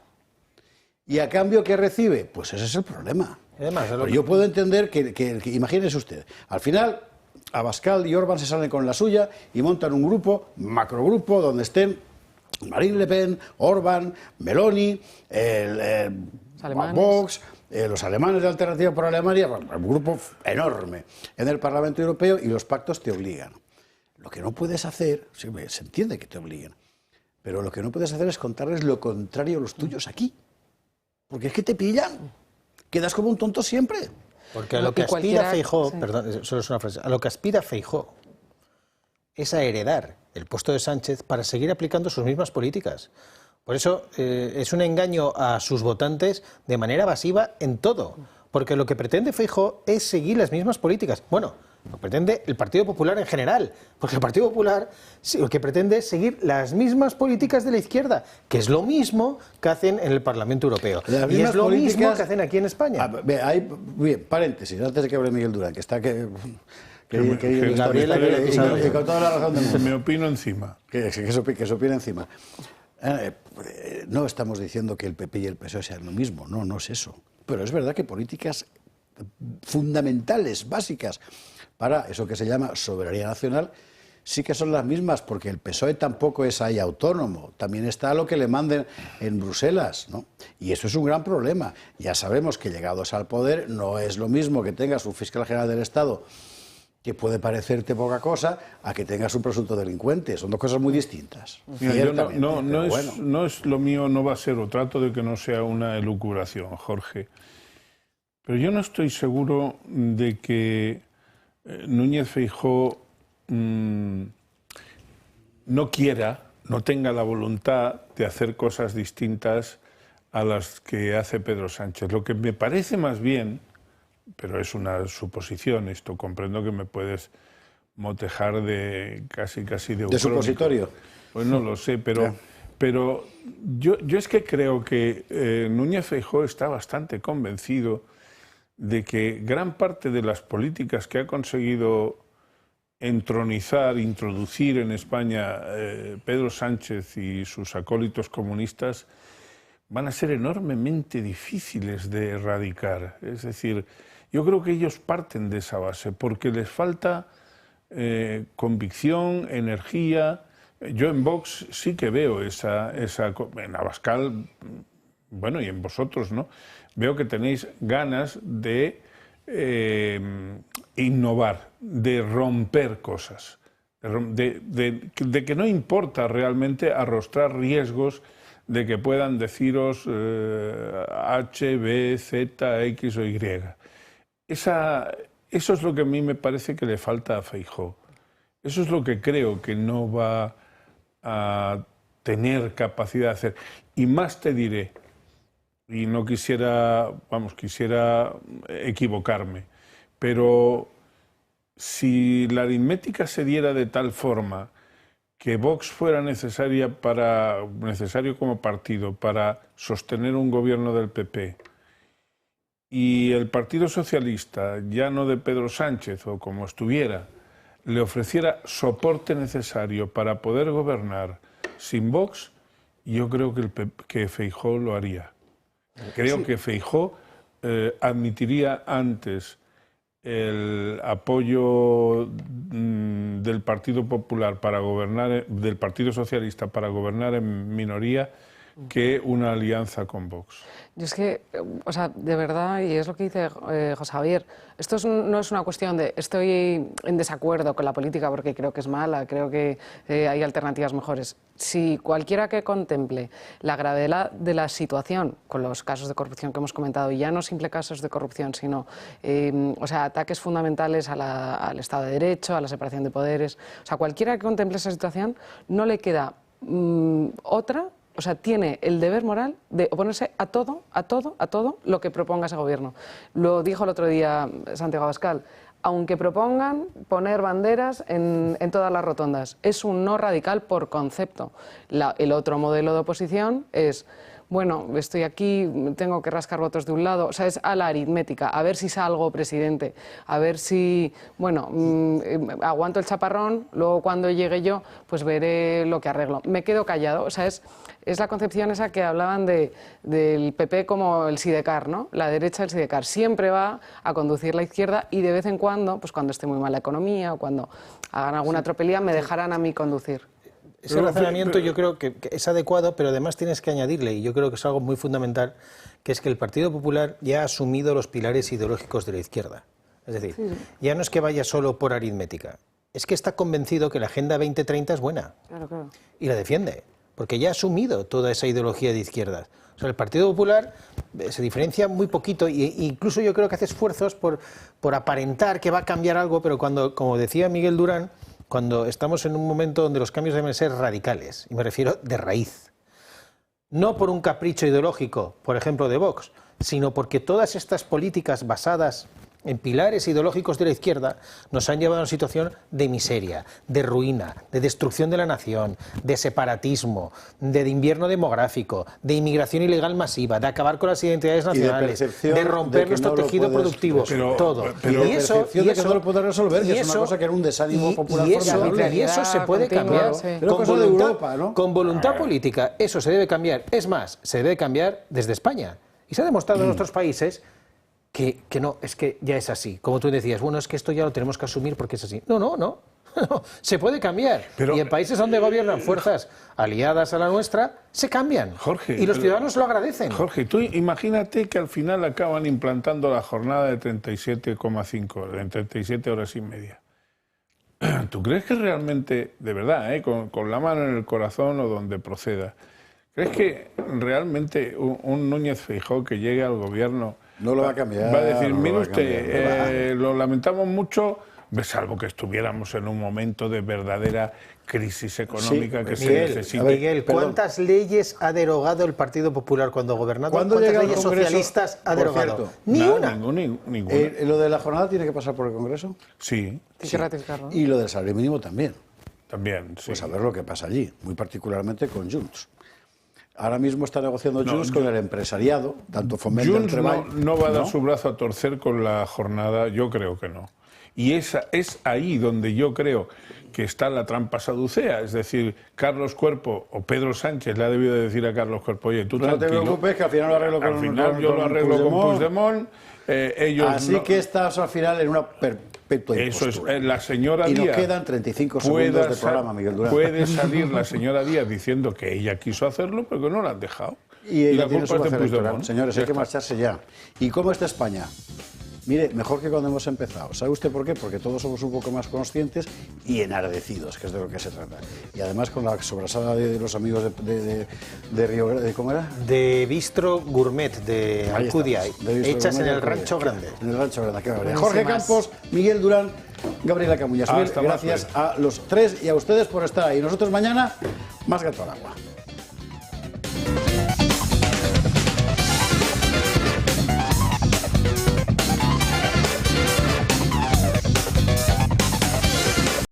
¿Y a cambio qué recibe? Pues ese es el problema. Pero yo puedo entender que imagínese usted, al final Abascal y Orbán se salen con la suya y montan un grupo, macrogrupo, donde estén Marine Le Pen, Orbán, Meloni, Vox, los alemanes de Alternativa por Alemania, un grupo enorme en el Parlamento Europeo, y los pactos te obligan. Lo que no puedes hacer, sí, se entiende que te obliguen, pero lo que no puedes hacer es contarles lo contrario a los tuyos aquí. Porque es que te pillan, quedas como un tonto siempre. Porque a lo que aspira Feijóo, perdón, solo es una frase, a lo que aspira Feijóo es a heredar el puesto de Sánchez para seguir aplicando sus mismas políticas. Por eso es un engaño a sus votantes de manera evasiva en todo, porque lo que pretende Feijóo es seguir las mismas políticas. Bueno, lo pretende el Partido Popular en general, porque el Partido Popular lo que pretende es seguir las mismas políticas de la izquierda, que es lo mismo que hacen en el Parlamento Europeo. Y es lo mismo que hacen aquí en España. Bien, paréntesis, antes de que hable Miguel Durán, que está que con toda la razón del mundo. Me opino encima. Que se opina encima. No estamos diciendo que el PP y el PSOE sean lo mismo, no es eso. Pero es verdad que políticas fundamentales, básicas, para eso que se llama soberanía nacional, sí que son las mismas, porque el PSOE tampoco es ahí autónomo, también está lo que le manden en Bruselas, ¿no? Y eso es un gran problema. Ya sabemos que llegados al poder no es lo mismo que tengas un fiscal general del Estado, que puede parecerte poca cosa, a que tengas un presunto delincuente. Son dos cosas muy distintas. Mira, no es lo mío, no va a ser, o trato de que no sea una elucubración, Jorge. Pero yo no estoy seguro de que Núñez Feijóo no tenga la voluntad de hacer cosas distintas a las que hace Pedro Sánchez. Lo que me parece más bien, pero es una suposición, esto comprendo que me puedes motejar de casi de... ¿De supositorio? Pues no lo sé, pero yo es que creo que Núñez Feijóo está bastante convencido de que gran parte de las políticas que ha conseguido introducir en España Pedro Sánchez y sus acólitos comunistas van a ser enormemente difíciles de erradicar. Es decir, yo creo que ellos parten de esa base porque les falta convicción, energía. Yo en Vox sí que veo en Abascal, bueno, y en vosotros, ¿no? Veo que tenéis ganas de innovar, de romper cosas, de que no importa realmente arrostrar riesgos de que puedan deciros H, B, Z, X o Y. Eso es lo que a mí me parece que le falta a Feijóo. Eso es lo que creo que no va a tener capacidad de hacer. Y más te diré, y no quisiera equivocarme, pero si la aritmética se diera de tal forma que Vox fuera necesario como partido para sostener un gobierno del PP y el Partido Socialista, ya no de Pedro Sánchez o como estuviera, le ofreciera soporte necesario para poder gobernar sin Vox, yo creo que Feijóo lo haría. Creo que Feijóo admitiría antes el apoyo del Partido Popular para gobernar, del Partido Socialista para gobernar en minoría, que una alianza con Vox. Yo es que, o sea, de verdad, y es lo que dice José Javier, esto no es una cuestión de estoy en desacuerdo con la política porque creo que es mala, creo que hay alternativas mejores. Si cualquiera que contemple la gravedad de la situación con los casos de corrupción que hemos comentado, y ya no simple casos de corrupción, sino o sea, ataques fundamentales al Estado de Derecho, a la separación de poderes, o sea, cualquiera que contemple esa situación no le queda otra. O sea, tiene el deber moral de oponerse a todo lo que proponga ese gobierno. Lo dijo el otro día Santiago Abascal. Aunque propongan poner banderas en todas las rotondas, es un no radical por concepto. El otro modelo de oposición es, bueno, estoy aquí, tengo que rascar votos de un lado, o sea, es a la aritmética, a ver si salgo presidente, a ver si, bueno, aguanto el chaparrón, luego cuando llegue yo, pues veré lo que arreglo. Me quedo callado, o sea, es la concepción esa que hablaban del PP como el sidecar, ¿no? La derecha del sidecar siempre va a conducir la izquierda y de vez en cuando, pues cuando esté muy mal la economía o cuando hagan alguna tropelía, me dejarán a mí conducir. Ese razonamiento yo creo que es adecuado, pero además tienes que añadirle, y yo creo que es algo muy fundamental, que es que el Partido Popular ya ha asumido los pilares ideológicos de la izquierda. Es decir, ya no es que vaya solo por aritmética, es que está convencido que la Agenda 2030 es buena. Claro. Y la defiende, porque ya ha asumido toda esa ideología de izquierdas. O sea, el Partido Popular se diferencia muy poquito e incluso yo creo que hace esfuerzos por aparentar que va a cambiar algo, pero cuando, como decía Miguel Durán, cuando estamos en un momento donde los cambios deben ser radicales, y me refiero de raíz. No por un capricho ideológico, por ejemplo, de Vox, sino porque todas estas políticas basadas en pilares ideológicos de la izquierda nos han llevado a una situación de miseria, de ruina, de destrucción de la nación, de separatismo, de invierno demográfico, de inmigración ilegal masiva, de acabar con las identidades nacionales, de romper nuestro tejido productivo, todo. Y eso que no lo puedes resolver, que es una cosa que era un desánimo popular formidable. Y eso se puede cambiar con voluntad política. Eso se debe cambiar. Es más, se debe cambiar desde España. Y se ha demostrado en nuestros países que no, es que ya es así. Como tú decías, bueno, es que esto ya lo tenemos que asumir porque es así. No. Se puede cambiar. Y en países donde gobiernan fuerzas aliadas a la nuestra, se cambian. Jorge, y los ciudadanos lo agradecen. Jorge, tú imagínate que al final acaban implantando la jornada de 37,5, en 37 horas y media. ¿Tú crees que realmente, de verdad, con la mano en el corazón o donde proceda, crees que realmente un Núñez Feijóo que llegue al gobierno no lo va a cambiar? Va a decir, mire usted, lo lamentamos mucho, salvo que estuviéramos en un momento de verdadera crisis económica que se necesita. Miguel, ¿cuántas leyes ha derogado el Partido Popular cuando gobernaba? ¿Cuántas leyes socialistas ha derogado? Ni una. Ninguna. ¿Lo de la jornada tiene que pasar por el Congreso? Sí. Hay que ratificarlo. Y lo del salario mínimo también. También, sí. Pues a ver lo que pasa allí, muy particularmente con Junts. Ahora mismo está negociando Junts con el empresariado, tanto Fomento del Treball. No va a dar su brazo a torcer con la jornada, yo creo que no. Y es ahí donde yo creo que está la trampa saducea. Es decir, Carlos Cuerpo o Pedro Sánchez le ha debido decir a Carlos Cuerpo, oye, tú no te preocupes, que al final lo arreglo yo lo arreglo con Puigdemont. Así que estás al final en una respeto y Eso postura. es, la señora y Díaz... nos quedan 35 segundos de programa, Miguel Durán. Puede salir la señora Díaz diciendo que ella quiso hacerlo, pero que no la han dejado. Y ella tiene su culpa es base de electoral. Puigdemont. Señores, Ya hay que está. marcharse ya. ¿Y cómo está España? Mire, mejor que cuando hemos empezado. ¿Sabe usted por qué? Porque todos somos un poco más conscientes y enardecidos, que es de lo que se trata. Y además con la sobrasada de los amigos de Río Grande, ¿cómo era? De Bistro Gourmet de Ahí Alcudia, estamos, de Bistro hechas en Gourmet el de Rancho Alcudia. Grande. En el Rancho Grande, qué barbaridad. Buenísimas. Jorge Campos, Miguel Durán, Gabriela Camuñas. Hasta más, Gracias pues. a los tres y a ustedes por estar ahí. Nosotros mañana, más gato al agua.